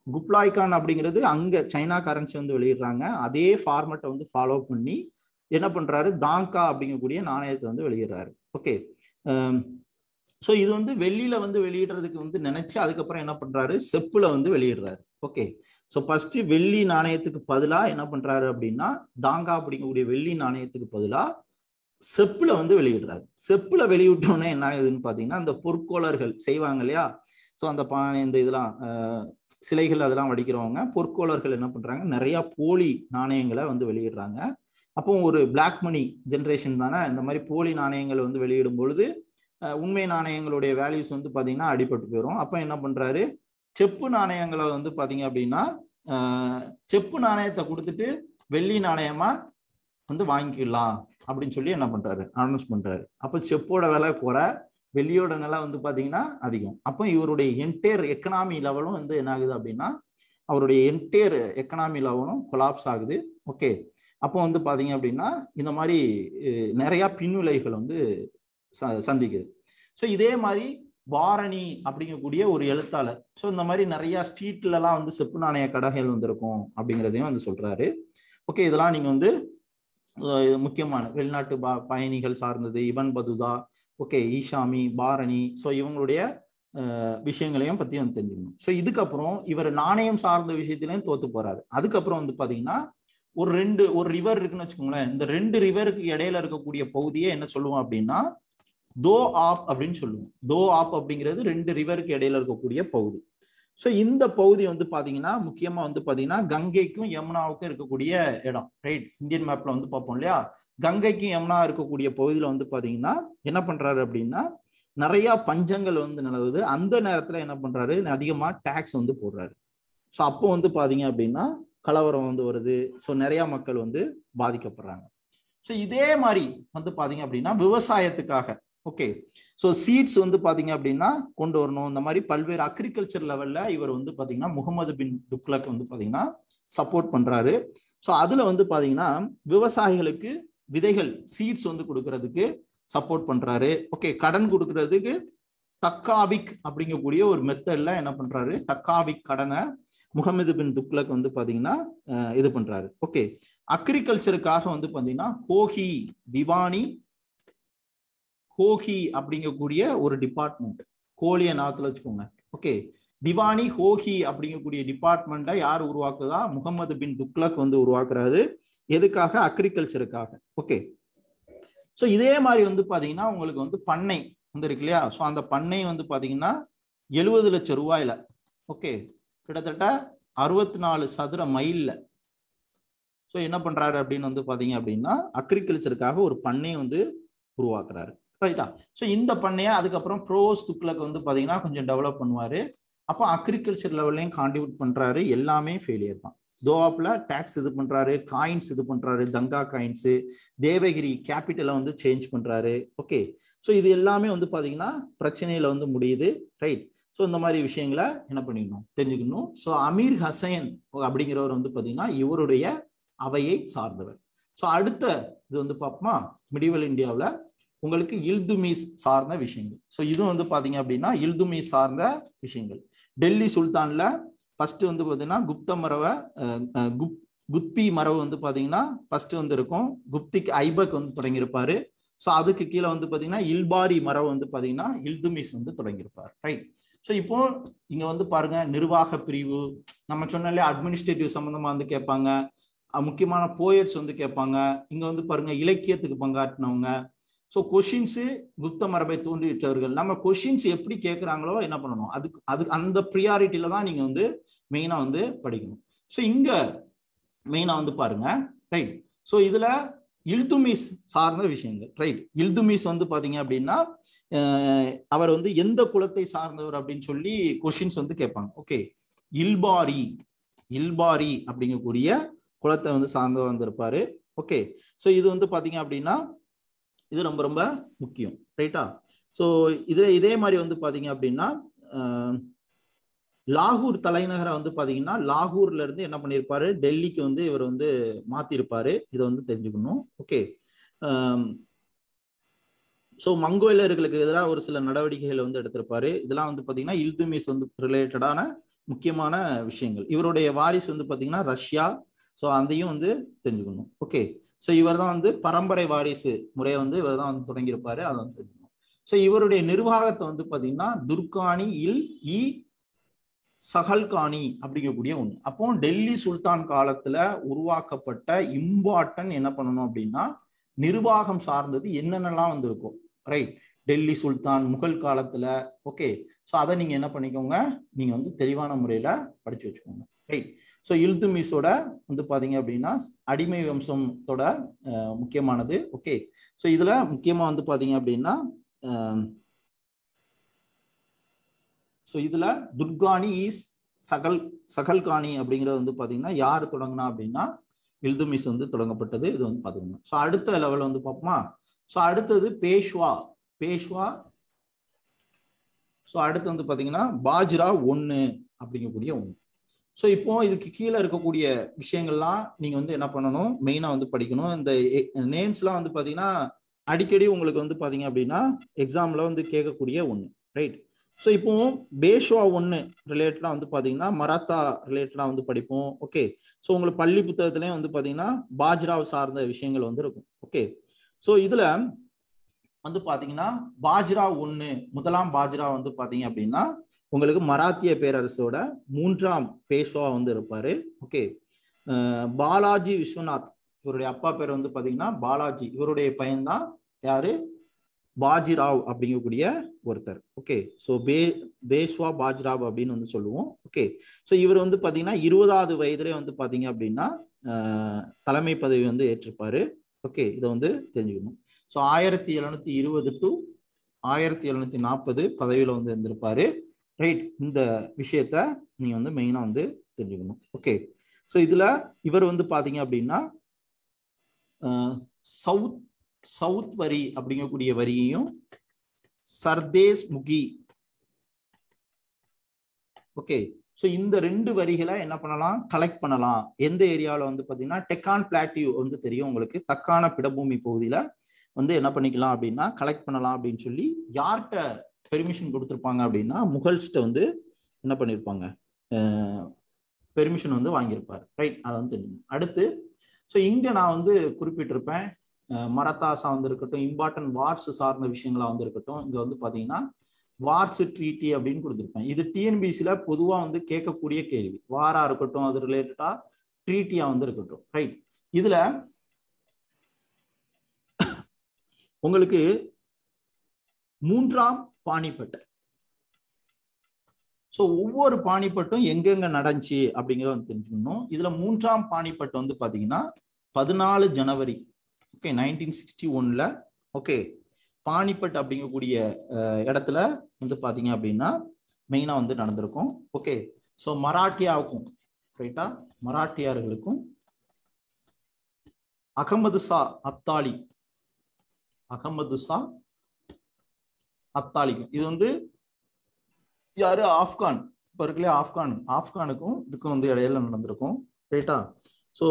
குப்லாய் கான் அப்படிங்கிறது அங்க சைனா கரன்சி வந்து வெளியிடுறாங்க. அதே ஃபார்மேட்டை வந்து ஃபாலோ பண்ணி என்ன பண்றாரு, தாங்கா அப்படிங்கக்கூடிய நாணயத்தை வந்து வெளியிடுறாரு. ஓகே. ஸோ இது வந்து வெள்ளியில வந்து வெளியிடுறதுக்கு வந்து நினைச்சு அதுக்கப்புறம் என்ன பண்றாரு, செப்புல வந்து வெளியிடுறாரு. ஓகே. ஸோ ஃபர்ஸ்ட் வெள்ளி நாணயத்துக்கு பதிலா என்ன பண்றாரு அப்படின்னா, தாங்கா அப்படிங்கக்கூடிய வெள்ளி நாணயத்துக்கு பதிலா செப்புல வந்து வெளியிடுறாரு. செப்புல வெளியிட்டோன்னே என்ன ஆகுதுன்னு பாத்தீங்கன்னா, அந்த பொற்கோளர்கள் செய்வாங்க இல்லையா, ஸோ அந்த பானை இந்த இதெல்லாம் சிலைகள் அதெல்லாம் வடிக்கிறவங்க பொற்கோளர்கள் என்ன பண்றாங்க, நிறைய போலி நாணயங்களை வந்து வெளியிடுறாங்க. அப்போ ஒரு பிளாக் மணி ஜென்ரேஷன் தானே, இந்த மாதிரி போலி நாணயங்களை வந்து வெளியிடும் பொழுது உண்மை நாணயங்களுடைய வேல்யூஸ் வந்து பாத்தீங்கன்னா அடிபட்டு போயிடும். அப்ப என்ன பண்றாரு, செப்பு நாணயங்களை வந்து பாத்தீங்க அப்படின்னா செப்பு நாணயத்தை கொடுத்துட்டு வெள்ளி நாணயமா வந்து வாங்கிக்கலாம் அப்படின்னு சொல்லி என்ன பண்றாரு, அனௌன்ஸ் பண்றாரு. அப்ப செப்போட விலை குறை, வெள்ளியோட நிலை வந்து பாத்தீங்கன்னா அதிகம். அப்போ இவருடைய என்டையர் எக்கனாமி லெவலும் வந்து என்ன ஆகுது அப்படின்னா, அவருடைய என்டையர் எக்கனாமி லெவலும் கொலாப்ஸ் ஆகுது. ஓகே. அப்போ வந்து பாத்தீங்க அப்படின்னா இந்த மாதிரி நிறைய பின்விளைவுகள் வந்து சந்திக்குது. ஸோ இதே மாதிரி வாரணி அப்படிங்கக்கூடிய ஒரு எழுத்தாளர், ஸோ இந்த மாதிரி நிறைய ஸ்ட்ரீட்லலாம் வந்து செப்பு நாணய கடைகள் வந்திருக்கும் அப்படிங்கிறதையும் வந்து சொல்றாரு. ஓகே. இதெல்லாம் நீங்க வந்து முக்கியமான வெளிநாட்டு பயணிகள் சார்ந்தது, Ibn Battuta, okay, ஈஷாமி, Barani, so இவங்களுடைய விஷயங்களையும் பத்தி வந்து தெரிஞ்சுக்கணும். ஸோ இதுக்கப்புறம் இவர் நாணயம் சார்ந்த விஷயத்திலையும் தோத்து போறாரு. அதுக்கப்புறம் வந்து பாத்தீங்கன்னா ஒரு ரிவர் இருக்குன்னு வச்சுக்கோங்களேன். இந்த 2 ரிவருக்கு இடையில இருக்கக்கூடிய பகுதியை என்ன சொல்லுவோம் அப்படின்னா, தோ ஆப் அப்படின்னு சொல்லுவோம். தோ ஆப் அப்படிங்கிறது 2 ரிவருக்கு இடையில இருக்கக்கூடிய பகுதி. ஸோ இந்த பகுதி வந்து பாத்தீங்கன்னா முக்கியமா வந்து பாத்தீங்கன்னா கங்கைக்கும் யமுனாவுக்கும் இருக்கக்கூடிய இடம். ரைட். இந்தியன் மேப்ல வந்து பார்ப்போம் இல்லையா, கங்கைக்கும் யமுனா இருக்கக்கூடிய பகுதியில வந்து பாத்தீங்கன்னா என்ன பண்றாரு அப்படின்னா, நிறைய பஞ்சங்கள் வந்து நிலவுது. அந்த நேரத்துல என்ன பண்றாரு, அதிகமா டாக்ஸ் வந்து போடுறாரு. ஸோ அப்போ வந்து பாத்தீங்க அப்படின்னா கலவரம் வந்து வருது. ஸோ நிறைய மக்கள் வந்து பாதிக்கப்படுறாங்க. ஸோ இதே மாதிரி வந்து பாத்தீங்க அப்படின்னா விவசாயத்துக்காக ஓகே, ஸோ சீட்ஸ் வந்து பாத்தீங்க அப்படின்னா கொண்டு வரணும். இந்த மாதிரி பல்வேறு அக்ரிகல்ச்சர் லெவல்ல இவர் வந்து பாத்தீங்கன்னா முகமது பின் துக்ளக் வந்து பாத்தீங்கன்னா சப்போர்ட் பண்றாரு. ஸோ அதுல வந்து பாத்தீங்கன்னா விவசாயிகளுக்கு விதைகள் சீட்ஸ் வந்து கொடுக்கறதுக்கு சப்போர்ட் பண்றாரு. ஓகே. கடன் கொடுக்கறதுக்கு தக்காபிக் அப்படிங்கக்கூடிய ஒரு மெத்தட்ல என்ன பண்றாரு, தக்காபிக் கடனை முகமது பின் துக்ளக் வந்து பாத்தீங்கன்னா இது பண்றாரு. ஓகே. அக்ரிகல்ச்சருக்காக வந்து பாத்தீங்கன்னா ஹோகி அப்படிங்கக்கூடிய ஒரு டிபார்ட்மெண்ட், கோழிய நாத்துல வச்சுக்கோங்க. ஓகே. திவானி ஹோஹி அப்படிங்கக்கூடிய டிபார்ட்மெண்ட்டை யார் உருவாக்குதா? முகமது பின் துக்ளக் வந்து உருவாக்குறாரு. எதுக்காக? அக்ரிகல்ச்சருக்காக. ஓகே. ஸோ இதே மாதிரி வந்து பாத்தீங்கன்னா உங்களுக்கு வந்து பண்ணை வந்து இருக்கு இல்லையா? ஸோ அந்த பண்ணை வந்து பாத்தீங்கன்னா 70 லட்சம் ரூபாயில, ஓகே, கிட்டத்தட்ட 64 சதுர மைல்ல ஸோ என்ன பண்றாரு அப்படின்னு வந்து பாத்தீங்க அப்படின்னா அக்ரிகல்ச்சருக்காக ஒரு பண்ணை வந்து உருவாக்குறாரு. ரைட்டா? ஸோ இந்த பண்ணையை அதுக்கப்புறம் ப்ரோஸ் துக்ளக் வந்து பாத்தீங்கன்னா கொஞ்சம் டெவலப் பண்ணுவாரு. அப்போ அக்ரிகல்ச்சர் லெவல்லையும் கான்ட்ரிபியூட் பண்றாரு. எல்லாமே ஃபெயிலியர் தான். தோவாப்ல டாக்ஸ் இது பண்றாரு, காயின்ஸ் இது பண்றாரு, தங்கா காயின்ஸ், தேவகிரி கேபிட்டலை வந்து சேஞ்ச் பண்றாரு. ஓகே. ஸோ இது எல்லாமே வந்து பாத்தீங்கன்னா பிரச்சனையில வந்து முடியுது. ரைட்? ஸோ இந்த மாதிரி விஷயங்களை என்ன பண்ணிக்கணும், தெரிஞ்சுக்கணும். ஸோ அமீர் ஹசைன் அப்படிங்கிறவர் வந்து பாத்தீங்கன்னா இவருடைய அவையை சார்ந்தவர். ஸோ அடுத்த இது வந்து பார்ப்போமா, மிடிவல் இந்தியாவில் உங்களுக்கு இல்துமிஸ் சார்ந்த விஷயங்கள். ஸோ இது வந்து பாத்தீங்க அப்படின்னா இல்துமிஸ் சார்ந்த விஷயங்கள். டெல்லி சுல்தான்ல ஃபர்ஸ்ட் வந்து பாத்தீங்கன்னா குப்த மரவை குத்பி மரவு வந்து பாத்தீங்கன்னா ஃபர்ஸ்ட் வந்து இருக்கும். குப்திக் ஐபக் வந்து தொடங்கியிருப்பாரு. ஸோ அதுக்கு கீழே வந்து பாத்தீங்கன்னா இல்பாரி மரவு வந்து பாத்தீங்கன்னா இல்துமிஸ் வந்து தொடங்கியிருப்பார். ரைட்? ஸோ இப்போ இங்க வந்து பாருங்க, நிர்வாக பிரிவு நம்ம சொன்னாலே அட்மினிஸ்ட்ரேட்டிவ் சம்பந்தமா வந்து கேட்பாங்க. முக்கியமான போயட்ஸ் வந்து கேட்பாங்க. இங்க வந்து பாருங்க இலக்கியத்துக்கு பங்காற்றினவங்க. ஸோ கொஷின்ஸ் குப்த மரபை தோன்றிவிட்டவர்கள். நம்ம கொஷின்ஸ் எப்படி கேட்குறாங்களோ என்ன பண்ணணும், அதுக்கு அந்த ப்ரியாரிட்டியில தான் நீங்க வந்து மெயினா வந்து படிக்கணும். ஸோ இங்க மெயினா வந்து பாருங்க. ரைட்? ஸோ இதுல இல்துமிஸ் சார்ந்த விஷயங்கள். ரைட்? இல்துமிஸ் வந்து பாத்தீங்க அப்படின்னா அவர் வந்து எந்த குலத்தை சார்ந்தவர் அப்படின்னு சொல்லி கொஷின்ஸ் வந்து கேட்பாங்க. ஓகே. இல்பாரி அப்படிங்கக்கூடிய குலத்தை வந்து சார்ந்தவர் வந்திருப்பாரு. ஓகே. ஸோ இது வந்து பாத்தீங்க அப்படின்னா இது ரொம்ப ரொம்ப முக்கியம். ரைட்டா? ஸோ இதே மாதிரி வந்து பாத்தீங்க அப்படின்னா லாகூர் தலைநகரை வந்து பாத்தீங்கன்னா லாகூர்ல இருந்து என்ன பண்ணிருப்பாரு, டெல்லிக்கு வந்து இவர் வந்து மாத்திருப்பாரு. இதை வந்து தெரிஞ்சுக்கணும். ஓகே. ஸோ மங்கோலியர்களுக்கு எதிராக ஒரு சில நடவடிக்கைகளை வந்து எடுத்திருப்பாரு. இதெல்லாம் வந்து பாத்தீங்கன்னா இல்துமிஸ் வந்து ரிலேட்டடான முக்கியமான விஷயங்கள். இவருடைய வாரிசு வந்து பாத்தீங்கன்னா ரஷ்யா. ஸோ அதையும் வந்து தெரிஞ்சுக்கணும். ஓகே. ஸோ இவர் தான் வந்து பரம்பரை வாரிசு முறையை வந்து இவர் தான் வந்து தொடங்கியிருப்பாரு. அதை வந்து தெரிஞ்சுக்கணும். ஸோ இவருடைய நிர்வாகத்தை வந்து பாத்தீங்கன்னா துர்கானி இ சகல்கானி அப்படிங்கக்கூடிய ஒண்ணு. அப்போ டெல்லி சுல்தான் காலத்துல உருவாக்கப்பட்ட இம்பார்ட்டன் என்ன பண்ணணும் அப்படின்னா நிர்வாகம் சார்ந்தது என்னென்னலாம் வந்து இருக்கும். ரைட்? டெல்லி சுல்தான் முகல் காலத்துல. ஓகே. ஸோ அதை நீங்க என்ன பண்ணிக்கோங்க, நீங்க வந்து தெளிவான முறையில படிச்சு வச்சுக்கோங்க. ரைட்? ஸோ இல்துமிஸோட வந்து பாத்தீங்க அப்படின்னா அடிமை வம்சத்தோட முக்கியமானது. ஓகே. ஸோ இதுல முக்கியமா வந்து பாத்தீங்க அப்படின்னா ஸோ இதுல துர்கானி இஸ் சகல்கானி அப்படிங்கிறது வந்து பாத்தீங்கன்னா யாரு தொடங்கினா அப்படின்னா இல்துமிஸ் வந்து தொடங்கப்பட்டது. இது வந்து பாத்துக்கணும். ஸோ அடுத்த லெவல் வந்து பார்ப்போமா. ஸோ அடுத்தது பேஷ்வா. ஸோ அடுத்து வந்து பாத்தீங்கன்னா பாஜ்ரா 1 அப்படிங்கக்கூடிய ஒண்ணு. ஸோ இப்போ இதுக்கு கீழே இருக்கக்கூடிய விஷயங்கள்லாம் நீங்க வந்து என்ன பண்ணணும், மெயினா வந்து படிக்கணும். இந்த நேம்ஸ்லாம் வந்து பாத்தீங்கன்னா அடிக்கடி உங்களுக்கு வந்து பாத்தீங்க அப்படின்னா எக்ஸாம்ல வந்து கேட்கக்கூடிய ஒண்ணு. ரைட்? ஸோ இப்போ பேஷ்வா 1 ரிலேட்டடா வந்து பாத்தீங்கன்னா மராத்தா ரிலேட்டடா வந்து படிப்போம். ஓகே. ஸோ உங்களுக்கு பள்ளி புத்தகத்திலையும் வந்து பாத்தீங்கன்னா பாஜ்ராவ் சார்ந்த விஷயங்கள் வந்து இருக்கும். ஓகே. ஸோ இதுல வந்து பாத்தீங்கன்னா பாஜ்ரா 1 முதலாம் பாஜ்ரா வந்து பாத்தீங்க அப்படின்னா உங்களுக்கு மராத்திய பேரரசோட 3ஆம் பேஷ்வா வந்து இருப்பாரு. ஓகே. பாலாஜி விஸ்வநாத் இவருடைய அப்பா பேர் வந்து பாத்தீங்கன்னா பாலாஜி. இவருடைய பையன்தான் யாரு, பாஜிராவ் அப்படிங்கக்கூடிய ஒருத்தர். ஓகே. ஸோ பேஷ்வா பாஜ்ராவ் அப்படின்னு வந்து சொல்லுவோம். ஓகே. ஸோ இவர் வந்து பாத்தீங்கன்னா 20வது வயதுல வந்து பாத்தீங்க அப்படின்னா தலைமை பதவி வந்து ஏற்றிருப்பாரு. ஓகே. இதை வந்து தெரிஞ்சுக்கணும். ஸோ 1720 to 1740 பதவியில வந்து இருந்திருப்பாரு. ரைட்? இந்த விஷயத்த நீங்க வந்து மெயினா வந்து தெரிஞ்சுக்கணும். ஓகே. ஸோ இதுல இவர் வந்து பாத்தீங்க அப்படின்னா சவுத் வரி அப்படிங்கக்கூடிய வரியையும் சர்தேஸ் முகி. ஓகே. ஸோ இந்த 2 வரிகளை என்ன பண்ணலாம், கலெக்ட் பண்ணலாம். எந்த ஏரியாவில் வந்து பாத்தீங்கன்னா டெக்கான் பிளாட்டியூ வந்து தெரியும் உங்களுக்கு, தக்கான பிடபூமி பகுதியில வந்து என்ன பண்ணிக்கலாம் அப்படின்னா கலெக்ட் பண்ணலாம் அப்படின்னு சொல்லி யார்கிட்ட பெர்மிஷன் கொடுத்துருப்பாங்க அப்படின்னா முகல்ஸ்ட வந்து என்ன பண்ணிருப்பாங்க, பெர்மிஷன் வந்து வாங்கியிருப்பாரு. ரைட்? அதை வந்து தெரியும். அடுத்து ஸோ இங்க நான் வந்து குறிப்பிட்டிருப்பேன் மராத்தாஸா வந்து இருக்கட்டும், இம்பார்ட்டன்ட் வார்ஸ் சார்ந்த விஷயங்களா வந்து இருக்கட்டும். இங்க வந்து பாத்தீங்கன்னா வார்ஸ் ட்ரீட்டி அப்படின்னு கொடுத்துருப்பேன். இது டிஎன்பிசில பொதுவா வந்து கேட்கக்கூடிய கேள்வி. வாரா இருக்கட்டும், அது ரிலேட்டடா ட்ரீட்டியா வந்து இருக்கட்டும். ரைட். இதுல உங்களுக்கு 3ஆம் பானிபட். ஸோ ஒவ்வொரு பானிபட்டும் எங்கெங்க நடந்துச்சு அப்படிங்கிறத வந்து தெரிஞ்சுக்கணும். இதுல 3ஆம் பானிபட் வந்து பாத்தீங்கன்னா 14 ஜனவரி ஓகே 1961ல ஓகே பானிபட் அப்படிங்கக்கூடிய இடத்துல வந்து பாத்தீங்க அப்படின்னா மெயினா வந்து நடந்திருக்கும். ஓகே. ஸோ மராட்டியாவுக்கும் ரைட்டா, மராட்டியர்களுக்கும் அகமது ஷா அப்தாலிக்கும் இது வந்து யாரு, ஆப்கான். இப்ப இருக்குல்லையா ஆப்கானுக்கும் இதுக்கும் வந்து இடையில நடந்திருக்கும். ரைட்டா. ஸோ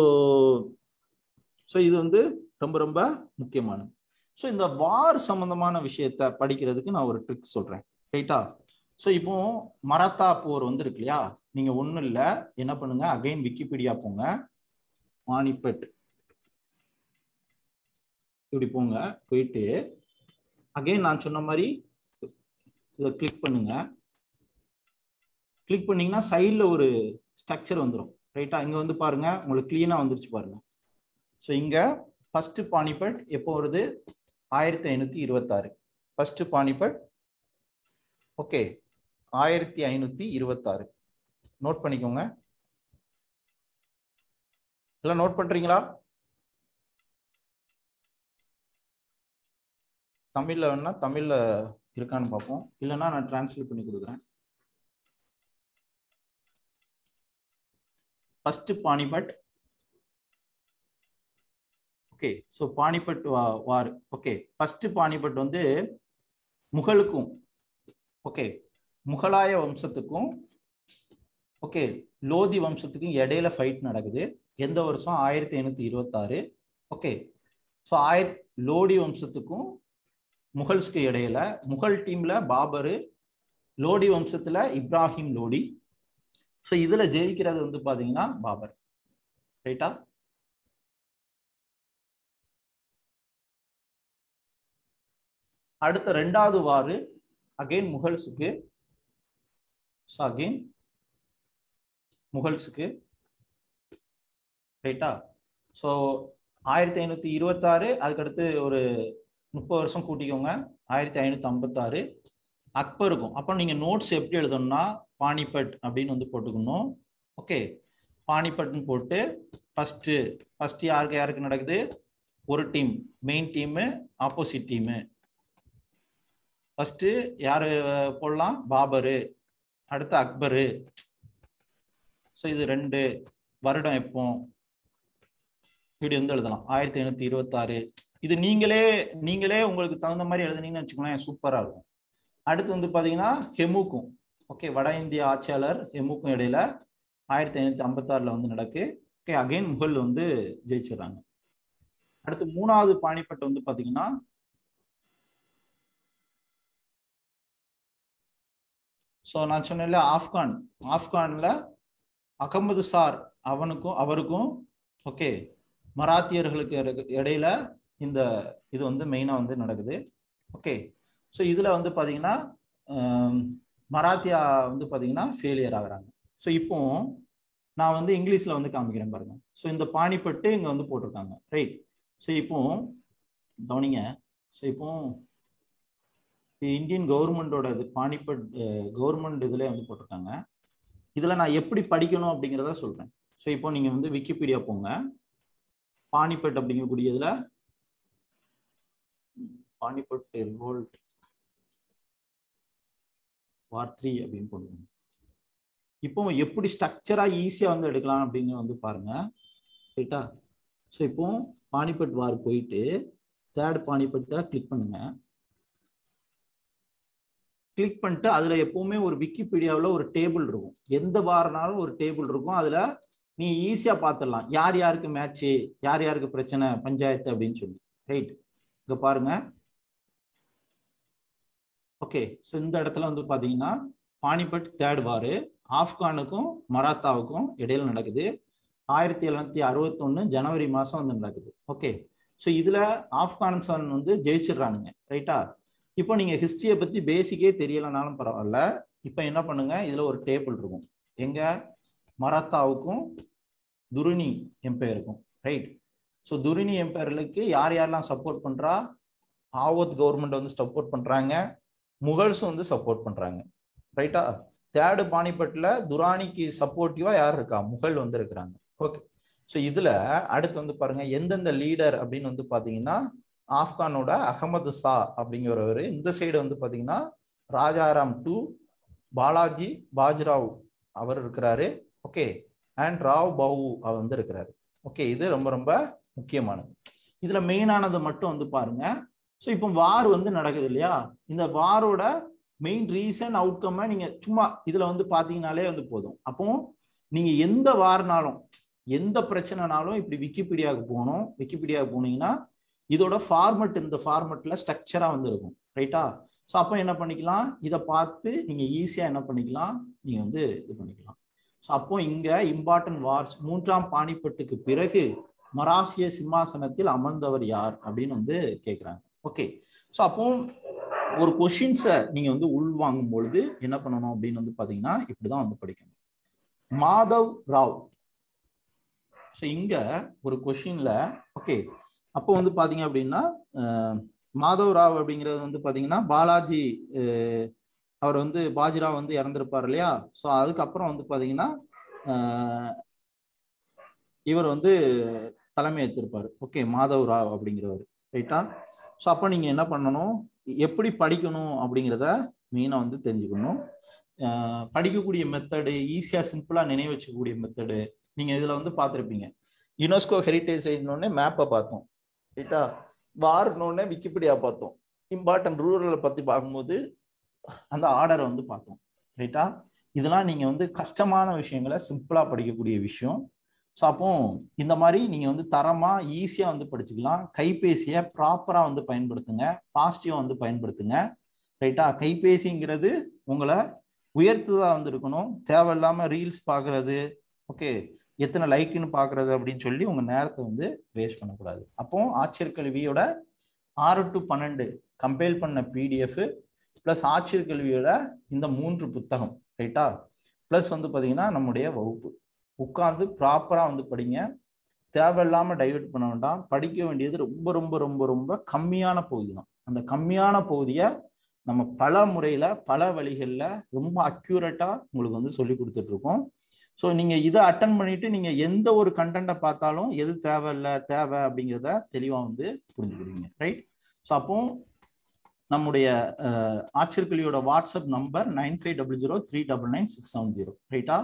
இது வந்து ரொம்ப ரொம்ப முக்கியமானது. ஸோ இந்த வார் சம்பந்தமான விஷயத்த படிக்கிறதுக்கு நான் ஒரு ட்ரிக் சொல்றேன். ரைட்டா. ஸோ இப்போ மராத்தா போர் வந்து இருக்கு இல்லையா, நீங்க ஒண்ணும் இல்ல, என்ன பண்ணுங்க, அகைன் விக்கிபீடியா போங்க, பானிபட் இப்படி போங்க, போயிட்டு அகைன் நான் சொன்ன மாதிரி இதை கிளிக் பண்ணுங்க. கிளிக் பண்ணீங்கன்னா சைட்ல ஒரு ஸ்ட்ரக்சர் வந்துடும். ரைட்டா. இங்க வந்து பாருங்க, உங்களுக்கு கிளீனா வந்துருச்சு பாருங்க. ஸோ இங்க ஃபர்ஸ்ட் பானிபட் எப்போ வருது, 1526. First Panipat okay 1526. நோட் பண்ணிக்கோங்க. எல்லாம் நோட் பண்றீங்களா? தமிழ்ல வேணா தமிழ்ல இருக்கான்னு பார்ப்போம், இல்லைன்னா நான் டிரான்ஸ்லேட் பண்ணி கொடுக்குறேன். First Panipat okay. So Panipat war okay. First Panipat வந்து முகலுக்கும் ஓகே முகலாய வம்சத்துக்கும் ஓகே லோதி வம்சத்துக்கும் இடையில ஃபைட் நடக்குது. எந்த வருஷம், 1526. ஓகே. ஸோ லோடி வம்சத்துக்கும் முகல்ஸ்க்கு இடையில, முகல் டீம்ல பாபரு, லோடி வம்சத்துல இப்ராஹிம் லோடி. ஸோ இதுல ஜெயிக்கிறது வந்து பாத்தீங்கன்னா பாபர். ரைட்டா. அடுத்த 2வது வாரு அகைன் முகல்ஸுக்கு. ஸோ அகைன் முகல்ஸுக்கு. ரைட்டா. ஸோ 1526, அதுக்கடுத்து ஒரு 30 வருஷம் கூட்டிக்கோங்க, 1556 அக்பருக்கும். அப்போ நீங்க நோட்ஸ் எப்படி எழுதணும்னா பானிபட் அப்படின்னு வந்து போட்டுக்கணும். ஓகே. பானிபட்னு போட்டு ஃபர்ஸ்ட் யாருக்கு நடக்குது, ஒரு team, main team, opposite team. First யாரு போடலாம், பாபரு, அடுத்து அக்பரு. ஸோ இது 2 வருடம் எப்போ இப்படி வந்து எழுதலாம், 1526. இது நீங்களே உங்களுக்கு தகுந்த மாதிரி எழுதுனீங்கன்னு வச்சுக்கோங்களேன், சூப்பரா இருக்கும். அடுத்து வந்து பாத்தீங்கன்னா ஹெமுக்கும் ஓகே வட இந்திய ஆட்சியாளர் ஹெமுக்கும் இடையில 1556 வந்து நடக்கு. ஓகே. அகைன் முகல் வந்து ஜெயிச்சிடறாங்க. அடுத்து 3வது பானிபட் வந்து பாத்தீங்கன்னா ஸோ நான் சொன்னேன்ல ஆப்கான்ல அகமது சார் அவருக்கும் ஓகே மராத்தியர்களுக்கு இடையில இந்த இது வந்து மெயினா வந்து நடக்குது. ஓகே. ஸோ இதுல வந்து பாத்தீங்கன்னா மராத்தியா வந்து பாத்தீங்கன்னா ஃபெயிலியர் ஆகுறாங்க. ஸோ இப்போ நான் வந்து இங்கிலீஷ்ல வந்து காமிக்கிறேன் பாருங்க. ஸோ இந்த பானிபட்டு இங்க வந்து போட்டிருக்காங்க. ரைட். ஸோ இப்போ கவனிங்க. ஸோ இப்போ இந்தியன் கவர்மெண்டோட இது பானிபட் கவர்மெண்ட் இதுல வந்து போட்டிருக்காங்க. இதுல நான் எப்படி படிக்கணும் அப்படிங்கிறத சொல்றேன். ஸோ இப்போ நீங்க வந்து விக்கிபீடியா போங்க, பானிபட் அப்படிங்கக்கூடியதுல பானிபட் ரிவோல்ட் வார் 3 அப்படின்னு போடுங்க. இப்போ எப்படி ஸ்ட்ரக்சரா ஈஸியா வந்து எடுக்கலாம் அப்படின்னு வந்து பாருங்க. ரைட்டா. ஸோ இப்போ பானிபட் வார் போயிட்டு 3rd பானிபட்டை கிளிக் பண்ணுங்க. கிளிக் பண்ணிட்டு அதுல எப்பவுமே ஒரு விக்கிபீடியாவில் ஒரு டேபிள் இருக்கும், எந்த வாரனாலும் ஒரு டேபிள் இருக்கும். அதுல நீ ஈஸியா பார்த்துடலாம் யார் யாருக்கு மேட்ச்சு, யார் யாருக்கு பிரச்சனை, பஞ்சாயத்து அப்படின்னு சொல்லி. ரைட். இங்க பாருங்க. ஓகே. ஸோ இந்த இடத்துல வந்து பாத்தீங்கன்னா பானிபட் 3rd வார் ஆப்கானுக்கும் மராத்தாவுக்கும் இடையில நடக்குது. 1761 ஜனவரி மாசம் வந்து நடக்குது. ஓகே. ஸோ இதுல ஆப்கானிஸ்தான் வந்து ஜெயிச்சிடுறானுங்க. ரைட்டா. இப்போ நீங்க ஹிஸ்டரியை பத்தி பேசிக்கே தெரியலனாலும் பரவாயில்ல. இப்போ என்ன பண்ணுங்க, இதுல ஒரு டேபிள் இருக்கும். எங்க மராத்தாவுக்கும் துருனி எம்பையருக்கும், ரைட்? ஸோ துருனி எம்பையர்களுக்கு யார் யாரெல்லாம் சப்போர்ட் பண்றா? ஆவத் கவர்மெண்ட் வந்து சப்போர்ட் பண்றாங்க, முகல்ஸும் வந்து சப்போர்ட் பண்றாங்க, ரைட்டா? தேர்டு பானிபட்ல துரானிக்கு சப்போர்ட்டிவா யார் இருக்கா? முகல் வந்து இருக்கிறாங்க. ஓகே. ஸோ இதுல அடுத்து வந்து பாருங்க எந்தெந்த லீடர் அப்படின்னு வந்து பாத்தீங்கன்னா, ஆப்கானோட அகமது ஷா அப்படிங்கிறவர், இந்த சைடு வந்து பாத்தீங்கன்னா ராஜாராம் டூ பாலாஜி பாஜ்ராவ் அவர் இருக்கிறாரு. ஓகே. அண்ட் ராவ் பவு அவர் வந்து இருக்கிறாரு. ஓகே. இது ரொம்ப ரொம்ப முக்கியமானது. இதுல மெயினானது மட்டும் வந்து பாருங்க. ஸோ இப்போ வார் வந்து நடக்குது இல்லையா? இந்த வாரோட மெயின் ரீசன் அவுட்கம் நீங்க சும்மா இதுல வந்து பாத்தீங்கன்னாலே வந்து போதும். அப்போ நீங்க எந்த வார்னாலும் எந்த பிரச்சனைனாலும் இப்படி விக்கிபீடியாவுக்கு போகணும். விக்கிபீடியாவுக்கு போனீங்கன்னா இதோட ஃபார்மெட் இந்த ஃபார்மெட்ல ஸ்ட்ரக்சரா வந்து இருக்கும், ரைட்டா? ஸோ அப்போ என்ன பண்ணிக்கலாம், இதை பார்த்து நீங்க ஈஸியா என்ன பண்ணிக்கலாம், நீங்க வந்து இது பண்ணிக்கலாம். ஸோ அப்போ இங்க இம்பார்ட்டன்ட் வார்ஸ், 3ஆம் பானிபட்டுக்கு பிறகு மராசிய சிம்மாசனத்தில் அமர்ந்தவர் யார் அப்படின்னு வந்து கேட்குறாங்க. ஓகே. ஸோ அப்போ ஒரு கொஷின்ஸை நீங்க வந்து உள்வாங்கும் பொழுது என்ன பண்ணணும் அப்படின்னு வந்து பாத்தீங்கன்னா இப்படிதான் வந்து படிக்கணும். மாதவ் ராவ். ஸோ இங்க ஒரு கொஷின்ல ஓகே, அப்போ வந்து பாத்தீங்க அப்படின்னா மாதவ் ராவ் அப்படிங்கிறது வந்து பாத்தீங்கன்னா பாலாஜி அவர் வந்து பாஜிராவ் வந்து இறந்திருப்பார் இல்லையா? ஸோ அதுக்கப்புறம் வந்து பாத்தீங்கன்னா இவர் வந்து தலைமை ஏற்றிருப்பாரு. ஓகே, மாதவ் ராவ் அப்படிங்கிறவர், ரைட்டா? ஸோ அப்போ நீங்க என்ன பண்ணணும், எப்படி படிக்கணும் அப்படிங்கிறத மெயினாக வந்து தெரிஞ்சுக்கணும். படிக்கக்கூடிய மெத்தடு, ஈஸியா சிம்பிளா நினைவு வச்சுக்கக்கூடிய மெத்தடு நீங்க இதுல வந்து பார்த்துருப்பீங்க. யுனெஸ்கோ ஹெரிட்டேஜ் சைட்னோடனே மேப்பை பார்த்தோம், ரைட்டா? வார்னோடனே விக்கிபீடியா பார்த்தோம். இம்பார்ட்டன்ட் ரூரலை பத்தி பார்க்கும்போது அந்த ஆர்டரை வந்து பார்த்தோம், ரைட்டா? இதெல்லாம் நீங்க வந்து கஷ்டமான விஷயங்களை சிம்பிளா படிக்கக்கூடிய விஷயம். ஸோ அப்போ இந்த மாதிரி நீங்க வந்து தரமா ஈஸியா வந்து படிச்சுக்கலாம். கைபேசியை ப்ராப்பரா வந்து பயன்படுத்துங்க, பாசிட்டிவா வந்து பயன்படுத்துங்க, ரைட்டா? கைபேசிங்கிறது உங்களை உயர்த்துதா வந்து இருக்கணும். தேவையில்லாம ரீல்ஸ் பாக்குறது, ஓகே, எத்தனை லைக்குன்னு பாக்குறது அப்படின்னு சொல்லி உங்க நேரத்தை வந்து வேஸ்ட் பண்ணக்கூடாது. அப்போ ஆட்சியர் கல்வியோட 6 to 12 கம்பைல் பண்ண பிடிஎஃப் பிளஸ் ஆட்சியர் கல்வியோட இந்த 3 புத்தகம், ரைட்டா? பிளஸ் வந்து பாத்தீங்கன்னா நம்முடைய வகுப்பு உட்கார்ந்து ப்ராப்பரா வந்து படிங்க. தேவையில்லாம டைவர்ட் பண்ண வேண்டாம். படிக்க வேண்டியது ரொம்ப ரொம்ப ரொம்ப ரொம்ப கம்மியான பகுதி தான். அந்த கம்மியான பகுதியை நம்ம பல முறையில பல வழிகள்ல ரொம்ப அக்யூரேட்டா உங்களுக்கு வந்து சொல்லி கொடுத்துட்டு இருக்கோம். ஸோ நீங்க இதை அட்டன் பண்ணிட்டு நீங்க எந்த ஒரு கண்டென்ட்டை பார்த்தாலும் எது தேவையில்லை தேவை அப்படிங்கிறத தெளிவா வந்து புரிஞ்சுக்கிடுவீங்க, ரைட்? ஸோ அப்போ நம்முடைய ஆட்சியர் கல்வியோட வாட்ஸ்அப் நம்பர் 9500399670, ரைட்டா?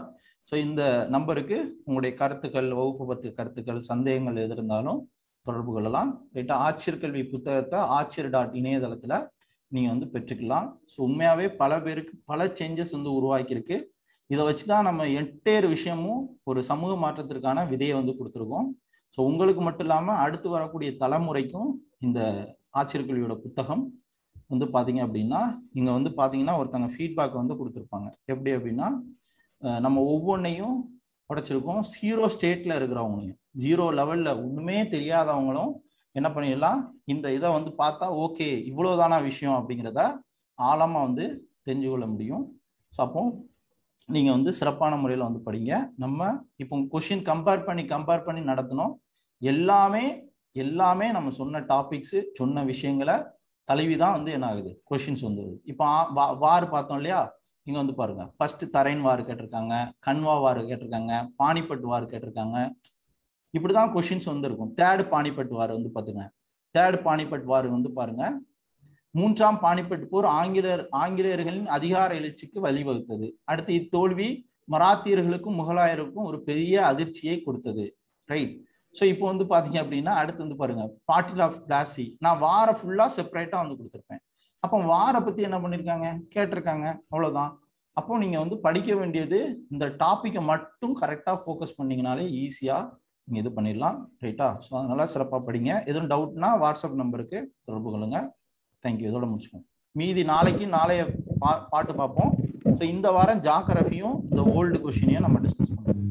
ஸோ இந்த நம்பருக்கு உங்களுடைய கருத்துக்கள், வகுப்பு பத்து கருத்துக்கள், சந்தேகங்கள் எது இருந்தாலும் தொடர்பு கொள்ளலாம், ரைட்டா? ஆட்சியர் கல்வி புத்தகத்தை ஆட்சியர்.இணையதளத்துல நீங்க வந்து பெற்றுக்கலாம். ஸோ உண்மையாவே பல பேருக்கு பல சேஞ்சஸ் வந்து உருவாக்கியிருக்கு. இதை வச்சுதான் நம்ம என்டையர் விஷயமும் ஒரு சமூக மாற்றத்திற்கான விதையை வந்து கொடுத்துருக்கோம். ஸோ உங்களுக்கு மட்டும் இல்லாம அடுத்து வரக்கூடிய தலைமுறைக்கும் இந்த ஆட்சியர் கல்வியோட புத்தகம் வந்து பாத்தீங்க அப்படின்னா இங்க வந்து பாத்தீங்கன்னா ஒருத்தங்க ஃபீட்பேக் வந்து கொடுத்துருப்பாங்க. எப்படி அப்படின்னா நம்ம ஒவ்வொன்றையும் உடைச்சிருக்கோம். 0 ஸ்டேட்ல இருக்கிறவங்களையும் 0 லெவல்ல ஒண்ணுமே தெரியாதவங்களும் என்ன பண்ணிடலாம், இந்த இதை வந்து பார்த்தா ஓகே இவ்வளவுதானா விஷயம் அப்படிங்கிறத ஆழமா வந்து தெரிஞ்சு கொள்ள முடியும். ஸோ அப்போ நீங்க வந்து சிறப்பான முறையில் வந்து படிங்க. நம்ம இப்போ கொஸ்டின் கம்பேர் பண்ணி நடத்தணும். எல்லாமே நம்ம சொன்ன டாபிக்ஸ், சொன்ன விஷயங்களை தழுவிதான் வந்து என்ன ஆகுது, கொஸ்டின்ஸ் வந்து. இப்போ வார் பார்த்தோம் இல்லையா? இங்க வந்து பாருங்க, ஃபர்ஸ்ட் தரைன் வார் கேட்டிருக்காங்க, கன்வா வார் கேட்டிருக்காங்க, பானிபட் வார் கேட்டிருக்காங்க. இப்படிதான் கொஸ்டின்ஸ் வந்து இருக்கும். தேர்ட் பானிபட் வார் வந்து பாத்துங்க. தேர்ட் பானிபட் வார் வந்து பாருங்க, 3ஆம் பானிபட் போர் ஆங்கிலேயர்களின் அதிகார எழுச்சிக்கு வழிவகுத்தது. அடுத்து இத்தோல்வி மராத்தியர்களுக்கும் முகலாயருக்கும் ஒரு பெரிய அதிர்ச்சியை கொடுத்தது, ரைட்? ஸோ இப்போ வந்து பாத்தீங்க அப்படின்னா அடுத்து வந்து பாருங்க, பாட்டில் ஆஃப் பிளாசி. நான் வார ஃபுல்லா செப்பரேட்டா வந்து கொடுத்துருப்பேன். அப்போ வார பத்தி என்ன பண்ணிருக்காங்க, கேட்டிருக்காங்க, அவ்வளவுதான். அப்போ நீங்க வந்து படிக்க வேண்டியது இந்த டாபிக்கை மட்டும் கரெக்டா ஃபோக்கஸ் பண்ணீங்கனாலே ஈஸியா நீங்க இது பண்ணிடலாம், ரைட்டா? ஸோ அதனால சிறப்பா படிங்க. எதுவும் டவுட்னா வாட்ஸ்அப் நம்பருக்கு தொடர்பு கொள்ளுங்க. தேங்க்யூ. இதோட முடிச்சுக்கோங்க. மீதி நாளைய பாட்டு பார்ப்போம். ஸோ இந்த வாரம் ஜாகிரபியும் இந்த ஓல்டு கொஸ்டினையும் நம்ம டிஸ்கஸ் பண்ணுவோம்.